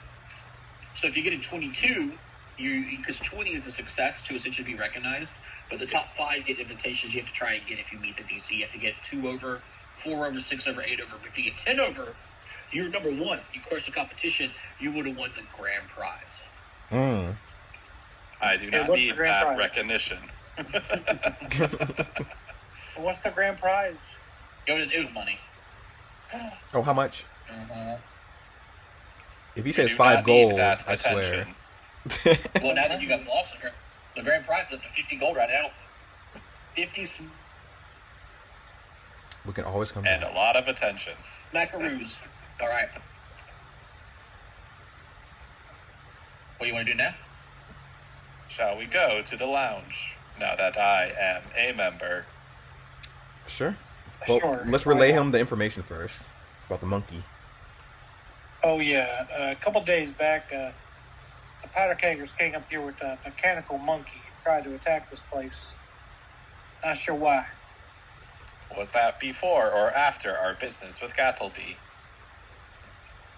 So if you get a 22, because 20 is a success to essentially be recognized, but the top 5 get invitations you have to try and get if you meet the DC. You have to get 2 over, 4 over, 6 over, 8 over. If you get 10 over, you're number 1. You crush the competition, you would have won the grand prize. I do not need that recognition. What's the grand prize? It was money. Oh, how much? Uh-huh. If he says do 5 not need gold, that I swear. attention. Well, now that you guys lost the grand prize is up to 50 gold right now. 50 We can always come And back. a lot of attention. smackaroos. All right. What do you want to do now? Shall we go to the lounge now that I am a member? Sure. Well, Sure. let's relay him the information first about the monkey. Oh, yeah. A couple days back, the powder kegers came up here with a mechanical monkey and tried to attack this place. Not sure why. Was that before or after our business with Gattleby?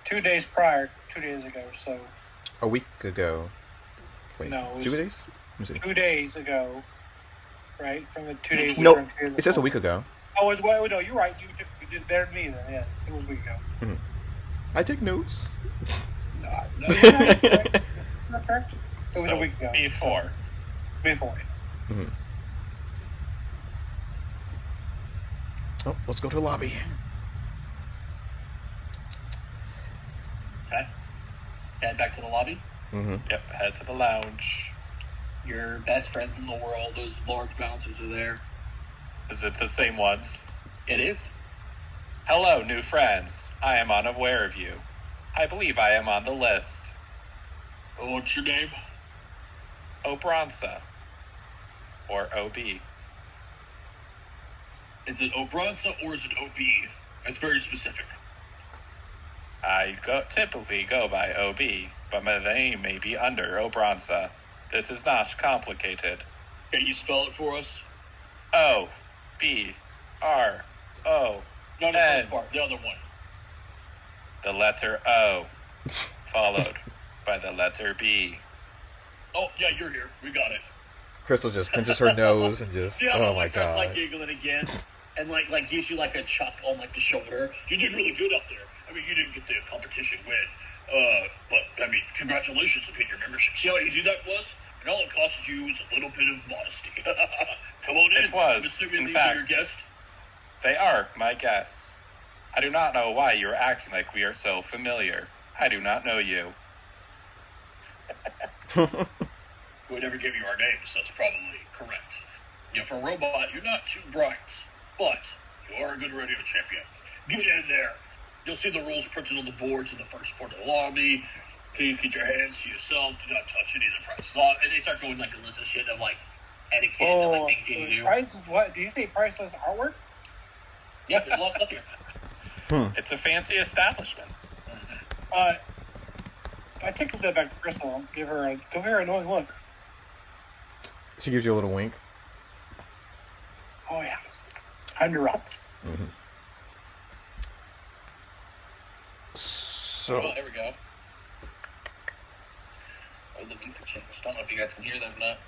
2 days prior, 2 days ago. So a week ago. Wait, no, it was 2 days? Let me see. 2 days ago, right? From the 2 days. Nope. from 2 days It says a before. week ago. Oh, it was, no, you're right. You did better than me then. Yes, it was a week ago. Mm-hmm. I take notes. No, you're right. You're right. Not correct. It was a week ago. Before. Before. Mm-hmm. Oh, let's go to the lobby. Okay. Head back to the lobby. Mm-hmm. Yep, head to the lounge. Your best friends in the world, those large bouncers are there. Is it the same ones? It is. Hello, new friends. I am unaware of you. I believe I am on the list. What's your name? Obranza. Or OB. Is it Obranza or is it OB? That's very specific. I typically go by OB, but my name may be under Obranza. This is not complicated. Can you spell it for us? O B R O. Not the first part, the other one. The letter O, followed by the letter B. Oh, yeah, you're here. We got it. Crystal just pinches her nose and just, Yeah, oh my starts, god. like giggling again, and like gives you like a chuck on like the shoulder. You did really good up there. I mean, you didn't get the competition win, but I mean, congratulations on getting your membership. See how easy that was? And all it costed you was a little bit of modesty. Come on in. It was, I'm assuming in these fact. are your guests. They are my guests. I do not know why you are acting like we are so familiar. I do not know you. We never gave you our names, so that's probably correct. You know, for a robot, you're not too bright, but you are a good rodeo champion. Get in there. You'll see the rules printed on the boards in the first part of the lobby. Please keep your hands to yourself. Do not touch any of the prices. And they start going like a list of shit of like etiquette and like things you do. Price is what? Did you say priceless artwork? Yeah, there's a lot of stuff here. It's a fancy establishment. I take a step back to Crystal and give her a knowing look. She gives you a little wink. Oh yeah, under rocks. Mm-hmm. So, Oh, there we go. Oh, the music changed. I don't know if you guys can hear that or not.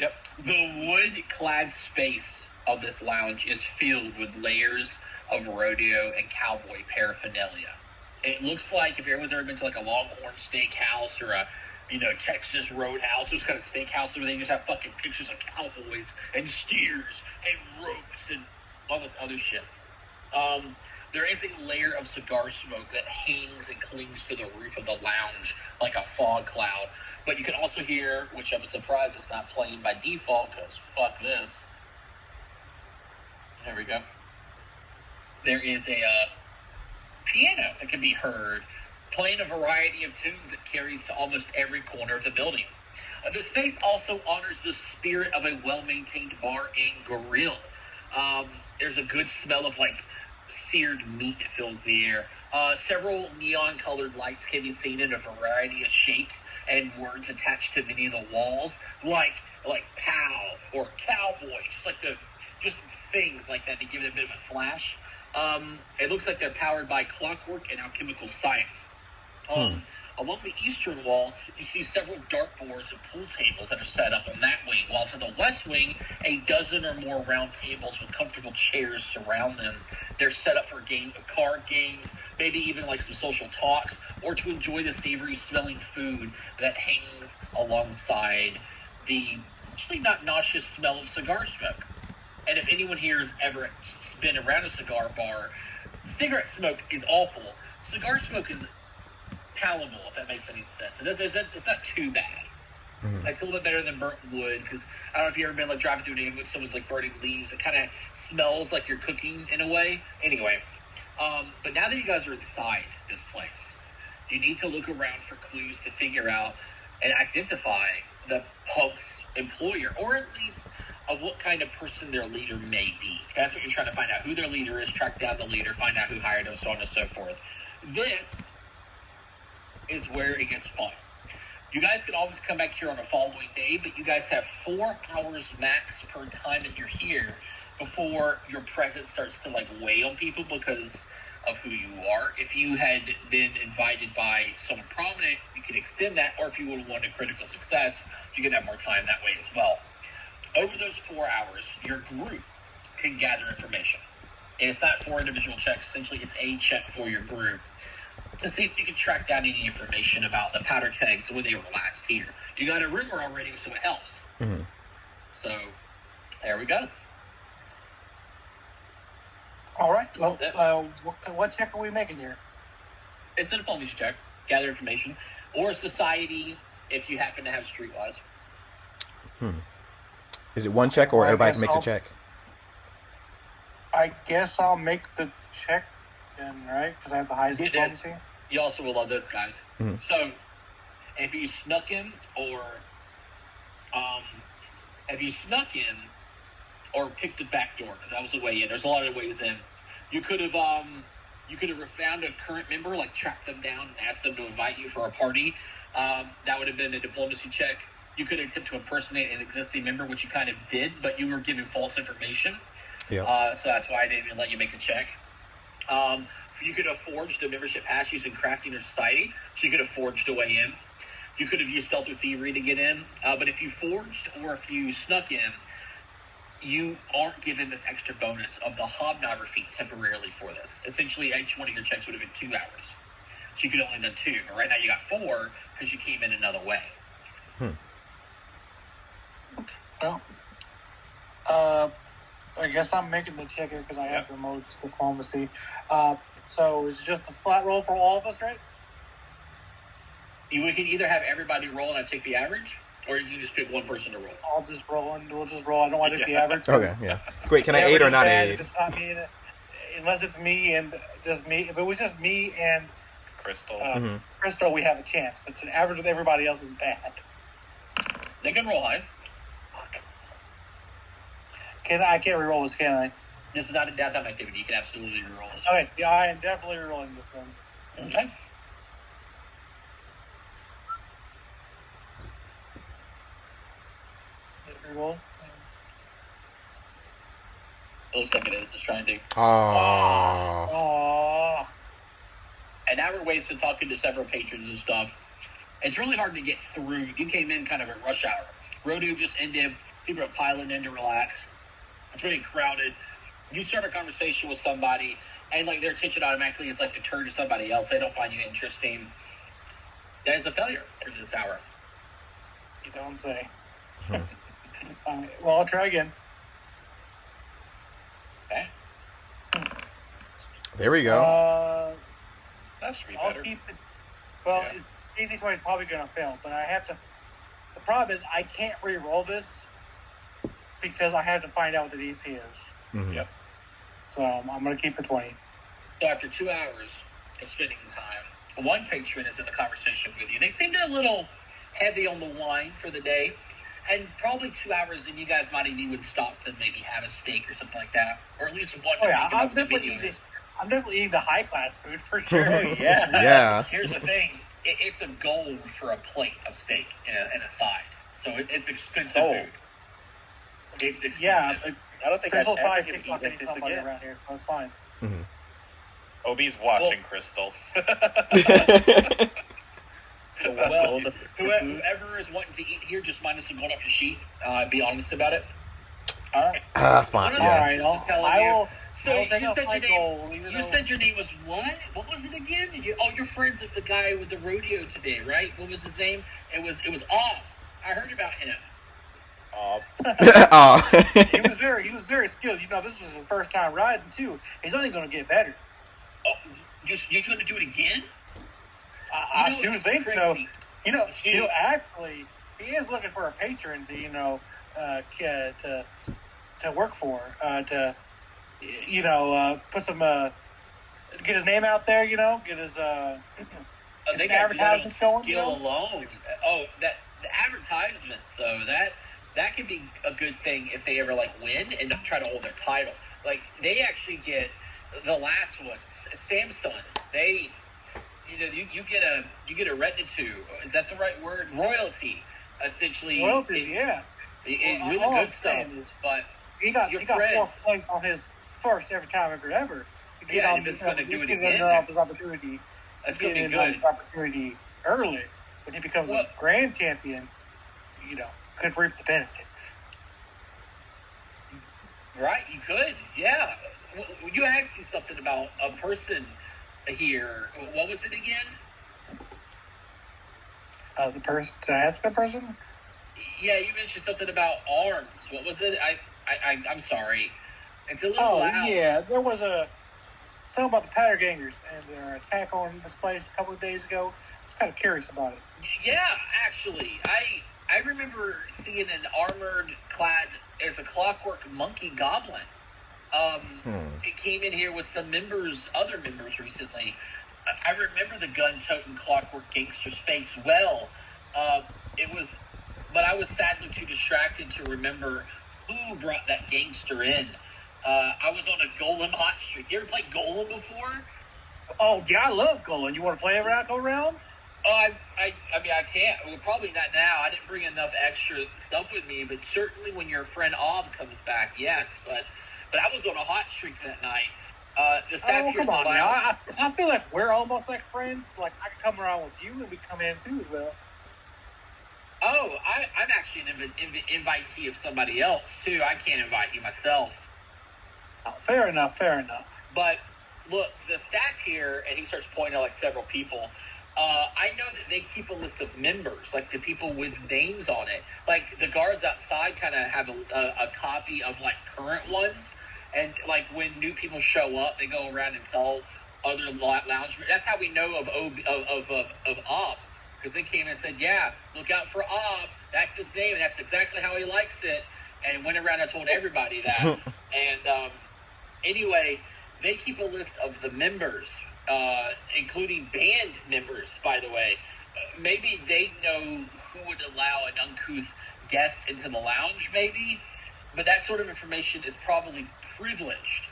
Yep. The wood-clad space of this lounge is filled with layers of rodeo and cowboy paraphernalia. It looks like if everyone's ever been to like a Longhorn Steakhouse or a, Texas Roadhouse, those kind of steakhouses where they just have fucking pictures of cowboys and steers and ropes and all this other shit. There is a layer of cigar smoke that hangs and clings to the roof of the lounge like a fog cloud. But you can also hear, which I'm surprised it's not playing by default, because fuck this. There we go. There is a piano that can be heard playing a variety of tunes that carries to almost every corner of the building. The space also honors the spirit of a well-maintained bar and grill. There's a good smell of like seared meat that fills the air. Several neon-colored lights can be seen in a variety of shapes and words attached to many of the walls, like "pow" or "cowboy," just things like that to give it a bit of a flash. It looks like they're powered by clockwork and alchemical science. Along the eastern wall, you see several dartboards and pool tables that are set up on that wing, while to the west wing, a dozen or more round tables with comfortable chairs surround them. They're set up for card games, maybe even like some social talks, or to enjoy the savory smelling food that hangs alongside the actually not nauseous smell of cigar smoke. And if anyone here has ever been around a cigar bar, cigarette smoke is awful. Cigar smoke is palatable, if that makes any sense. It's not too bad. Mm-hmm. It's a little bit better than burnt wood, because I don't know if you've ever been like driving through a neighborhood, someone's like burning leaves. It kind of smells like you're cooking in a way. Anyway, but now that you guys are inside this place, you need to look around for clues to figure out and identify the punk's employer, or at least of what kind of person their leader may be. That's what you're trying to find out. Who their leader is, track down the leader, find out who hired them, so on and so forth. This is where it gets fun. You guys can always come back here on a following day, but you guys have 4 hours max per time that you're here before your presence starts to like weigh on people, because of who you are. If you had been invited by someone prominent, you could extend that, or if you would have wanted critical success, you could have more time that way as well. Over those 4 hours, your group can gather information. And it's not 4 individual checks. Essentially, it's a check for your group to see if you can track down any information about the powder kegs when they were last here. You got a rumor already, so it helps. Mm-hmm. So, there we go. All right. Well, what check are we making here? It's a diplomacy check. Gather information. Or society, if you happen to have streetwise. Is it one check or everybody makes a check? I guess I'll make the check then, right? Because I have the highest diplomacy. You also will love those guys. Mm-hmm. So, if you snuck in or picked the back door, because that was the way in. There's a lot of ways in. You could have found a current member, like tracked them down and asked them to invite you for a party. That would have been a diplomacy check. You could attempt to impersonate an existing member, which you kind of did, but you were given false information. Yeah. So that's why I didn't even let you make a check. You could have forged a membership pass using crafting or society, so you could have forged a way in. You could have used stealth or thievery to get in, but if you forged or if you snuck in, you aren't given this extra bonus of the hobnobber feat temporarily for this. Essentially, each one of your checks would have been 2 hours. So you could have only done 2, but right now you got 4 because you came in another way. Well, I guess I'm making the check because I have the most diplomacy. So it's just a flat roll for all of us, right? We can either have everybody roll and I take the average, or you can just pick one person to roll. I'll just roll and we'll just roll. I don't want to take the average. Okay, yeah. Great, can I aid or not aid? It's not me unless it's me and just me. If it was just me and Crystal, Crystal, we have a chance. But the average with everybody else is bad. They can roll high. I can't reroll this, can I? This is not a downtime activity. You can absolutely reroll this. Okay, yeah, I am definitely rerolling this then. Okay. Reroll. It looks like it is. Just trying to. Oh. An hour wasted talking to several patrons and stuff. It's really hard to get through. You came in kind of at rush hour. Rodeo just ended. People are piling in to relax. It's really crowded. You start a conversation with somebody, and like their attention automatically is like deterred to somebody else. They don't find you interesting. That is a failure for this hour. You don't say. Well, I'll try again. Okay. There we go. that should be I'll better. keep it. Well, easy choice is probably going to fail, but I have to. The problem is I can't re-roll this because I have to find out what the DC is. Mm-hmm. Yep. So I'm going to keep the 20. So after 2 hours of spending time, one patron is in the conversation with you. They seemed a little heavy on the wine for the day. And probably 2 hours, and you guys might even stop to maybe have a steak or something like that, or at least one. Oh yeah, I'm definitely eating the high class food for sure. Yeah. Here's the thing: it's a gold for a plate of steak and a side, so it's expensive food. It's expensive. Yeah, I don't think Crystal's I've probably ever picked up eaten this somebody again. around here, so it's fine. Mm-hmm. Obi's watching Crystal. Well, whoever is wanting to eat here, just minus the gold off your sheet. Be honest about it. All right. Fine. All Yeah. right, I will take you off said my your name. goal. You said your name was what? What was it again? You're friends with the guy with the rodeo today, right? What was his name? It was Off. I heard about him. He was very skilled. You know, this was his first time riding too. He's only going to get better. Oh, you're going to do it again? I do think so. You know, actually, he is looking for a patron to work for, put some, get his name out there. Get his they got advertisement going. Skill alone. Oh, that the advertisements though that could be a good thing if they ever win and try to hold their title. Like they actually get the last one, Samsung. They. You get a retinue. Is that the right word? Royalty, essentially. Royalty, yeah. It's really good stuff. But he got 4 points on his first ever time ever. get on this opportunity. This opportunity early when he becomes a grand champion. Could reap the benefits. Right, you could, yeah. You asked me something about a person here. What was it again? The person? Did I ask a person? Yeah, you mentioned something about arms. What was it? I'm sorry. It's a little loud. Oh, yeah. There was something about the Pattergangers and their attack on this place a couple of days ago. I was kind of curious about it. Yeah, actually. I remember seeing an armored clad, there's a clockwork monkey goblin. It came in here with some other members recently. I remember the gun-toting clockwork gangster's face well. But I was sadly too distracted to remember who brought that gangster in. I was on a Golem hot streak. You ever played Golem before? Oh, yeah, I love Golem. You want to play it around rounds? Oh, I mean, I can't. Well, probably not now. I didn't bring enough extra stuff with me, but certainly when your friend Ob comes back, yes. But I was on a hot streak that night. Come on now. I feel like we're almost like friends. Like, I can come around with you, and we come in too as well. Oh, I'm actually an invitee of somebody else, too. I can't invite you myself. Oh, fair enough. But, look, the staff here, and he starts pointing out, several people, I know that they keep a list of members, the people with names on it. The guards outside kind of have a copy of, current ones. And, when new people show up, they go around and tell other lounge. That's how we know of Ob. Because they came and said, yeah, look out for Ob. That's his name, and that's exactly how he likes it. And went around and told everybody that. And anyway, they keep a list of the members, including band members, by the way. Maybe they know who would allow an uncouth guest into the lounge, maybe. But that sort of information is probably privileged.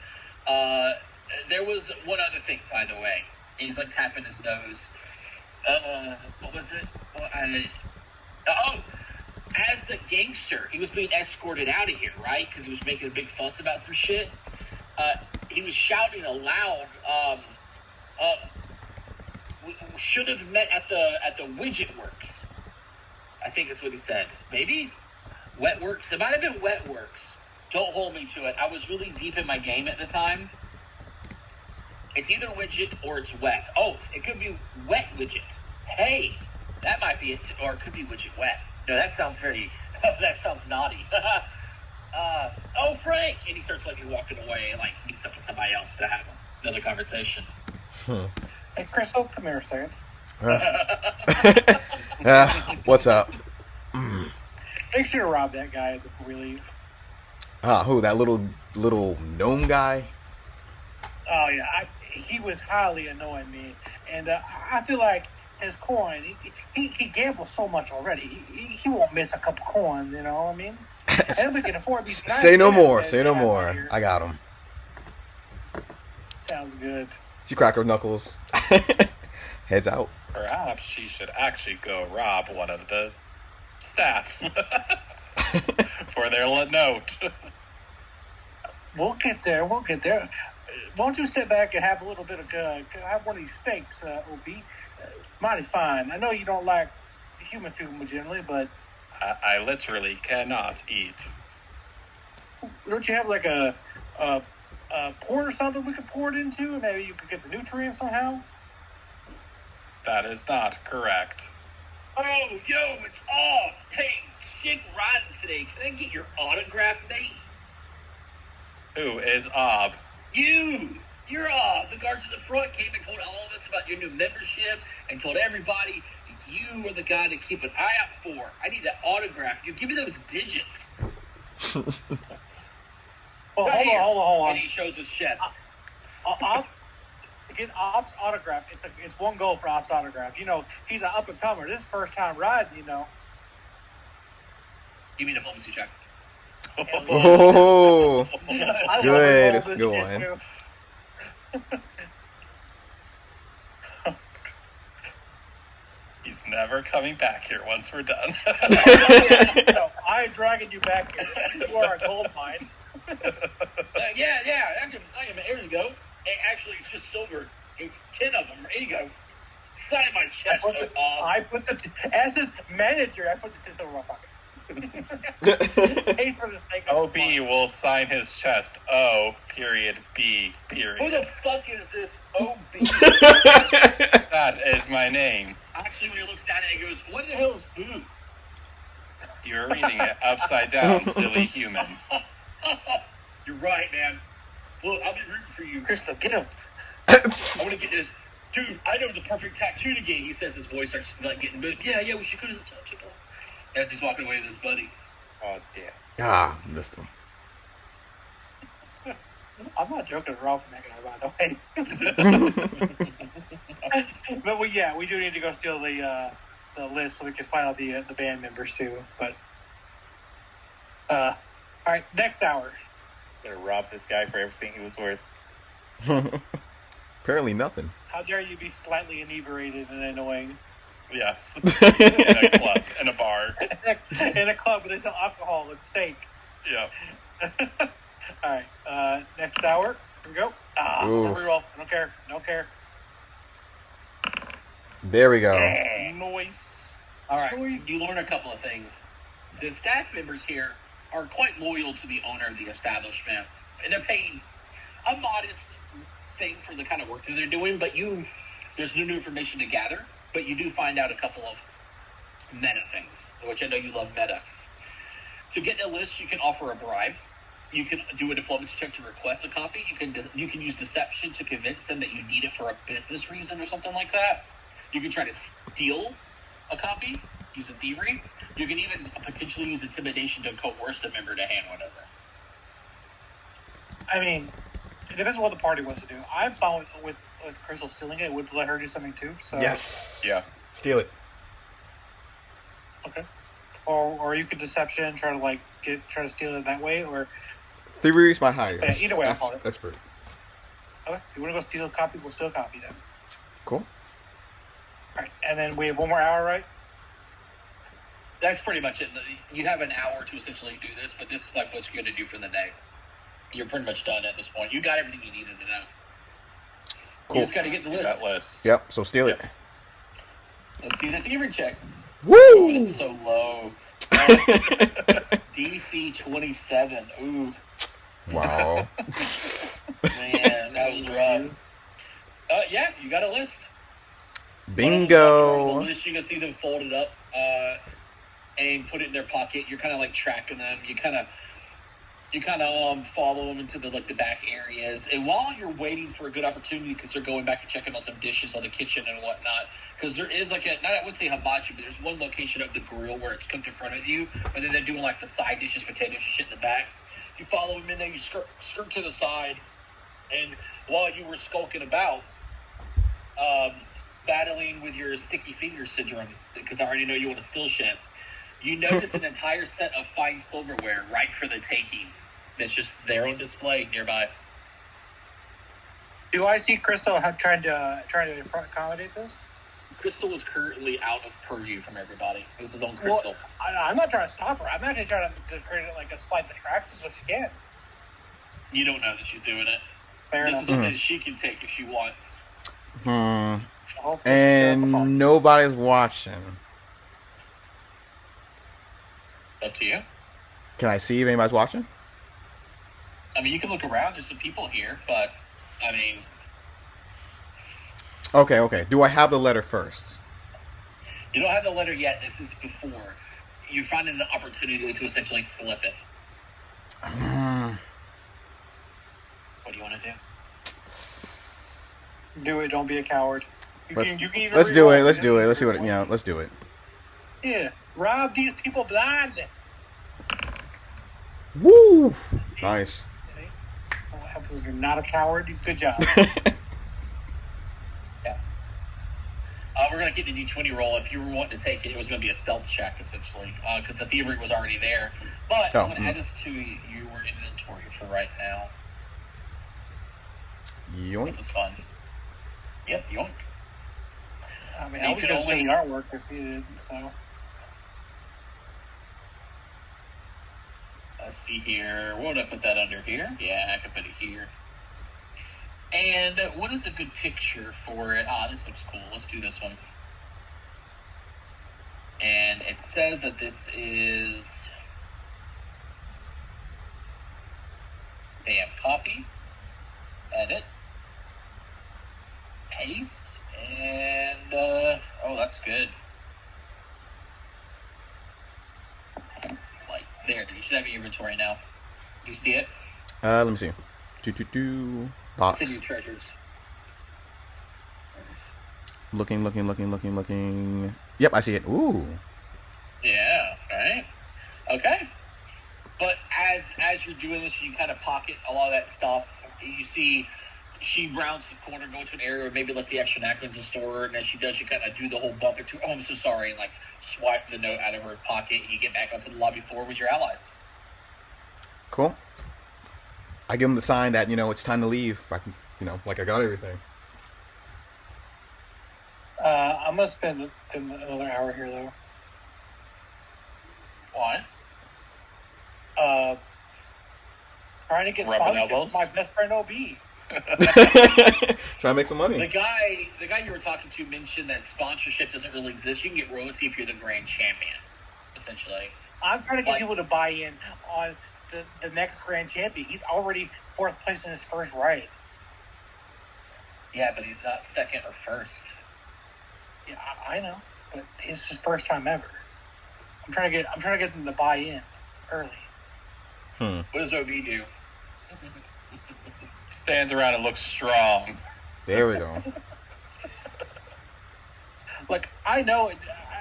There was one other thing, by the way. He's tapping his nose. What was it? As the gangster, he was being escorted out of here, right? Because he was making a big fuss about some shit. He was shouting aloud. We should have met at the Widget Works. I think that's what he said. Maybe Wet Works. It might have been Wet Works. Don't hold me to it. I was really deep in my game at the time. It's either Widget or it's Wet. Oh, it could be Wet Widget. Hey, that might be it. Or it could be Widget Wet. No, that sounds that sounds naughty. Oh, Frank! And he starts walking away and meets up with somebody else to have another conversation. Hey, Crystal, come here a second. What's up? Make sure to rob that guy before we leave. Who? That little gnome guy? Oh, yeah. He was highly annoying me. And I feel like his coin, he gambles so much already. He won't miss a couple coins, you know what I mean? And we can afford these. Say no more. I got him. Sounds good. She crack her knuckles. Heads out. Perhaps she should actually go rob one of the staff for their note. We'll get there. Won't you sit back and have a little bit of have one of these steaks, OB? Mighty fine. I know you don't like human food generally, but I literally cannot eat. Don't you have a port or something we could pour it into? Maybe you could get the nutrients somehow. That is not correct. Oh, yo, it's off. Hey, shit riding today. Can I get your autograph, mate? Who is Ob? You're Ob. The guards at the front came and told all of us about your new membership and told everybody you were the guy to keep an eye out for. I need that autograph. You give me those digits. Hold on. And he shows his chest. To get Ob's autograph, it's one goal for Ob's autograph. He's an up and comer. This is first time riding. You mean a diplomacy check? Oh, good one. He's never coming back here once we're done. No, I am dragging you back here. You are a gold mine. Yeah, I am. Here we go. Actually, it's just silver. It's 10 of them. There you go. Sign my chest. As his manager, I put the 10 silver in my pocket. Pays for the steak. OB will sign his chest. O, period, B, period. Who the fuck is this OB? That is my name. Actually, when he looks at it, he goes, what the hell is boo? You're reading it upside down, silly human. You're right, man. Look, I'll be rooting for you. Crystal, get him. I want to get this. Dude, I know the perfect tattoo to get. He says his voice starts like getting big. Yeah, we should go to the tattoo bar. As he's walking away with his buddy. Oh, damn. Ah, missed him. I'm not joking at all from that guy, by the way. But we do need to go steal the list so we can find out the band members too. But all right, next hour. Gonna rob this guy for everything he was worth. Apparently nothing. How dare you be slightly inebriated and annoying? Yes. In a club, in a bar. In a club where they sell alcohol and steak. Yeah. All right, next hour. Here we go. Reroll. I don't care. There we go. Noise. All right, you learn a couple of things. The staff members here are quite loyal to the owner of the establishment, and they're paying a modest thing for the kind of work that they're doing, but there's no new information to gather, but you do find out a couple of meta things, which I know you love meta. To get a list, you can offer a bribe. You can do a diplomacy check to request a copy. You can use deception to convince them that you need it for a business reason or something like that. You can try to steal a copy using thievery. You can even potentially use intimidation to coerce the member to hand whatever. I mean, it depends on what the party wants to do. I'm fine with Crystal stealing it. It would let her do something too. So Yes. Yeah. Steal it. Okay. Or you could deception, try to steal it that way, or Thievery is my higher. yeah, either way I'll call it. Expert. Okay. If you want to go steal a copy, we'll steal a copy then. Cool. All right, and then we have one more hour, right? That's pretty much it. You have an hour to essentially do this, but this is like what you're going to do for the day. You're pretty much done at this point. You got everything you needed to know. Cool. You just got to get the list. That list. Yep. So steal it. Let's see the thievery check. Woo! Oh, it's so low. DC 27. Ooh. Wow. Man, that was rough. Yeah, you got a list. Bingo. On the list, you can see them folded up and put it in their pocket. You're kind of like tracking them. You kind of follow them into the back areas. And while you're waiting for a good opportunity, because they're going back and checking on some dishes on the kitchen and whatnot, because there is I wouldn't say hibachi, but there's one location of the grill where it's cooked in front of you, and then they're doing the side dishes, potatoes and shit in the back. You follow them in there, you skirt to the side, and while you were skulking about, battling with your sticky finger syndrome, because I already know you want to steal shit, you notice an entire set of fine silverware right for the taking. That's just there on display nearby. Do I see Crystal trying to accommodate this? Crystal is currently out of purview from everybody. This is on Crystal. Well, I'm not trying to stop her. I'm actually trying to create a slight distraction so she can. You don't know that she's doing it. Fair this enough. is something that she can take if she wants. Hopefully And nobody's watching. It's up to you. Can I see if anybody's watching? I mean, you can look around. There's some people here, but, I mean... Okay. Do I have the letter first? You don't have the letter yet. This is before. You're finding an opportunity to essentially slip it. What do you want to do? Do it. Don't be a coward. Let's you can even do reroll. it. Let's do it. Let's see what. Let's do it. Yeah. Rob these people blind. Woo! Nice. What happens when you're not a coward? Good job. Yeah. We're going to get the D20 roll. If you were wanting to take it, it was going to be a stealth check, essentially, because the thievery was already there. But I'm going to add this to your inventory for right now. Yoink. This is fun. Yep, yoink. I mean, I was going to say the artwork if you didn't, so... Let's see here. What would I put that under here? Yeah, I can put it here. And what is a good picture for it? Ah, this looks cool. Let's do this one. And it says that this is... Damn, copy, edit, paste, and, oh, that's good. Like, there, you should have your inventory now. Do you see it? Let me see. Box. It's in your treasures. Looking. Yep, I see it. Ooh. Yeah, right? Okay. But as you're doing this, you kind of pocket a lot of that stuff. You see she rounds the corner, go to an area where maybe like the extra napkins in store, and as she does, you kind of do the whole bump into, oh, I'm so sorry, and like swipe the note out of her pocket, and you get back onto the lobby floor with your allies. Cool. I give them the sign that, it's time to leave. I can, like I got everything. I'm going to spend another hour here, though. Why? Trying to get Rubbing sponsorship elbows? with my best friend OB. Try to make some money. The guy you were talking to mentioned that sponsorship doesn't really exist. You can get royalty if you're the grand champion, essentially. I'm trying to get people to buy in on the next grand champion. He's already 4th place in his first ride. Yeah, but he's not second or first. Yeah, I know, but it's his first time ever. I'm trying to get them to buy in early. What does OB do? Stands around and looks strong. There we go. Like, I know it.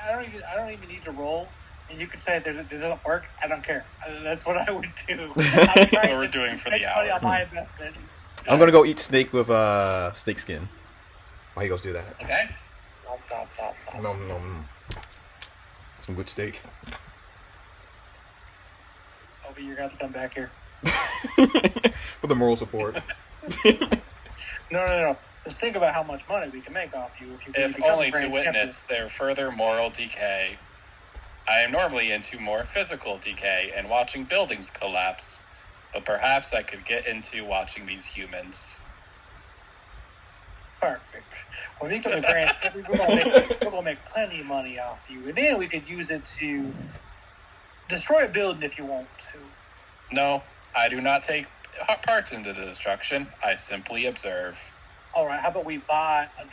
I don't even need to roll, and you could say that it doesn't work. I don't care. That's what I would do. What we're doing for the money hour. on my investments. I'm gonna go eat steak with steak skin. Why he goes do that? Okay. Nom. Some good steak. Oh, but you're gonna have to come back here. For the moral support. No. Just think about how much money we can make off you if you If become only a to grand witness their further moral decay. I am normally into more physical decay and watching buildings collapse, but perhaps I could get into watching these humans. Perfect. When we become a grand champion, we're gonna make plenty of money off you, and then we could use it to destroy a building if you want to. No, I do not take part in the destruction. I simply observe. All right, how about we buy a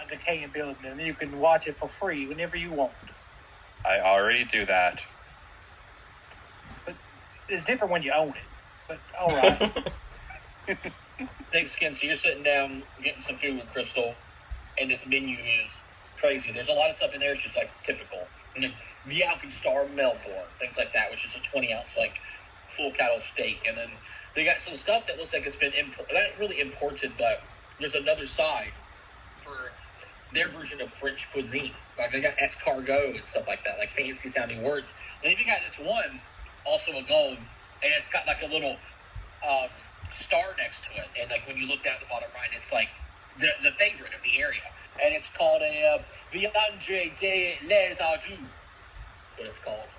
decaying building, and then you can watch it for free whenever you want. I already do that. But it's different when you own it. But all right. Thanks, Skin. So you're sitting down getting some food with Crystal, and this menu is crazy. There's a lot of stuff in there. It's just like typical. And then the Alkenstar Melbourne, things like that, which is a 20-ounce like full cattle steak. And then they got some stuff that looks like it's been not really imported, but there's another side for their version of French cuisine. Like they got escargot and stuff like that, like fancy sounding words. And then you got this one, also a gold, and it's got like a little star next to it. And like when you look down the bottom right, it's like the favorite of the area. And it's called a Viande de les Ardous. That's what it's called.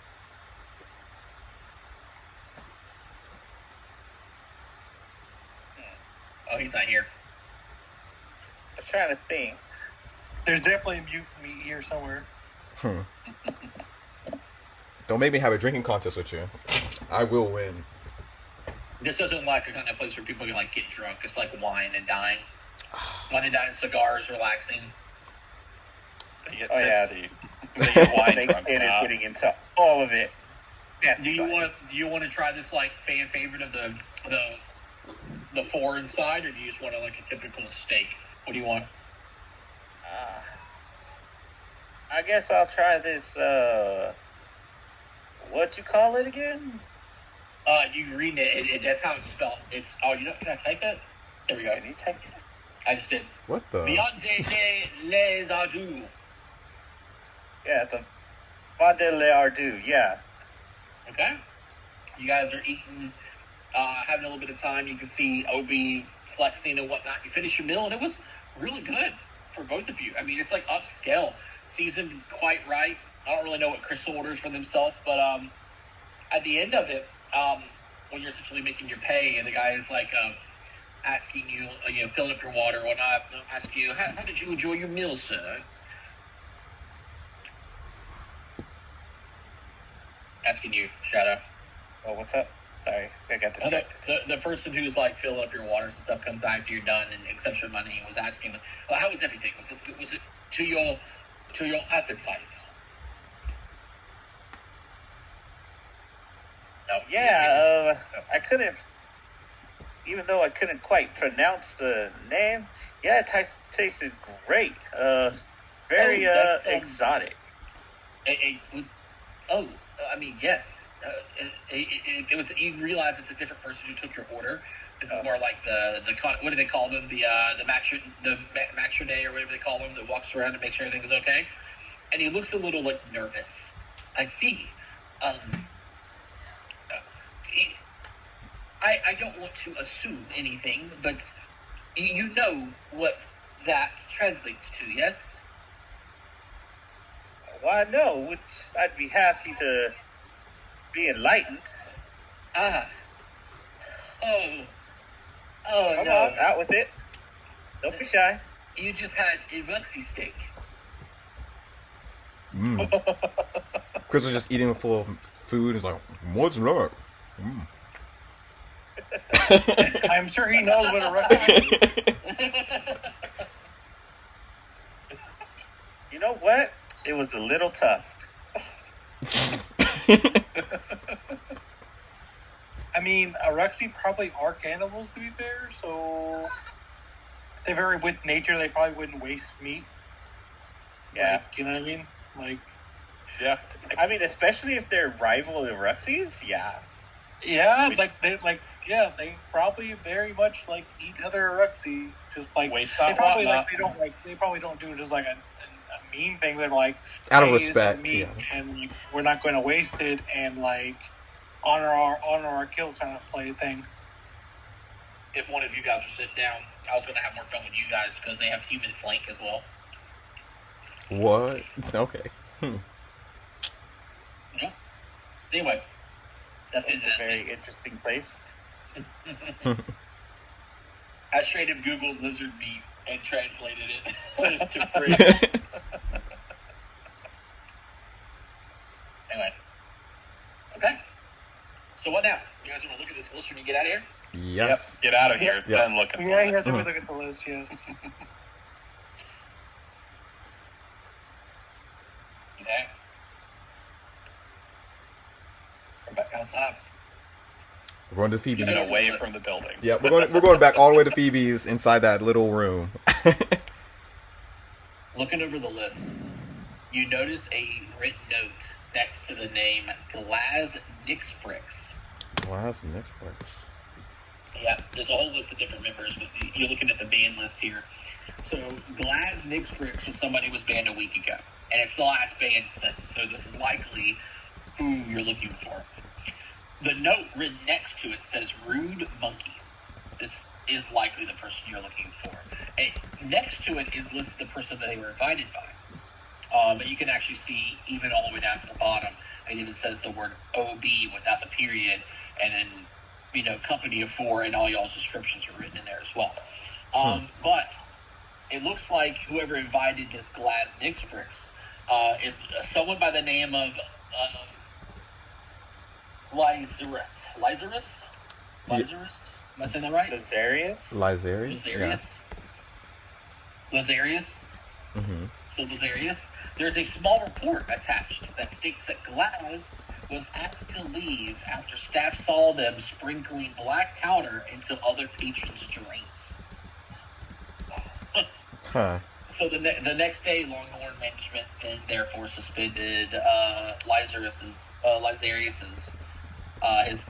Oh, he's not here. I was trying to think. There's definitely a mute meat here somewhere. Don't make me have a drinking contest with you. I will win. This doesn't look like a kind of place where people can like get drunk. It's like wine and dine. Wine and dine, cigars, relaxing. They get Oh, yeah. tipsy. They get wine Thanks, drunk. Ed is getting into all of it. That's Do you fine. want to try this like fan favorite of the four inside, or do you just want like a typical steak? What do you want? I guess I'll try this. What you call it again? You read it. That's how it's spelled. It's can I type it? There we go. Can you take it? I just did. What the? Viande de les Ardous. Yeah, the Viande le Ardou. Yeah. Okay. You guys are eating, having a little bit of time. You can see OB flexing and whatnot. You finish your meal, and it was really good for both of you. I mean, it's like upscale, seasoned quite right. I don't really know what Crystal orders for themselves, but at the end of it, when you're essentially making your pay, and the guy is like, asking you, filling up your water or whatnot, asking you, how did you enjoy your meal, sir? Asking you, Shadow. Oh, what's up? Sorry, I got distracted. The person who's like filling up your water and stuff comes after you're done and accepts your money and was asking, well, how was everything? Was it to your appetite? No. Yeah, I couldn't, even though I couldn't quite pronounce the name. Yeah, it tasted great. Very exotic. Yes. It was. You realize it's a different person who took your order. This is more like the what do they call them? The matronay or whatever they call them that walks around to make sure everything's okay. And he looks a little like nervous. I see. I don't want to assume anything, but you know what that translates to, yes? Well, I know. I'd be happy to be enlightened. Oh, Come no. on, out with it. Don't be shy. You just had a Ruxy steak. Chris was just eating full of food. He's like, what's wrong? I'm sure he knows what a Ruxy is. You know what? It was a little tough. I mean, Ruxy probably are cannibals, to be fair, so they vary with nature. They probably wouldn't waste meat. Yeah. Like, you know what I mean? Like, Yeah. I mean, especially if they're rival Ruxies, yeah. yeah, Which- they probably very much like eat other Ruxy. Just like Waste they not, probably want they probably don't do it as like a mean thing. They're like, Out of hey, this is respect, meat, yeah. and like, we're not going to waste it, and like honor our kill kind of play thing. If one of you guys were sitting down, I was going to have more fun with you guys because they have human flank as well. What? Okay. Yeah. Anyway, that's It's a very interesting place. I straight up Googled lizard meat and translated it to free. Anyway. Okay. So what now? You guys want to look at this list when you get out of here? Yes. Yep. Get out of here. Yep. Then look at Yeah, the you have list. to look at the list. Yes. Okay. We're back outside. We're going to Phoebe's. And away from the building. Yeah, we're going back all the way to Phoebe's inside that little room. Looking over the list, you notice a written note next to the name Glaz Nixbricks. Wow, some next breaks. Yeah, there's a whole list of different members, but you're looking at the band list here. So Glaz Nixbricks was somebody who was banned a week ago, and it's the last band since, so this is likely who you're looking for. The note written next to it says Rude Monkey. This is likely the person you're looking for. And next to it is listed the person that they were invited by. But you can actually see, even all the way down to the bottom, it even says the word OB without the period, and then, company of four, and all y'all's descriptions are written in there as well. But it looks like whoever invited this Glaz Nixbricks is someone by the name of Lazarus. Am I saying that right? Lazarius? Lazarius? Yeah. Lazarius. Mm-hmm. So Lazarius. There's a small report attached that states that Glaz was asked to leave after staff saw them sprinkling black powder into other patrons' drinks. Huh. So the next day, Longhorn management and therefore suspended Lazarius's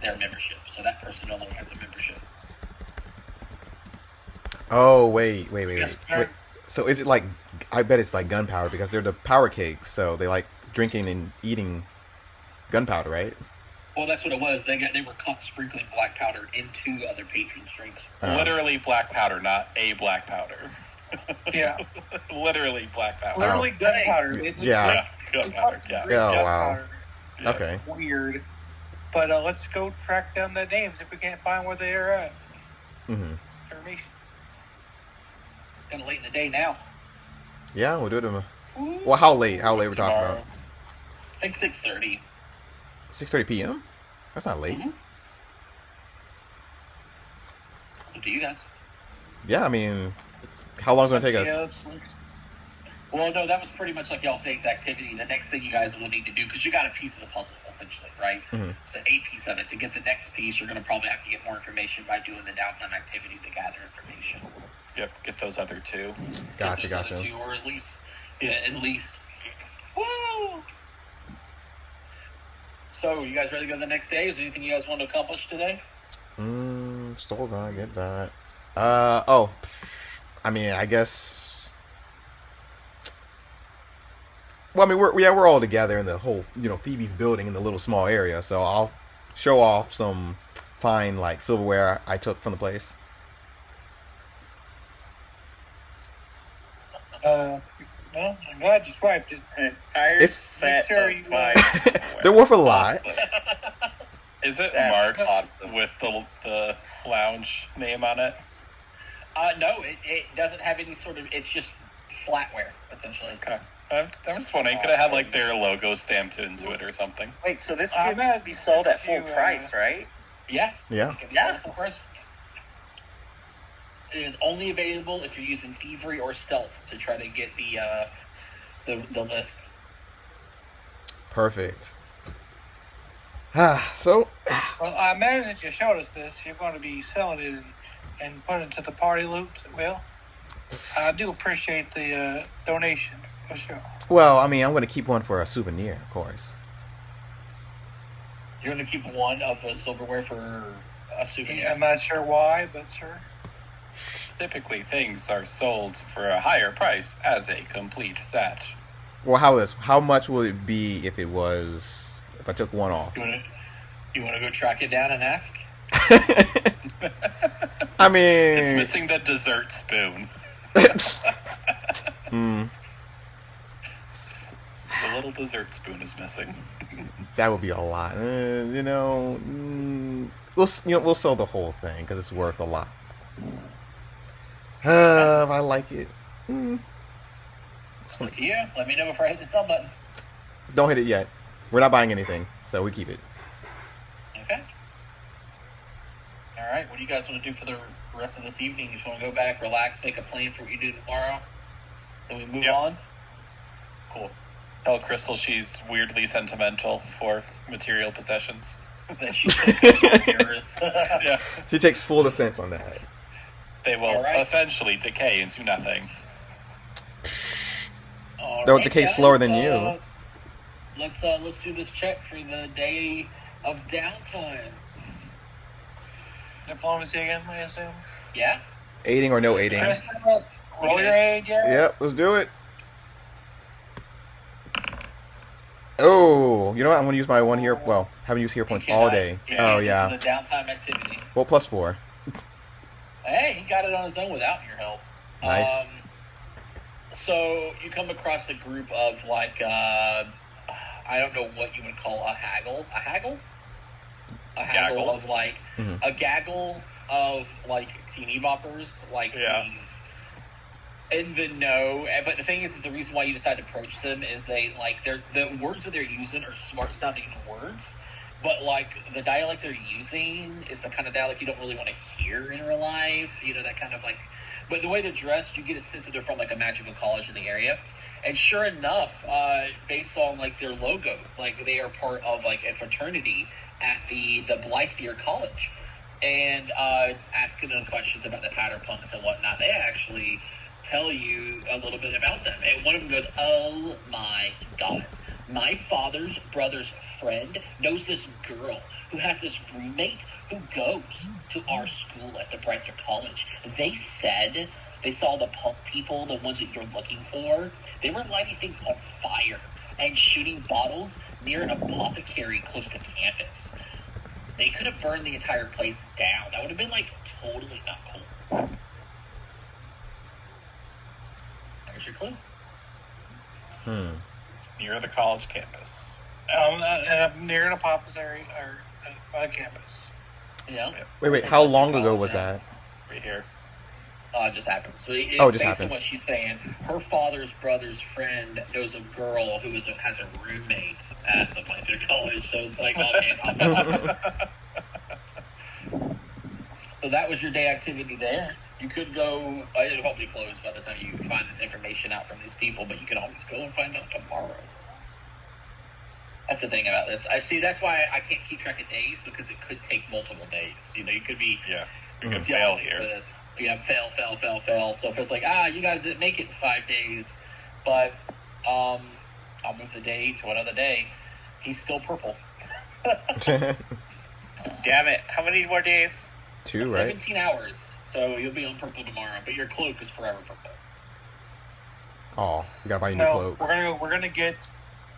their membership. So that person no longer has a membership. Oh, wait. Yes, Wait. So is it like, I bet it's like gunpowder because they're the power cakes, so they like drinking and eating gunpowder, right? Well, that's what it was. They were caught sprinkling black powder into other patrons' drinks. Literally black powder, not a black powder. Yeah. Literally black powder. Literally gunpowder. Yeah. Gunpowder. Yeah. Oh, wow. Yeah. Okay. Weird. But let's go track down the names if we can't find where they are at. Mm-hmm. information. Kind of late in the day now. Yeah, we'll do it. Well, how late? How late we're talking Tomorrow. about? I think 6:30. 6:30 p.m. That's not late. Mm-hmm. Up to you guys. Yeah, I mean, how long is it gonna take us? Well, no, that was pretty much like y'all's day's activity. The next thing you guys will need to do, because you got a piece of the puzzle, essentially, right? Mm-hmm. It's a piece of it. To get the next piece, you're going to probably have to get more information by doing the downtime activity to gather information. Yep, get those other two. Gotcha. Two, or at least. Woo! So, you guys ready to go the next day? Is there anything you guys want to accomplish today? Hold on, get that. I mean, I guess. Well, I mean, we're all together in the whole, Phoebe's building in the little small area. So I'll show off some fine, like, silverware I took from the place. Well, I'm glad you swiped it. It's set sure of you, five. They're worth a lot. Is it That's marked awesome. with the lounge name on it? No, it doesn't have any sort of. It's just flatware, essentially. Okay. I'm just wondering, could it have like their logo stamped into it or something? Wait, so this I'm could be sold at full you, price, right? Yeah. Yeah. It can be Yeah. sold at full price. It is only available if you're using thievery or stealth to try to get the list. Perfect. So, Well, I imagine if you showed us this, you're going to be selling it and putting it to the party loot. Well, I do appreciate the donation, for sure. well, I mean, I'm going to keep one for a souvenir, of course. You're going to keep one of the silverware for a souvenir. Yeah, I'm not sure why, but sure. Typically, things are sold for a higher price as a complete set. Well, how much would it be if I took one off? You want to go track it down and ask? I mean, It's missing the dessert spoon. mm, The little dessert spoon is missing. that would be a lot. We'll sell the whole thing because it's worth a lot. I like it. It's up to you. Let me know before I hit the sell button. Don't hit it yet. We're not buying anything, so we keep it. Okay. All right. What do you guys want to do for the rest of this evening? You just want to go back, relax, make a plan for what you do tomorrow, then we move Yep. on? Cool. Tell Crystal she's weirdly sentimental for material possessions. That she's so good for yours. Yeah. She takes full defense on that. They will All right. eventually decay into nothing. All They'll right, decay guys, slower than you. Let's do this check for the day of downtime. Diplomacy again, I assume. Yeah. Aiding or no aiding? Roll your aid, yeah? Yep, let's do it. Oh, you know what? I'm going to use my one here. Well, haven't used hero points all day. Oh, yeah. This is a downtime activity. Well, +4. Hey, he got it on his own without your help. Nice. So you come across a group of I don't know what you would call a haggle. A haggle? A haggle Gaggle? of Mhm. a gaggle of teeny boppers, Yeah. these in the know. But the thing is the reason why you decide to approach them is the words that they're using are smart sounding words. But the dialect they're using is the kind of dialect you don't really want to hear in real life. That kind of but the way they're dressed, you get a sense that they're from a magical college in the area. And sure enough, based on their logo, they are part of a fraternity at the Blythe College. And asking them questions about the powder pumps and whatnot, they actually tell you a little bit about them. And one of them goes, "Oh my God, my father's brother's friend knows this girl who has this roommate who goes to our school at the Blythe College. They said they saw the pump people, the ones that you're looking for. They were lighting things on fire and shooting bottles near an apothecary close to campus. They could have burned the entire place down. That would have been totally not cool." There's your clue. It's near the college campus. And I'm near an apothecary or a campus. Yeah. Wait. How long ago was that? Right here. It just happened. So just based happened. on what she's saying, her father's brother's friend knows a girl who has a roommate at the Planter College. So it's like, oh man. So that was your day activity there. You could go. It'll probably close by the time you find this information out from these people, but you can always go and find out tomorrow. That's the thing about this. I see. That's why I can't keep track of days, because it could take multiple days. You know, you could be you could fail here. This. Yeah, fail. So if it's like, you guys didn't make it in 5 days, but I'll move the day to another day. He's still purple. Damn it! How many more days? 2, right? 17 hours. So you'll be on purple tomorrow, but your cloak is forever purple. Oh, you gotta buy a new cloak. We're gonna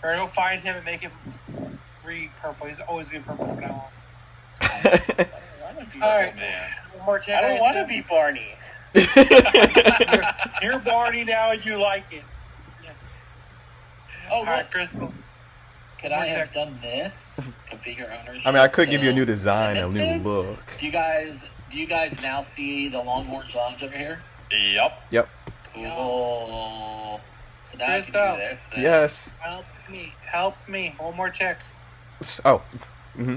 go find him and make him re-purple. He's always been purple from now on. All right, man. One more check. I don't want to be Barney. You're Barney now, and you like it. Yeah. Oh, all right, Crystal. Could I have done this? Configure ownership. I mean, I could give you a new design, a new look. Do you guys now see the Longhorns Lounge over here? Yep. Cool. So now I can do this. Then. Yes. Help me. One more check. Oh. Mm-hmm.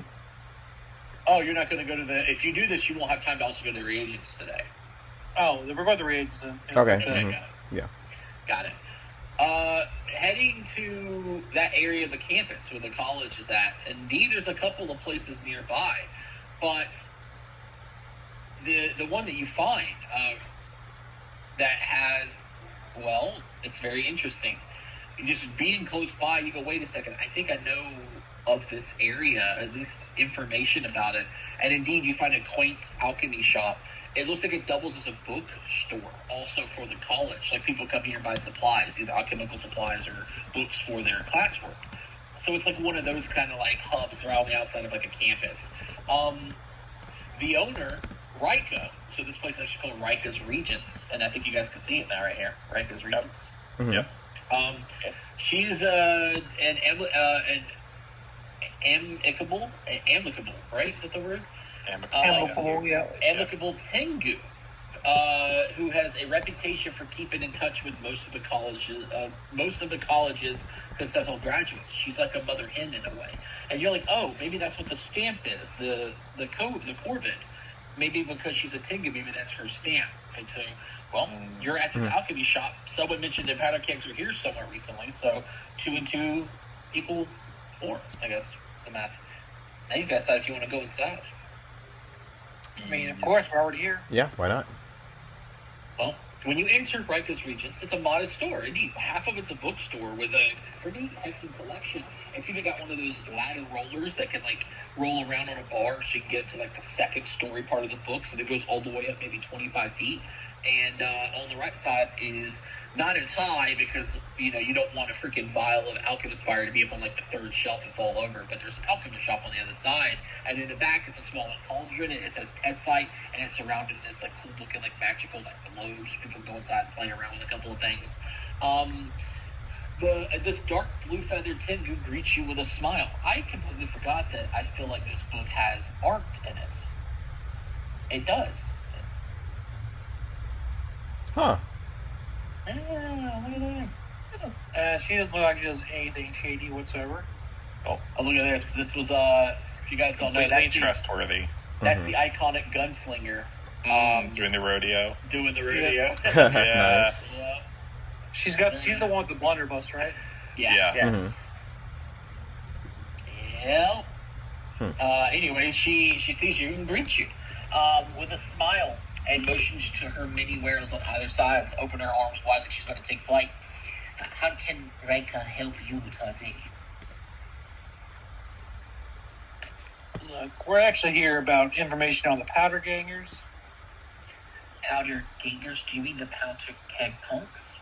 Oh, you're not going to go to the... If you do this, you won't have time to also go to the reagents today. Oh, we're going to the reagents. Okay. Mm-hmm. Got it. Heading to that area of the campus where the college is at. Indeed, there's a couple of places nearby. But the one that you find that has... Well, it's very interesting. Just being close by, you go, wait a second, I think I know of this area, at least information about it. And indeed, you find a quaint alchemy shop. It looks like it doubles as a bookstore also for the college. Like, people come here and buy supplies, either alchemical supplies or books for their classwork. So it's like one of those kind of like hubs around the outside of like a campus. The owner, Rika, so this place is actually called Rika's Regents, and I think you guys can see it now right here. Rika's Regents. Yep. She's an amicable, right? Is that the word? Amicable Tengu, who has a reputation for keeping in touch with most of the college's successful graduates. She's like a mother hen in a way, and you're like, oh, maybe that's what the stamp is, the Corvid. Maybe because she's a Tengu, maybe that's her stamp. And so, well, you're at this alchemy shop. Someone mentioned that powder kegs were here somewhere recently, so 2 and 2 equal 4, I guess. It's math. Now you guys decide if you want to go inside. I mean, of course, we're already here. Yeah, why not? Well, when you enter Rika's Regents, it's a modest store. Indeed, half of it's a bookstore with a pretty hefty collection. It's even got one of those ladder rollers that can, like, roll around on a bar so you can get to, like, the second story part of the books, and it goes all the way up maybe 25 feet. And on the right side is not as high because, you know, you don't want a freaking vial of alchemist fire to be up on, like, the third shelf and fall over. But there's an alchemist shop on the other side. And in the back, it's a small cauldron. It says Tetsite, and it's surrounded in this, like, cool-looking, like, magical, like, globes. People go inside and play around with a couple of things. This dark blue-feathered Tengu greets you with a smile. I completely forgot that I feel like this book has art in it. It does. Huh. Look at that. She doesn't look like she does anything shady whatsoever. Oh, look at this. This was, if you guys don't know, Completely trustworthy. That's the iconic gunslinger. Doing the rodeo. Yeah. Nice. Yeah. She's the one with the blunderbuss, right? Yeah. Mm-hmm. Yeah. Anyway, she sees you and greets you with a smile and motions to her many wares on either side. Open her arms wide like she's about to take flight. How can Rika help you today? Look, we're actually here about information on the powder gangers. Powder gangers? Do you mean the powder keg punks?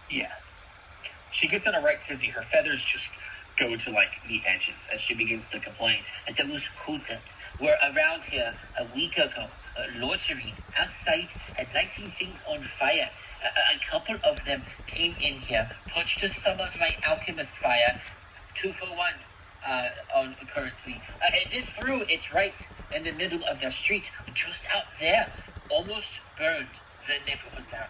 Yes. She gets in a right tizzy. Her feathers just go to, like, the edges as she begins to complain. Those hookups were around here a week ago, loitering outside and lighting things on fire. A couple of them came in here, purchased some of my alchemist fire, 2 for 1 on currently, and then threw it right in the middle of the street, just out there. almost burned the neighborhood down.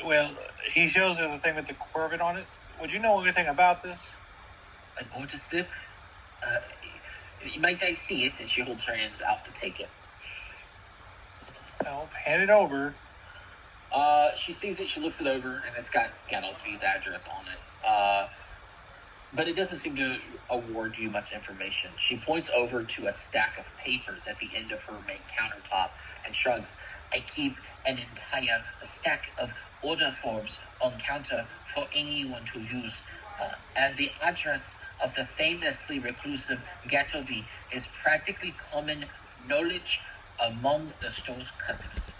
Well, he shows her the thing with the Corvette on it. Would you know anything about this? An order slip? Might I see it? And she holds her hands out to take it. Well, hand it over. She sees it, she looks it over, and it's got Gandalf's address on it. But it doesn't seem to award you much information. She points over to a stack of papers at the end of her main countertop and shrugs. I keep an entire stack of order forms on counter for anyone to use. And the address of the famously reclusive Gatterby is practically common knowledge among the store's customers,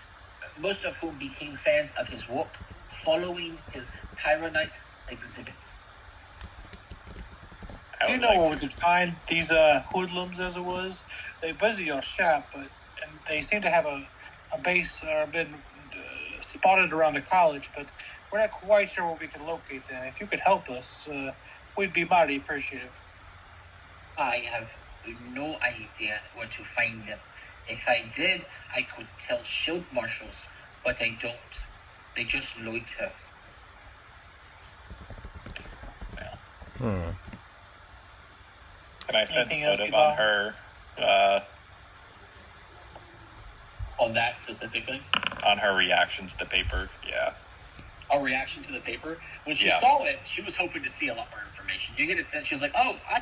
most of whom became fans of his work following his Pyronite exhibits. Do you know over the time these hoodlums, as it was, they busy your shop, and they seem to have a base or been spotted around the college, but we're not quite sure where we can locate them. If you could help us, we'd be mighty appreciative. I have no idea where to find them. If I did, I could tell shield marshals, but I don't. They just loiter. Can I sense Anything else, motive Kibal? on her? On that specifically? On her reaction to the paper, yeah. A reaction to the paper? When she Yeah. saw it, she was hoping to see a lot more information. You get a sense, she was like, oh, I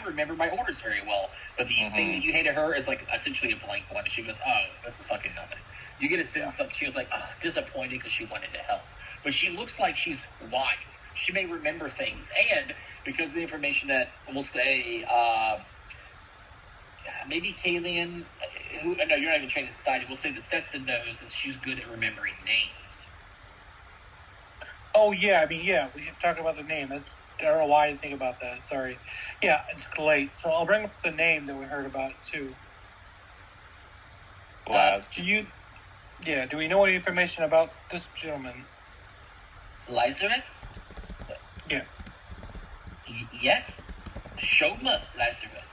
remember my orders very well. But the thing that you hated her is like essentially a blank one. And she goes, oh, this is fucking nothing. You get a sense that she was like, disappointed because she wanted to help. But she looks like she's wise. She may remember things. And because of the information that, we'll say, maybe Kalian, no, you're not even trained in society. We'll say that Stetson knows that she's good at remembering names. Oh, yeah, we should talk about the name. I don't know why I didn't think about that. Sorry. Yeah, it's late. So I'll bring up the name that we heard about, too. Last. Do we know any information about this gentleman? Lazarus? Yeah. Yes. Shoma Lazarus.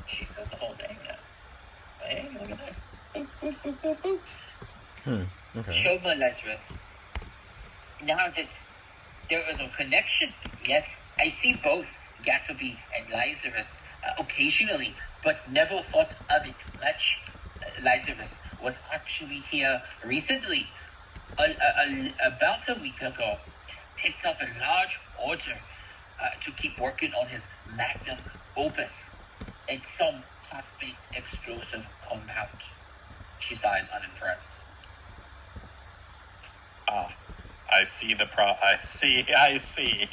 She says the whole name now. Hey, look at that. Boop, boop, boop, boop, boop. Okay. Shoma Lazarus. Now that there is a connection, yes, I see both Gatterby and Lazarus occasionally, but never thought of it much. Lazarus was actually here recently, about a week ago, picked up a large order to keep working on his magnum opus. It's some half-baked explosive compound. She sighs, unimpressed. I see I see.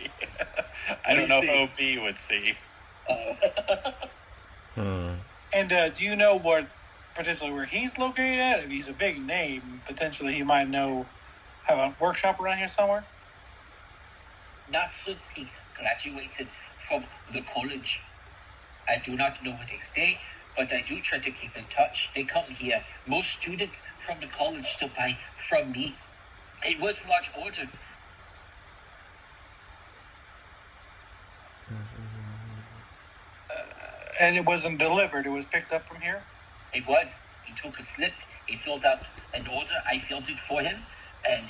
I don't know if OP would see. And do you know potentially where he's located at? If he's a big name, potentially he might have a workshop around here somewhere? Not since he graduated from the college. I do not know where they stay, but I do try to keep in touch. They come here. Most students from the college still buy from me. It was a large order. And it wasn't delivered. It was picked up from here? It was. He took a slip. He filled out an order. I filled it for him and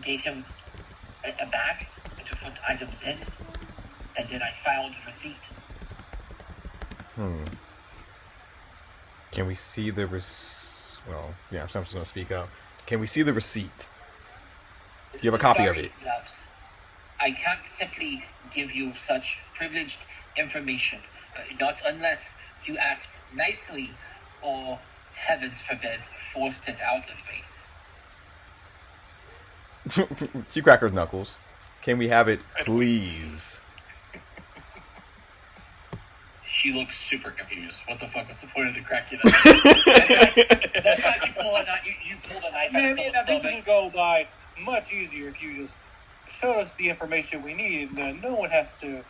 gave him a bag to put items in. And then I filed a receipt. Can we see the Well, yeah, I'm just going to speak up. Can we see the receipt? Do you have a copy of it? Loves. I can't simply give you such privileged information, not unless you ask nicely or, heavens forbid, forced it out of me. She cracked her knuckles. Can we have it, please? She looks super confused. What the fuck was the point of the crack you? That's not you pull a knife. You pull the knife. Man, I think this would go by much easier if you just showed us the information we need, and then no one has to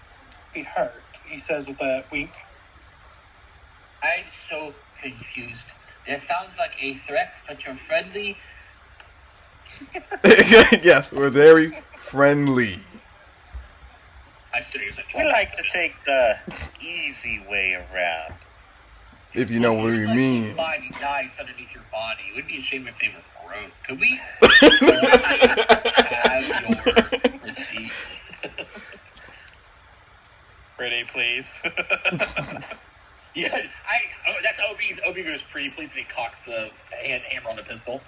be hurt. He says with a wink. I'm so confused. That sounds like a threat, but you're friendly. Yes, we're very friendly. I say, is it We like to take the easy way around. If you know what you mean. Mighty nice underneath your body. It would be a shame if they were broke. Could we have your receipt? Pretty, please. Yeah, that's Obi's. Obi goes pretty please, and he cocks the hammer on the pistol.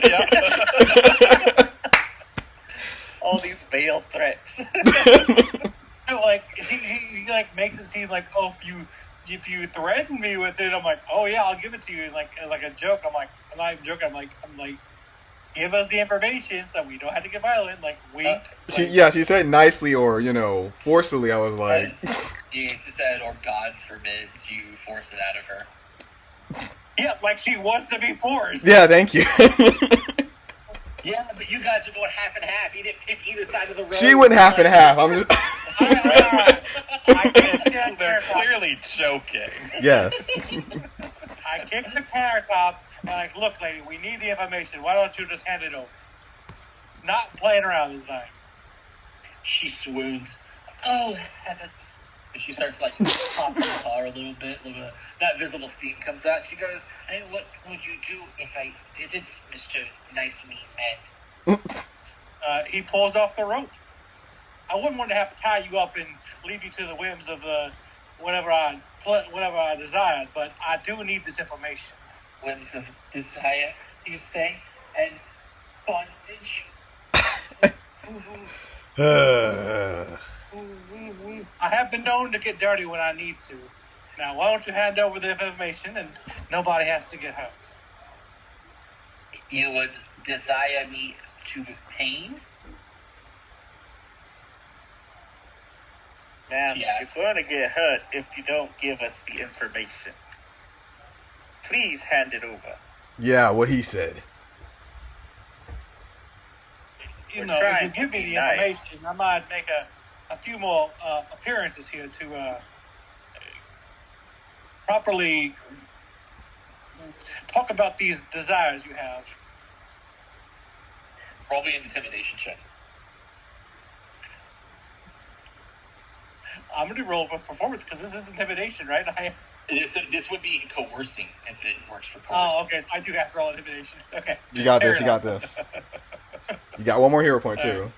Yeah. All these veiled threats. Like he like makes it seem like, oh, if you threaten me with it, I'm like, oh yeah, I'll give it to you. And like as like a joke, I'm like, I'm not even joking. I'm like, give us the information so we don't have to get violent. Like wink. She said nicely or forcefully. I was like, yeah, she said, or God forbids you force it out of her. Yeah, like she wants to be forced. Yeah, thank you. Yeah, but you guys are going half and half. You didn't pick either side of the road. She went half and half. I'm just. They're clearly joking. Yes. I kicked the countertop. And like, look, lady, we need the information. Why don't you just hand it over? Not playing around this time. She swoons. Oh, heavens. And she starts, like, popping the car a little bit. That visible steam comes out. She goes, hey, what would you do if I didn't, Mr. Nice Mean Man? He pulls off the rope. I wouldn't want to have to tie you up and leave you to the whims of whatever I desired, but I do need this information. Whims of desire, you say? And bondage? I have been known to get dirty when I need to. Now, why don't you hand over the information and nobody has to get hurt? You would desire me to pain? Ma'am, Yeah. you're going to get hurt if you don't give us the information. Please hand it over. Yeah, what he said. You We're know, if trying you give to me be the nice. information, I might make a few more appearances here to properly talk about these desires you have. Roll me an intimidation check. I'm going to roll for performance because this is intimidation, right? This would be coercing if it works for coercing. Oh, okay. So I do have to roll intimidation. Okay. You got Fair this. You enough. got this. You got one more hero point too.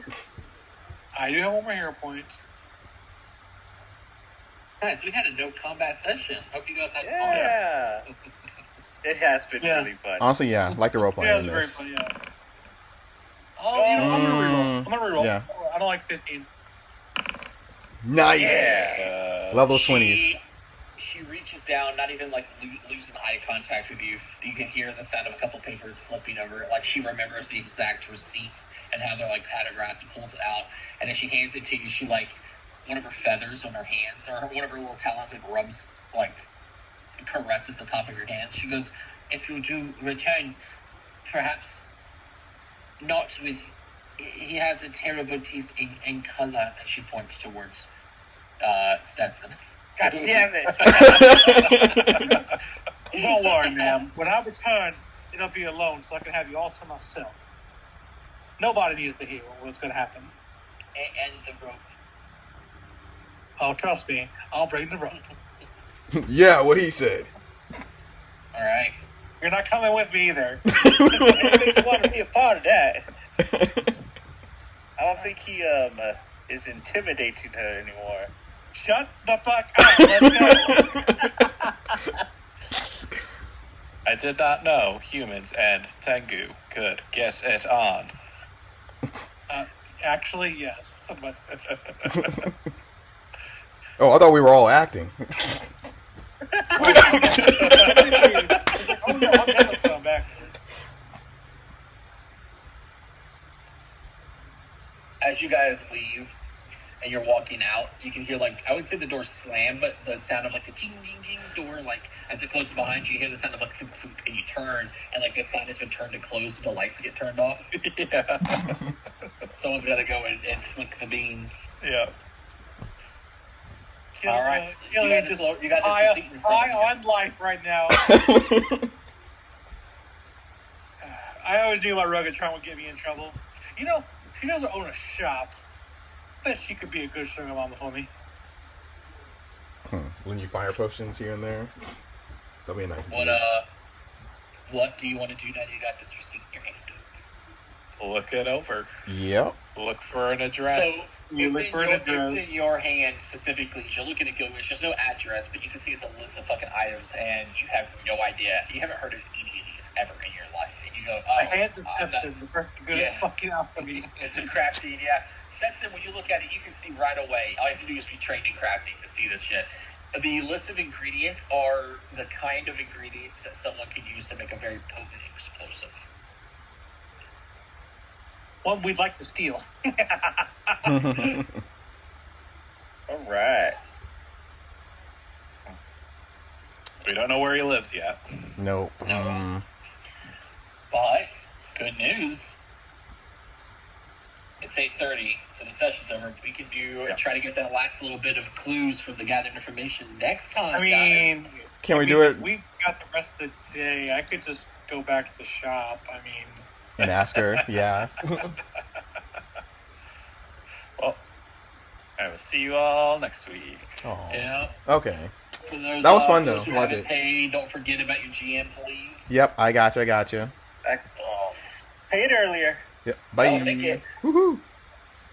I do have one more hero point. Guys, we had a no combat session. Hope you guys had fun. Yeah. It has been Yeah. really fun. Honestly, yeah, like the role playing Yeah, it in was very this. funny. Yeah. Oh, I'm gonna reroll. I'm gonna reroll. Yeah. I don't like 15. Nice. Yeah. Love those 20s. She reaches down, not even like losing eye contact with you. You can hear the sound of a couple papers flipping over. Like she remembers the exact receipts and how they're like photographs and pulls it out. And then she hands it to you. She like one of her feathers on her hands or one of her little talons like rubs like caresses the top of your hand. She goes, "If you do return, perhaps not with. He has a terrible taste in color." And she points towards Stetson. God damn it. Don't worry, ma'am. When I return, it'll be alone, so I can have you all to myself. Nobody needs to hear what's going to happen. And the rope. Oh, trust me, I'll bring the rope. Yeah, what he said. All right. You're not coming with me either. I don't think you want to be a part of that. I don't think he is intimidating her anymore. Shut the fuck up. Let's go. I did not know humans and Tengu could get it on. Actually, yes. But Oh, I thought we were all acting. oh no, I'm never coming back. As you guys leave and you're walking out, you can hear like I would say the door slam, but the sound of like the ding ding ding door, like as it closes behind you, you hear the sound of like foop, foop, and you turn and like the sign has been turned to close, so the lights get turned off. Yeah. Someone's got to go and flick the beam. Yeah. All right, You got this you got this high receipt in front of you. on life right now. I always knew my rugged charm would get me in trouble. You know, she doesn't own a shop. I bet she could be a good sugar mama for me. Lend you fire potions here and there. That'll be a nice deal. What do you want to do now that you got this receipt in your hand? Look it over. Yep. Look for an address. So, it's in your hand specifically. You're looking at Google. There's no address, but you can see it's a list of fucking items, and you have no idea. You haven't heard of any of these ever in your life. And you go, I had deception. The first good at fucking alchemy. It's a crafting, yeah. Stetson, when you look at it, you can see right away. All you have to do is be trained in crafting to see this shit. The list of ingredients are the kind of ingredients that someone could use to make a very potent explosive. One we'd like to steal. All right. We don't know where he lives yet. Nope. But good news. It's 8:30, so the session's over. We can try to get that last little bit of clues from the gathered information next time. I mean, can we do it? If we got the rest of the day, I could just go back to the shop. I mean, and ask her, yeah. Well, I will see you all next week. Oh. Yeah. Okay. Those, that was fun though. Who Loved haven't it. paid, don't forget about your GM, please. Yep, I got you. I paid earlier. Yep. Bye. I'll take it. Woohoo.